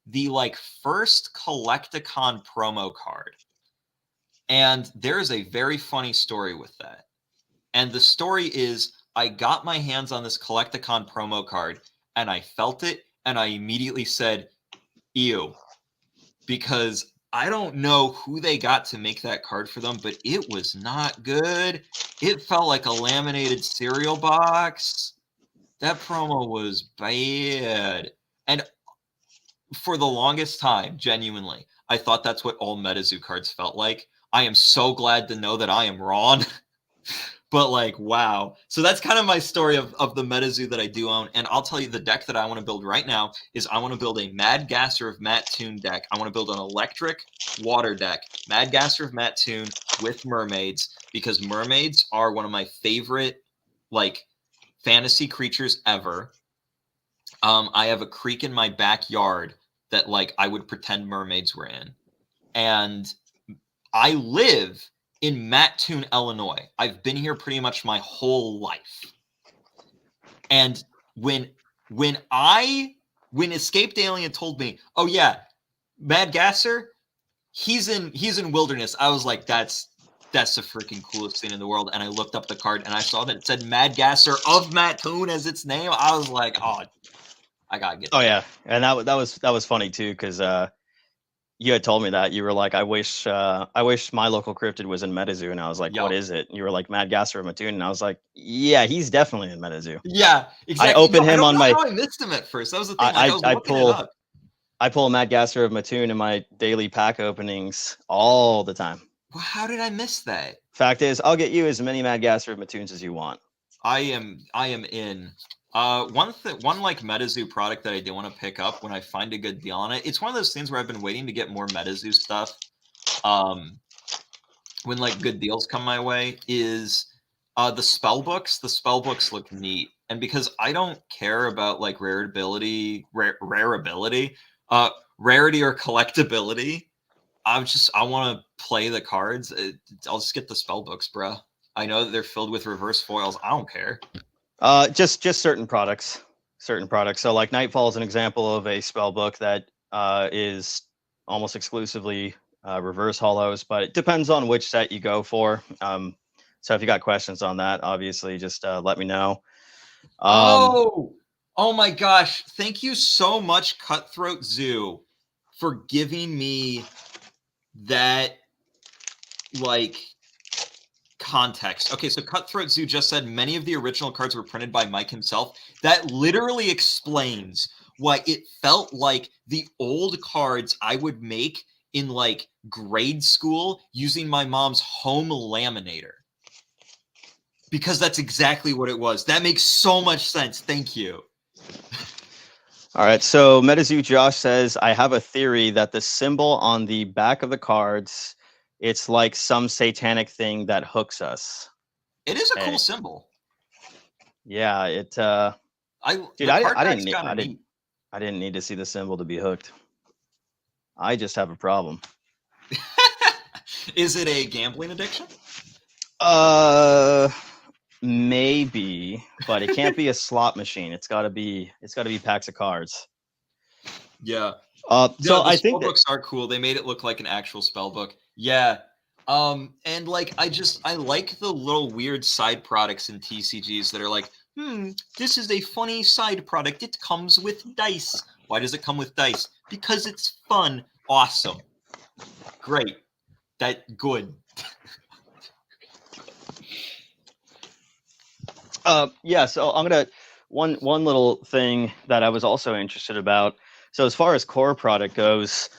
the like first Collecticon promo card. And there is a very funny story with that. And the story is I got my hands on this Collecticon promo card and I felt it and I immediately said, ew, because I don't know who they got to make that card for them, but it was not good. It felt like a laminated cereal box. That promo was bad. And for the longest time, genuinely, I thought that's what all Metazoo cards felt like. I am so glad to know that I am wrong. But like, wow. So that's kind of my story of the Metazoo that I do own. And I'll tell you, the deck that I want to build right now is I want to build a Mad Gasser of MetaTwo deck. I want to build an electric water deck, Mad Gasser of MetaTwo with mermaids, because mermaids are one of my favorite like fantasy creatures ever. I have a creek in my backyard that like I would pretend mermaids were in. And I live in Mattoon, Illinois. I've been here pretty much my whole life. And when Escaped Alien told me, "Oh yeah, Mad Gasser, he's in Wilderness," I was like, that's the freaking coolest thing in the world. And I looked up the card and I saw that it said Mad Gasser of Mattoon as its name. I was like, oh, I gotta get that. Oh yeah, and that was funny too, because you had told me that you were like, I wish my local cryptid was in Metazoo, and I was like, Yep. What is it? And you were like, Mad Gasser of Mattoon, and I was like, yeah, he's definitely in Metazoo. Yeah, exactly. I opened him I on don't my. know how I missed him at first. That was the thing. Like, I pull Mad Gasser of Mattoon in my daily pack openings all the time. Well, how did I miss that? Fact is, I'll get you as many Mad Gasser of Mattoons as you want. I am in. One like Metazoo product that I do want to pick up when I find a good deal on it. It's one of those things where I've been waiting to get more Metazoo stuff. When like good deals come my way, is the spell books. The spell books look neat, and because I don't care about like rarity or collectability, I want to play the cards. I'll just get the spell books, bro. I know that they're filled with reverse foils. I don't care. Just certain products. So like Nightfall is an example of a spell book that is almost exclusively reverse hollows, but it depends on which set you go for. So if you got questions on that, obviously just let me know. Oh my gosh. Thank you so much, Cutthroat Zoo, for giving me that like context. Okay, so Cutthroat Zoo just said many of the original cards were printed by Mike himself. That literally explains why it felt like the old cards I would make in like grade school using my mom's home laminator. Because that's exactly what it was. That makes so much sense. Thank you. All right, so Metazoo Josh says, I have a theory that the symbol on the back of the cards, it's like some satanic thing that hooks us. It is a cool symbol. Yeah, it. I didn't need to see the symbol to be hooked. I just have a problem. Is it a gambling addiction? Maybe, but it can't be a slot machine. It's got to be packs of cards. Yeah. So I think spellbooks are cool. They made it look like an actual spell book. Yeah. And like I like the little weird side products in TCGs that are like, this is a funny side product. It comes with dice. Why does it come with dice? Because it's fun. Awesome. Great. Good. Yeah, so I'm gonna one little thing that I was also interested about. So as far as core product goes,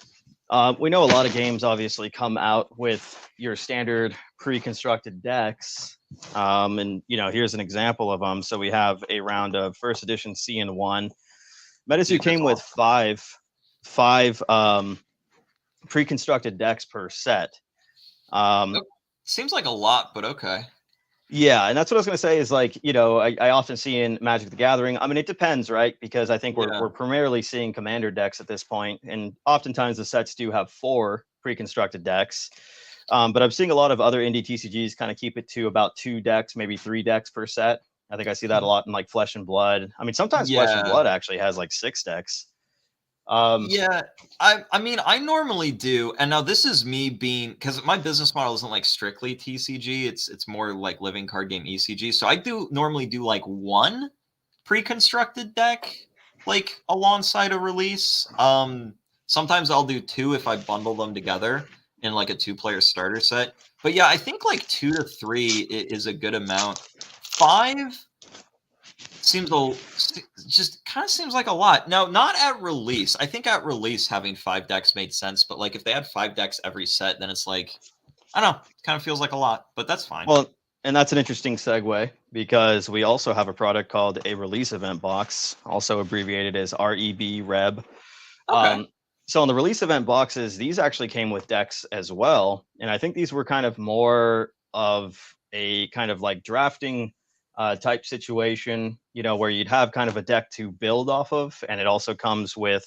we know a lot of games obviously come out with your standard pre-constructed decks, And here's an example of them. So we have a round of first edition CN1. Metazoo Dude, came with awesome. five pre-constructed decks per set. Seems like a lot, but okay. Yeah, and that's what I was going to say is like, I often see in Magic the Gathering, I mean, it depends, right? Because I think we're primarily seeing commander decks at this point, and oftentimes the sets do have 4 pre-constructed decks. But I'm seeing a lot of other indie TCGs kind of keep it to about 2 decks, maybe 3 decks per set. I think I see that a lot in like Flesh and Blood. I mean, sometimes Flesh and Blood actually has like 6 decks. Yeah, I mean, I normally do, and now this is me being, because my business model isn't like strictly TCG, it's more like living card game ECG. So I do normally do like 1 pre-constructed deck, like alongside a release. Sometimes I'll do 2 if I bundle them together in like a 2-player starter set. But yeah, I think like 2 to 3 is a good amount. 5 seems just kind of seems like a lot. Now, not at release. I think at release having 5 decks made sense, but like if they had 5 decks every set, then it's like, I don't know, it kind of feels like a lot, but that's fine. Well, and that's an interesting segue because we also have a product called a release event box, also abbreviated as REB. Okay. So on the release event boxes, these actually came with decks as well, and I think these were kind of more of a kind of like drafting type situation, where you'd have kind of a deck to build off of, and it also comes with.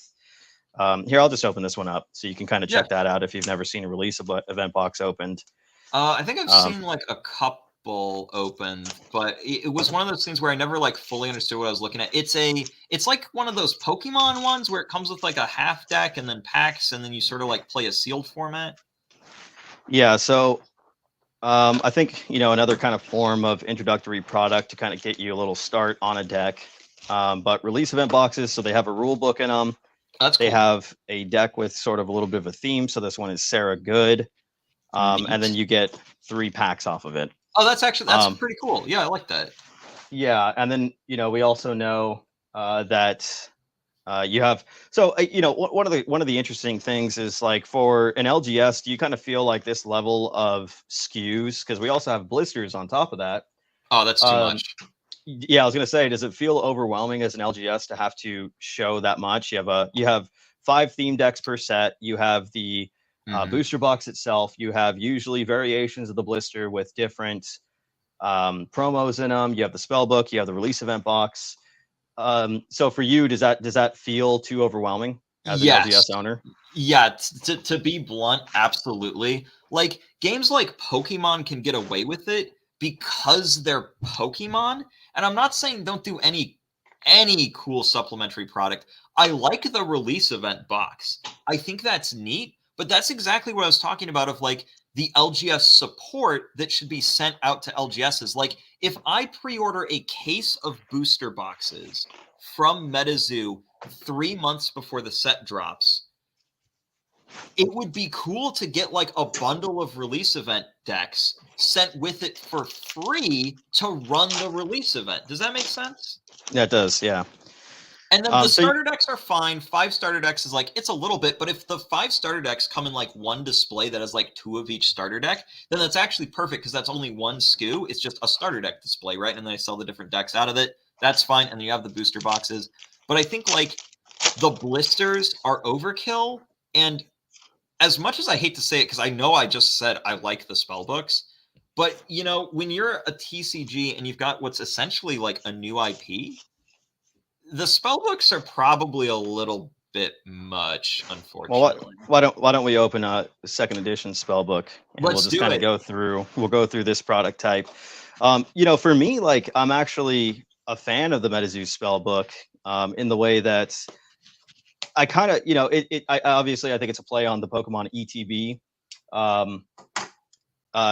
Here, I'll just open this one up so you can kind of check that out if you've never seen a release event box opened. I think I've seen like a couple open, but it was one of those things where I never like fully understood what I was looking at. It's like one of those Pokemon ones where it comes with like a half deck and then packs, and then you sort of like play a sealed format. Yeah, so I think another kind of form of introductory product to kind of get you a little start on a deck. But release event boxes, so they have a rule book in them. That's cool. They have a deck with sort of a little bit of a theme. So this one is Sarah Good. And then you get 3 packs off of it. Oh, that's pretty cool. Yeah, I like that. Yeah, and then we also know that you have one of the interesting things is like for an LGS, do you kind of feel like this level of skews because we also have blisters on top of that? Oh, that's too much. Yeah, I was gonna say, does it feel overwhelming as an LGS to have to show that much? You have 5 theme decks per set. You have the booster box itself. You have usually variations of the blister with different promos in them. You have the spell book. You have the release event box. So for you, does that feel too overwhelming as an LGS owner? Yeah, to be blunt, absolutely. Like games like Pokemon can get away with it because they're Pokemon. And I'm not saying don't do any cool supplementary product. I like the release event box. I think that's neat, but that's exactly what I was talking about of like the LGS support that should be sent out to LGSs. Like if I pre-order a case of booster boxes from Metazoo 3 months before the set drops, it would be cool to get like a bundle of release event decks sent with it for free to run the release event. Does that make sense? Yeah, it does. Yeah. And then the starter decks are fine. 5 starter decks is like, it's a little bit, but if the 5 starter decks come in like one display that has like 2 of each starter deck, then that's actually perfect because that's only one SKU. It's just a starter deck display, right? And then I sell the different decks out of it. That's fine. And then you have the booster boxes. But I think like the blisters are overkill. And as much as I hate to say it, because I know I just said I like the spell books, but when you're a TCG and you've got what's essentially like a new IP, the spell books are probably a little bit much, unfortunately. Well, why don't we open a second edition spell book and we'll just kind of go through this product type. For me, like I'm actually a fan of the Metazoo spell book in the way that I kind of, I obviously I think it's a play on the Pokemon ETB.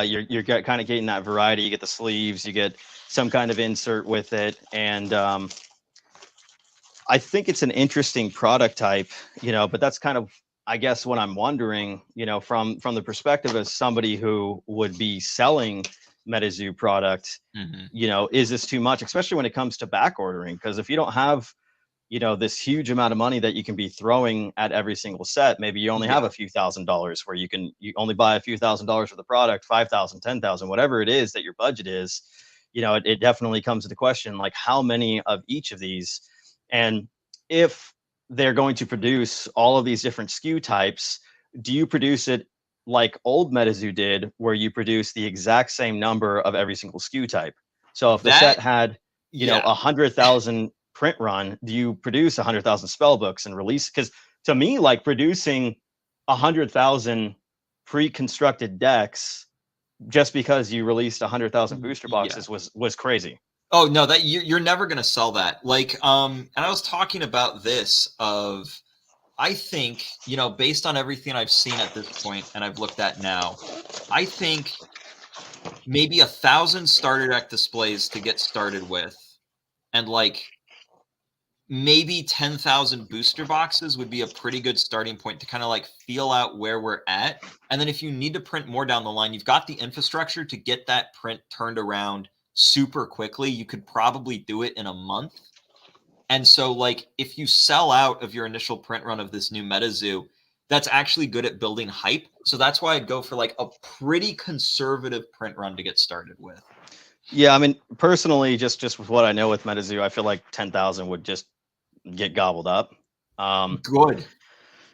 You're kind of getting that variety. You get the sleeves, you get some kind of insert with it, and I think it's an interesting product type, but that's kind of, I guess, what I'm wondering, from the perspective of somebody who would be selling Metazoo product, is this too much, especially when it comes to back ordering? Because if you don't have this huge amount of money that you can be throwing at every single set. Maybe you only have a few $1,000s where you only buy a few $1,000s for the product, 5,000, 10,000, whatever it is that your budget is. It definitely comes into question, like how many of each of these, and if they're going to produce all of these different SKU types, do you produce it like old Metazoo did, where you produce the exact same number of every single SKU type? So if the set had, 100,000 print run, do you produce 100,000 spell books and release? Because to me, like producing 100,000 pre-constructed decks just because you released 100,000 booster boxes was crazy. Oh no, that you're never gonna sell that. Like, and I was talking about this of, I think, based on everything I've seen at this point and I've looked at now, I think maybe 1,000 starter deck displays to get started with, and like maybe 10,000 booster boxes would be a pretty good starting point to kind of like feel out where we're at. And then if you need to print more down the line, you've got the infrastructure to get that print turned around super quickly. You could probably do it in a month. And so, like, if you sell out of your initial print run of this new Metazoo, that's actually good at building hype. So that's why I'd go for like a pretty conservative print run to get started with. Yeah, I mean, personally, just with what I know with Metazoo, I feel like 10,000 would just get gobbled up. Good.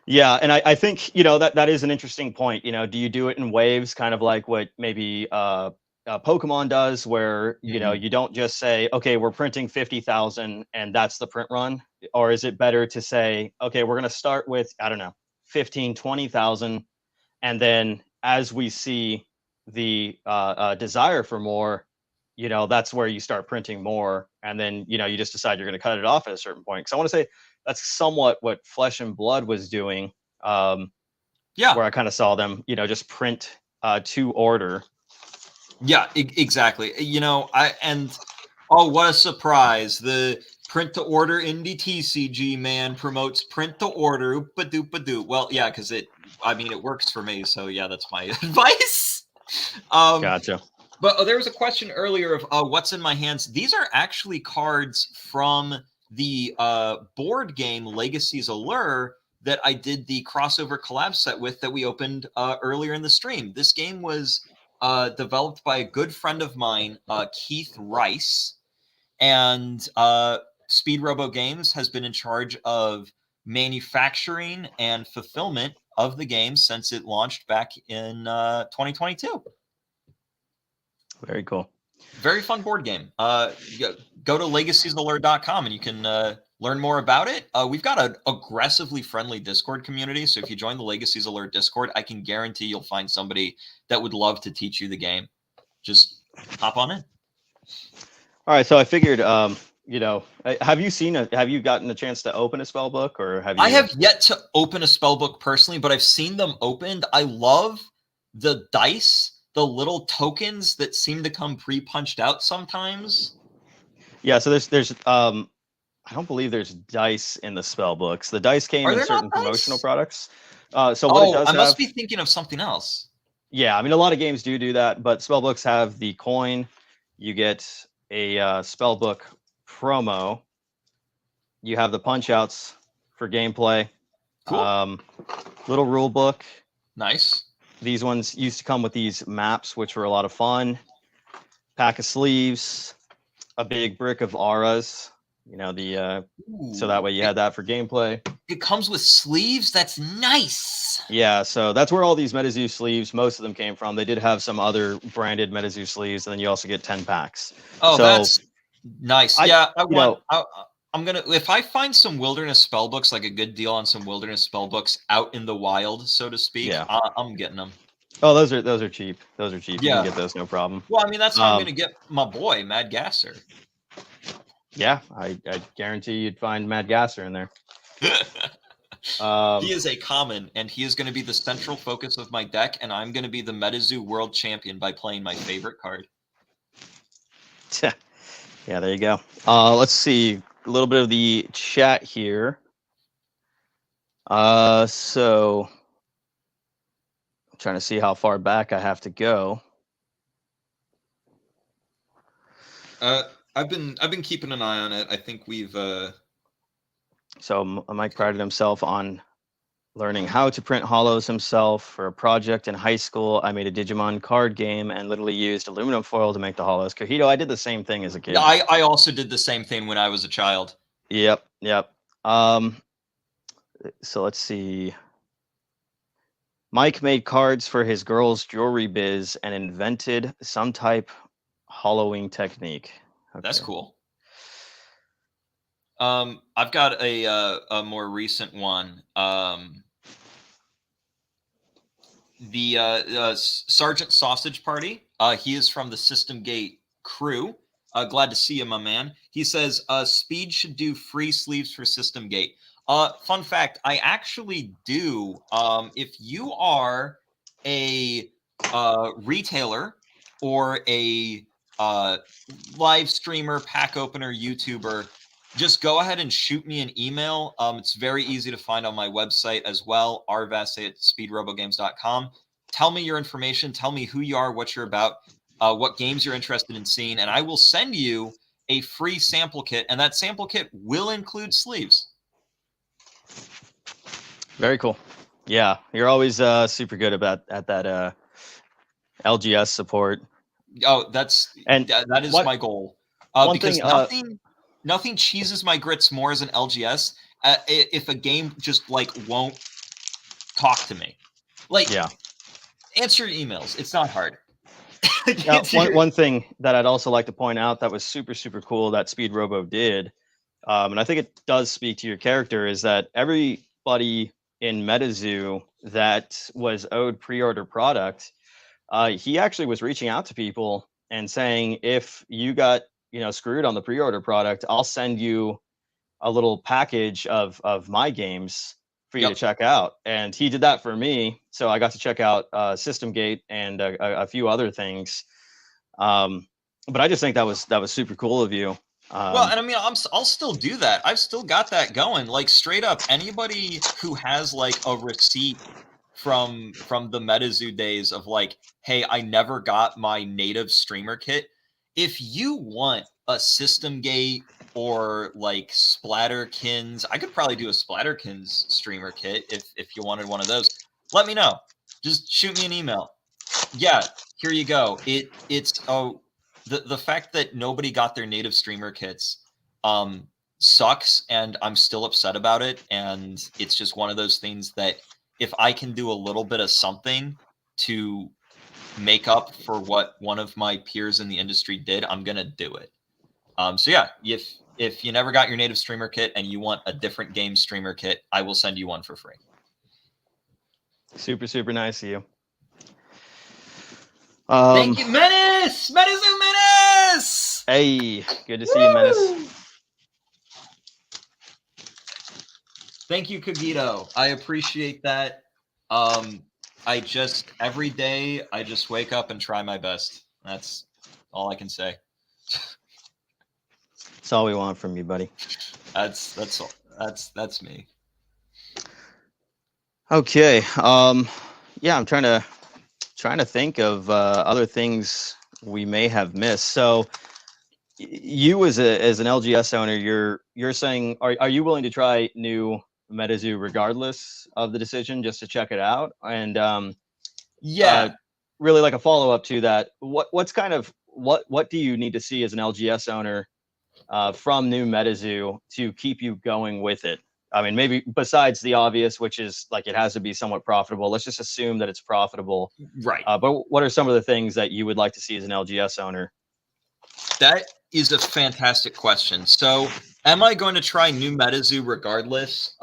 Yeah, and I think that is an interesting point. Do you do it in waves, kind of like what maybe Pokemon does, where you don't just say, okay, we're printing 50,000 and that's the print run? Or is it better to say, okay, we're going to start with, I don't know, 15, 20,000, and then as we see the desire for more, that's where you start printing more, and then you just decide you're going to cut it off at a certain point? Because I want to say that's somewhat what Flesh and Blood was doing. Where I kind of saw them, just print to order. Yeah, exactly. Oh, what a surprise! The print to order indie TCG man promotes print to order. Oop-a-doop-a-doo. Well, yeah, because it works for me. So yeah, that's my advice. Gotcha. But there was a question earlier of what's in my hands. These are actually cards from the board game Legacies Allure that I did the crossover collab set with that we opened earlier in the stream. This game was developed by a good friend of mine, Keith Rice, and SpeedRobo Games has been in charge of manufacturing and fulfillment of the game since it launched back in 2022. Very cool. Very fun board game. Go to legaciesallure.com and you can learn more about it. We've got an aggressively friendly Discord community, so if you join the Legacies Allure Discord, I can guarantee you'll find somebody that would love to teach you the game. Just hop on in. All right, so I figured, have you gotten a chance to open a spell book, or have you? I have yet to open a spell book personally, but I've seen them opened. I love the dice, the little tokens that seem to come pre-punched out sometimes. Yeah, so there's I don't believe there's dice in the spell books. The dice came in certain promotional products. So what it does I must be thinking of something else. Yeah, I mean, a lot of games do that, but spell books have the coin. You get a spell book promo. You have the punch outs for gameplay. Cool. Little rule book. Nice. These ones used to come with these maps, which were a lot of fun. Pack of sleeves, a big brick of auras. So that way you had that for gameplay. It comes with sleeves. That's nice. Yeah, so that's where all these Metazoo sleeves, most of them came from. They did have some other branded Metazoo sleeves, and then you also get 10 packs. Oh, so, that's nice. I'm gonna, if I find some wilderness spellbooks, like a good deal on some wilderness spellbooks out in the wild, so to speak, I'm getting them. Oh, those are cheap. Those are cheap. Yeah. You can get those, no problem. Well, I mean, that's how I'm gonna get my boy Mad Gasser. Yeah, I guarantee you'd find Mad Gasser in there. He is a common, and he is going to be the central focus of my deck, and I'm going to be the Metazoo world champion by playing my favorite card. Yeah, there you go. Let's see a little bit of the chat here. So I'm trying to see how far back I have to go. I've been keeping an eye on it. I think we've So Mike prided himself on learning how to print hollows himself. For a project in high school, I made a Digimon card game and literally used aluminum foil to make the hollows. Kohito, I did the same thing as a kid. Yeah, I also did the same thing when I was a child. Yep. So let's see. Mike made cards for his girl's jewelry biz and invented some type hollowing technique. Okay. That's cool. I've got a more recent one. The Sergeant Sausage Party. He is from the System Gate crew. Glad to see you, my man. He says, Speed should do free sleeves for System Gate. Fun fact, I actually do. If you are a retailer or a live streamer, pack opener, YouTuber, just go ahead and shoot me an email. It's very easy to find on my website as well, rvas@speedrobogames.com. Tell me your information. Tell me who you are, what you're about, what games you're interested in seeing, and I will send you a free sample kit, and that sample kit will include sleeves. Very cool. Yeah, you're always super good at that LGS support. Oh, that is my goal. Because nothing cheeses my grits more as an LGS if a game just like won't talk to me. Like, yeah. Answer your emails. It's not hard. Now, one thing that I'd also like to point out that was super, super cool that SpeedRobo did, and I think it does speak to your character, is that everybody in Metazoo that was owed pre-order product, he actually was reaching out to people and saying, if you got screwed on the pre-order product, I'll send you a little package of my games for you to check out. And he did that for me, so I got to check out System Gate and a few other things. But I just think that was super cool of you. Well, and I mean, I'll still do that. I've still got that going. Like, straight up, anybody who has like a receipt from the Metazoo days of like, hey, I never got my native streamer kit. If you want a System Gate or like Splatterkins, I could probably do a Splatterkins streamer kit if you wanted one of those. Let me know. Just shoot me an email. Yeah, here you go. It's the fact that nobody got their native streamer kits sucks, and I'm still upset about it. And it's just one of those things that if I can do a little bit of something to make up for what one of my peers in the industry did, I'm gonna do it. So yeah, if you never got your native streamer kit and you want a different game streamer kit, I will send you one for free. Super, super nice of you. Thank you, Menace! Metazoo Menace! Hey, good to see you, Menace. Thank you, Kagito. I appreciate that. Every day, I just wake up and try my best. That's all I can say. That's all we want from you, buddy. That's all. That's me. Okay. Yeah, I'm trying to think of other things we may have missed. So you as an LGS owner, you're saying, are you willing to try new Metazoo regardless of the decision, just to check it out? And really like a follow-up to that, what do you need to see as an LGS owner from new Metazoo to keep you going with it? I mean, maybe besides the obvious, which is like it has to be somewhat profitable. Let's just assume that it's profitable. Right. But what are some of the things that you would like to see as an LGS owner? That is a fantastic question. So am I going to try new Metazoo regardless?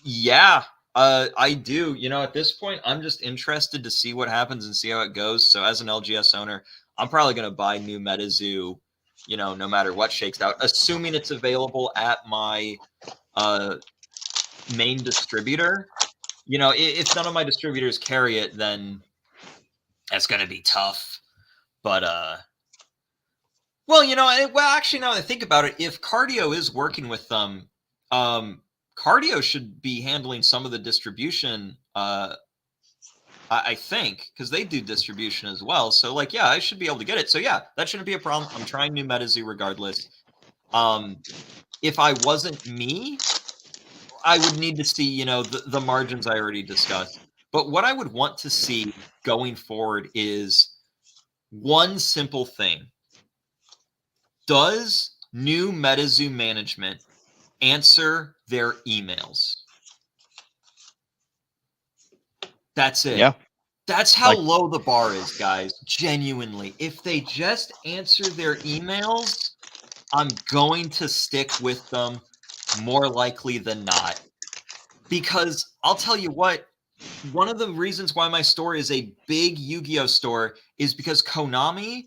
Yeah, I do. At this point, I'm just interested to see what happens and see how it goes. So as an LGS owner, I'm probably going to buy new Metazoo, no matter what shakes out, assuming it's available at my main distributor. If none of my distributors carry it, then that's going to be tough. But actually, now that I think about it, if Cardio is working with them, Cardio should be handling some of the distribution, I think, because they do distribution as well. So, I should be able to get it. So, yeah, that shouldn't be a problem. I'm trying new Metazoo regardless. If I wasn't me, I would need to see, you know, the margins I already discussed. But what I would want to see going forward is one simple thing. Does new Metazoo management answer their emails? That's it. Yeah. That's how low the bar is, guys. Genuinely. If they just answer their emails, I'm going to stick with them more likely than not. Because I'll tell you what, one of the reasons why my store is a big Yu-Gi-Oh store is because Konami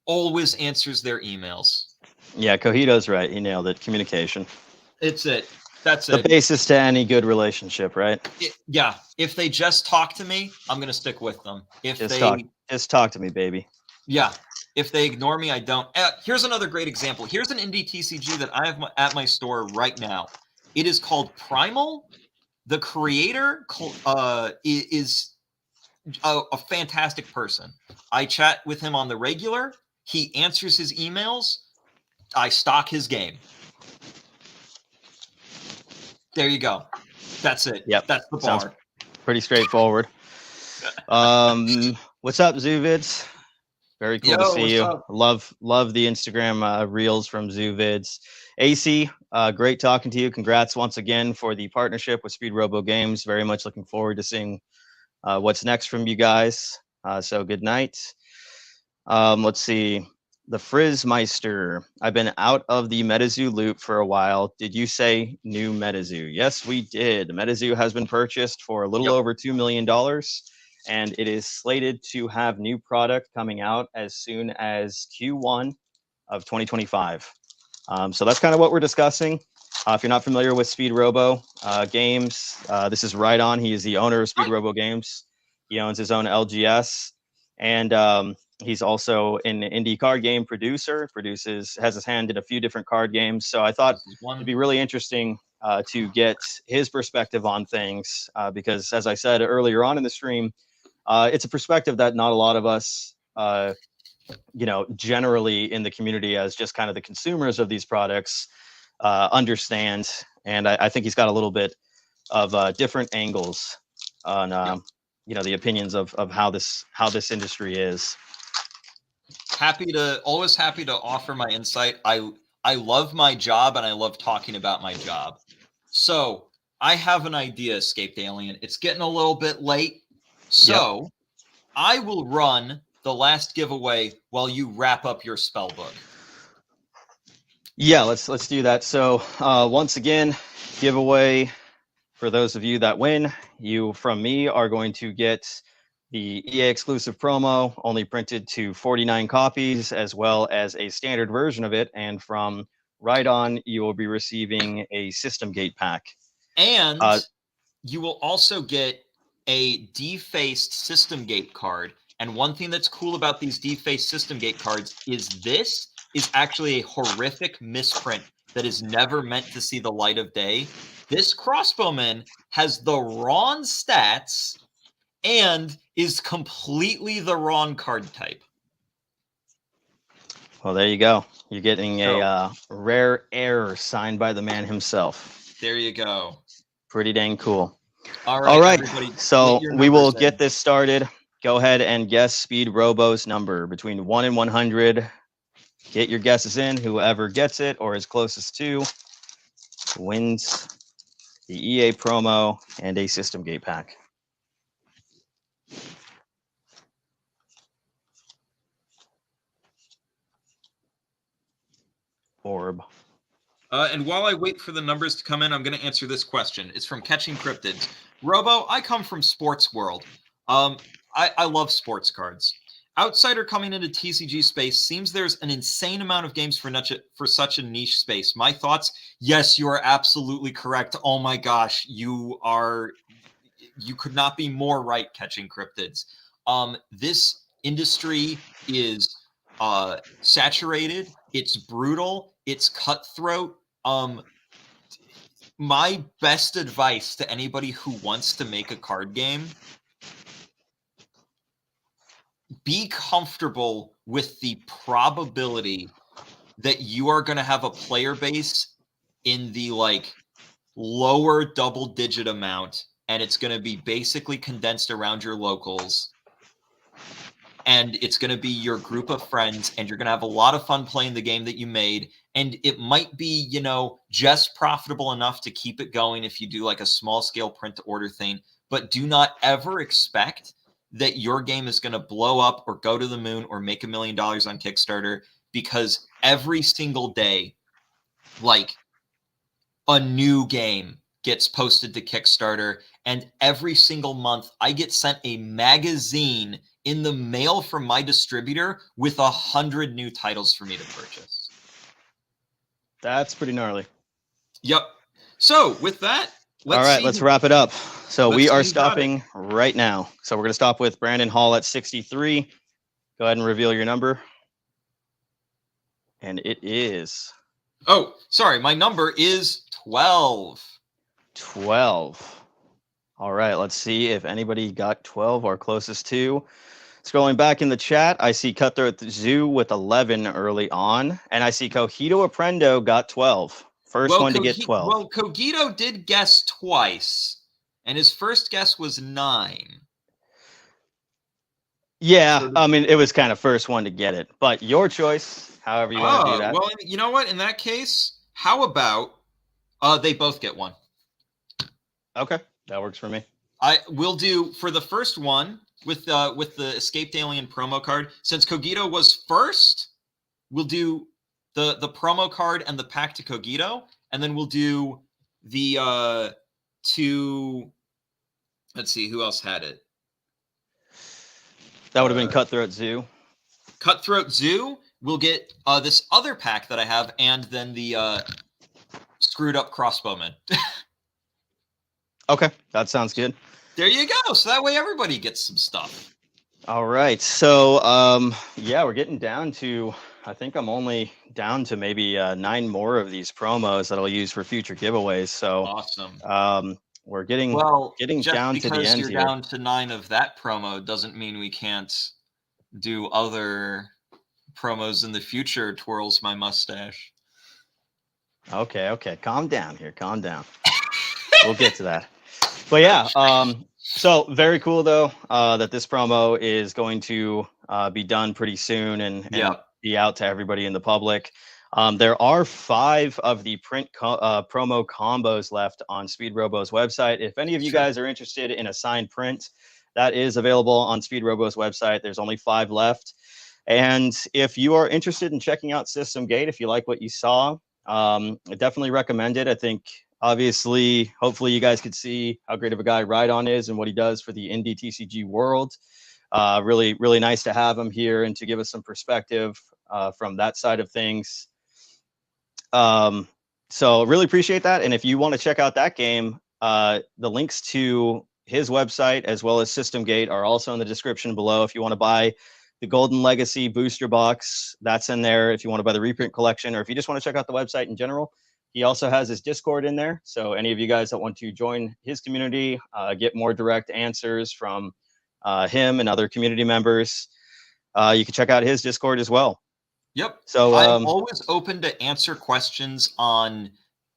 always answers their emails. Yeah, Kohito's right. He nailed it. Communication. It's it. That's The it. basis to any good relationship, right? Yeah. If they just talk to me, I'm going to stick with them. If just talk to me, baby. Yeah. If they ignore me, I don't. Here's another great example. Here's an indie TCG that I have at my store right now. It is called Primal. The creator is a fantastic person. I chat with him on the regular. He answers his emails. I stock his game. There you go. That's it. Yep. That's the Sounds bar. pretty straightforward. What's up, Zoovids? Very cool to see you. Up? Love the Instagram reels from Zoovids. AC, great talking to you. Congrats once again for the partnership with SpeedRobo Games. Very much looking forward to seeing what's next from you guys. So good night. Let's see. The Frizzmeister. I've been out of the Metazoo loop for a while. Did you say new Metazoo? Yes, we did. Metazoo has been purchased for a little over $2 million, and it is slated to have new product coming out as soon as Q1 of 2025. So that's kind of what we're discussing. If you're not familiar with SpeedRobo Games, this is Rhydon. He is the owner of SpeedRobo Games. He owns his own LGS, and he's also an indie card game producer. Has his hand in a few different card games. So I thought it'd be really interesting to get his perspective on things because, as I said earlier on in the stream, it's a perspective that not a lot of us, generally in the community as just kind of the consumers of these products understand. And I think he's got a little bit of different angles on, the opinions of how this industry is. Always happy to offer my insight. I love my job and I love talking about my job. So I have an idea, Escaped Alien. It's getting a little bit late. So I will run the last giveaway while you wrap up your spell book. Yeah, let's do that. So once again, giveaway for those of you that win, you from me are going to get the EA exclusive promo, only printed to 49 copies, as well as a standard version of it. And from Rhydon, you will be receiving a System Gate pack. And you will also get a defaced System Gate card. And one thing that's cool about these defaced System Gate cards is this is actually a horrific misprint that is never meant to see the light of day. This crossbowman has the wrong stats and is completely the wrong card type. Well, there you go. You're getting a rare air signed by the man himself. There you go. Pretty dang cool. All right. So we will get this started. Go ahead and guess SpeedRobo's number between 1 and 100. Get your guesses in. Whoever gets it or is closest to wins the EA promo and a System Gate pack. Orb. And while I wait for the numbers to come in, I'm going to answer this question. It's from Catching Cryptids. Robo, I come from sports world. I love sports cards. Outsider coming into TCG space seems there's an insane amount of games for such a niche space. My thoughts? Yes, you are absolutely correct. Oh my gosh, you could not be more right, Catching Cryptids. This industry is saturated. It's brutal. It's cutthroat. My best advice to anybody who wants to make a card game: be comfortable with the probability that you are going to have a player base in the lower double-digit amount, and it's going to be basically condensed around your locals. And it's going to be your group of friends, and you're going to have a lot of fun playing the game that you made. And it might be, you know, just profitable enough to keep it going if you do like a small scale print to order thing. But do not ever expect that your game is going to blow up or go to the moon or make $1 million on Kickstarter, because every single day, like, a new game gets posted to Kickstarter, and every single month I get sent a magazine in the mail from my distributor with 100 new titles for me to purchase. That's pretty gnarly. Yep. So with that, let's wrap it up. So we are stopping right now. So we're going to stop with Brandon Hall at 63. Go ahead and reveal your number. And it is... Oh, sorry. My number is 12. 12. All right. Let's see if anybody got 12 or closest to. Scrolling back in the chat, I see Cutthroat Zoo with 11 early on. And I see Cogito Aprendo got 12. First one to get 12. Well, Cogito did guess twice, and his first guess was 9. Yeah, I mean, it was kind of first one to get it. But your choice, however you want to do that. Well, you know what? In that case, how about they both get 1? Okay, that works for me. I will do for the first one with the Escaped Alien promo card. Since Cogito was first, we'll do the promo card and the pack to Cogito, and then we'll do the 2. Let's see who else had it. That would have been Cutthroat Zoo. Cutthroat Zoo will get this other pack that I have, and then the Screwed Up Crossbowman. Okay, that sounds good. There you go. So that way everybody gets some stuff. All right. So, yeah, we're getting down to, I think I'm only down to maybe 9 more of these promos that I'll use for future giveaways. So awesome. We're getting just down to the end because here. you're down to 9 of that promo doesn't mean we can't do other promos in the future. Twirls my mustache. Okay. Calm down here. Calm down. We'll get to that. But yeah, so very cool though that this promo is going to be done pretty soon and be out to everybody in the public. There are 5 of the print promo combos left on SpeedRobo's website. If any of you guys are interested in a signed print, that is available on SpeedRobo's website. There's only 5 left. And if you are interested in checking out System Gate, if you like what you saw, I definitely recommend it. I think, obviously, hopefully you guys could see how great of a guy Rhydon is and what he does for the indie TCG world. Really, really nice to have him here and to give us some perspective from that side of things. So really appreciate that. And if you want to check out that game, the links to his website as well as System Gate are also in the description below. If you want to buy the Golden Legacy booster box, that's in there. If you want to buy the reprint collection, or if you just want to check out the website in general, he also has his Discord in there. So any of you guys that want to join his community, get more direct answers from him and other community members, you can check out his Discord as well. Yep. So I'm always open to answer questions on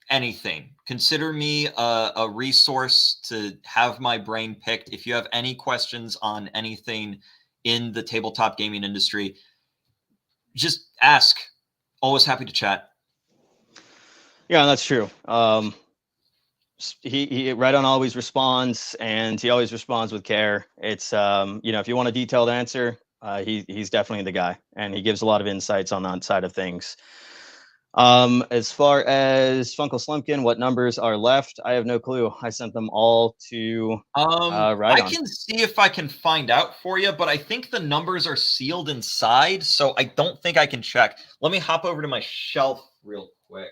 anything. Consider me a resource to have my brain picked. If you have any questions on anything in the tabletop gaming industry, just ask. Always happy to chat. Yeah, that's true. He Rhydon always responds, and he always responds with care. It's if you want a detailed answer, he's definitely the guy, and he gives a lot of insights on that side of things. As far as Funkle Slumpkin, what numbers are left? I have no clue. I sent them all to Rhydon. I can see if I can find out for you, but I think the numbers are sealed inside, so I don't think I can check. Let me hop over to my shelf real quick.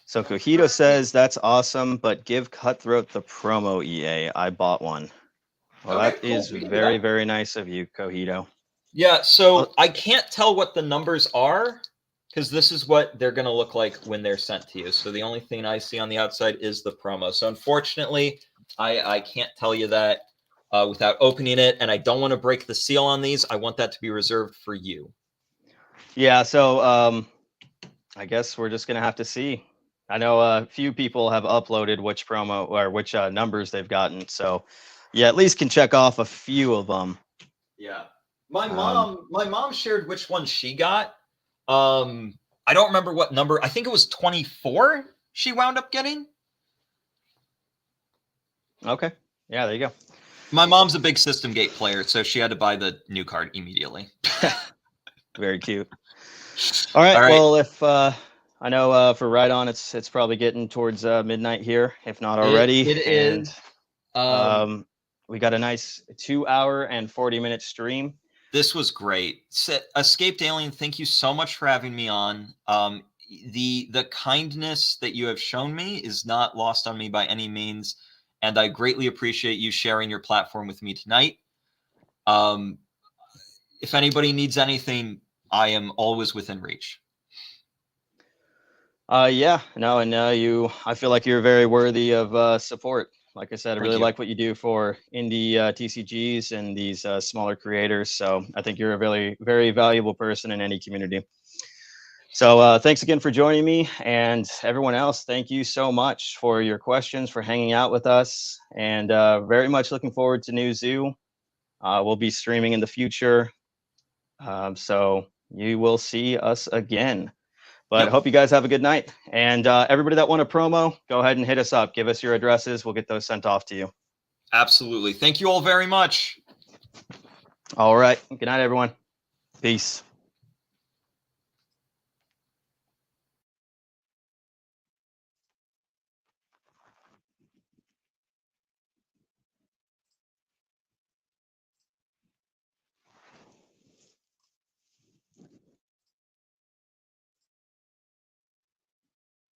So Cogito says, that's awesome, but give Cutthroat the promo, EA. I bought one. Well, okay, that cool. is very, very nice of you, Cogito. Yeah, so I can't tell what the numbers are, because this is what they're going to look like when they're sent to you. So the only thing I see on the outside is the promo. So unfortunately, I can't tell you that without opening it, and I don't want to break the seal on these. I want that to be reserved for you. Yeah, so I guess we're just gonna have to see. I know a few people have uploaded which promo or which numbers they've gotten, so yeah, at least can check off a few of them. Yeah. My Um, mom shared which one she got. I don't remember what number. I think it was 24 she wound up getting. okay, yeah, there you go. My mom's a big System Gate player, so she had to buy the new card immediately. Very cute. All right, All right. well, if I know for Rhydon, it's probably getting towards midnight here, if not already, It and is. Um, we got a nice 2 hour and 40-minute stream. This was great. Escaped Alien, thank you so much for having me on. The kindness that you have shown me is not lost on me by any means, and I greatly appreciate you sharing your platform with me tonight. If anybody needs anything, I am always within reach. Yeah, no, and I feel like you're very worthy of support. Like I said, I Thank really you. like what you do for indie TCGs and these smaller creators. So I think you're a very, very valuable person in any community. So thanks again for joining me, and everyone else, thank you so much for your questions, for hanging out with us, and very much looking forward to New Zoo. We'll be streaming in the future, so you will see us again. But I hope you guys have a good night. And everybody that want a promo, go ahead and hit us up. Give us your addresses. We'll get those sent off to you. Absolutely. Thank you all very much. All right. Good night, everyone. Peace.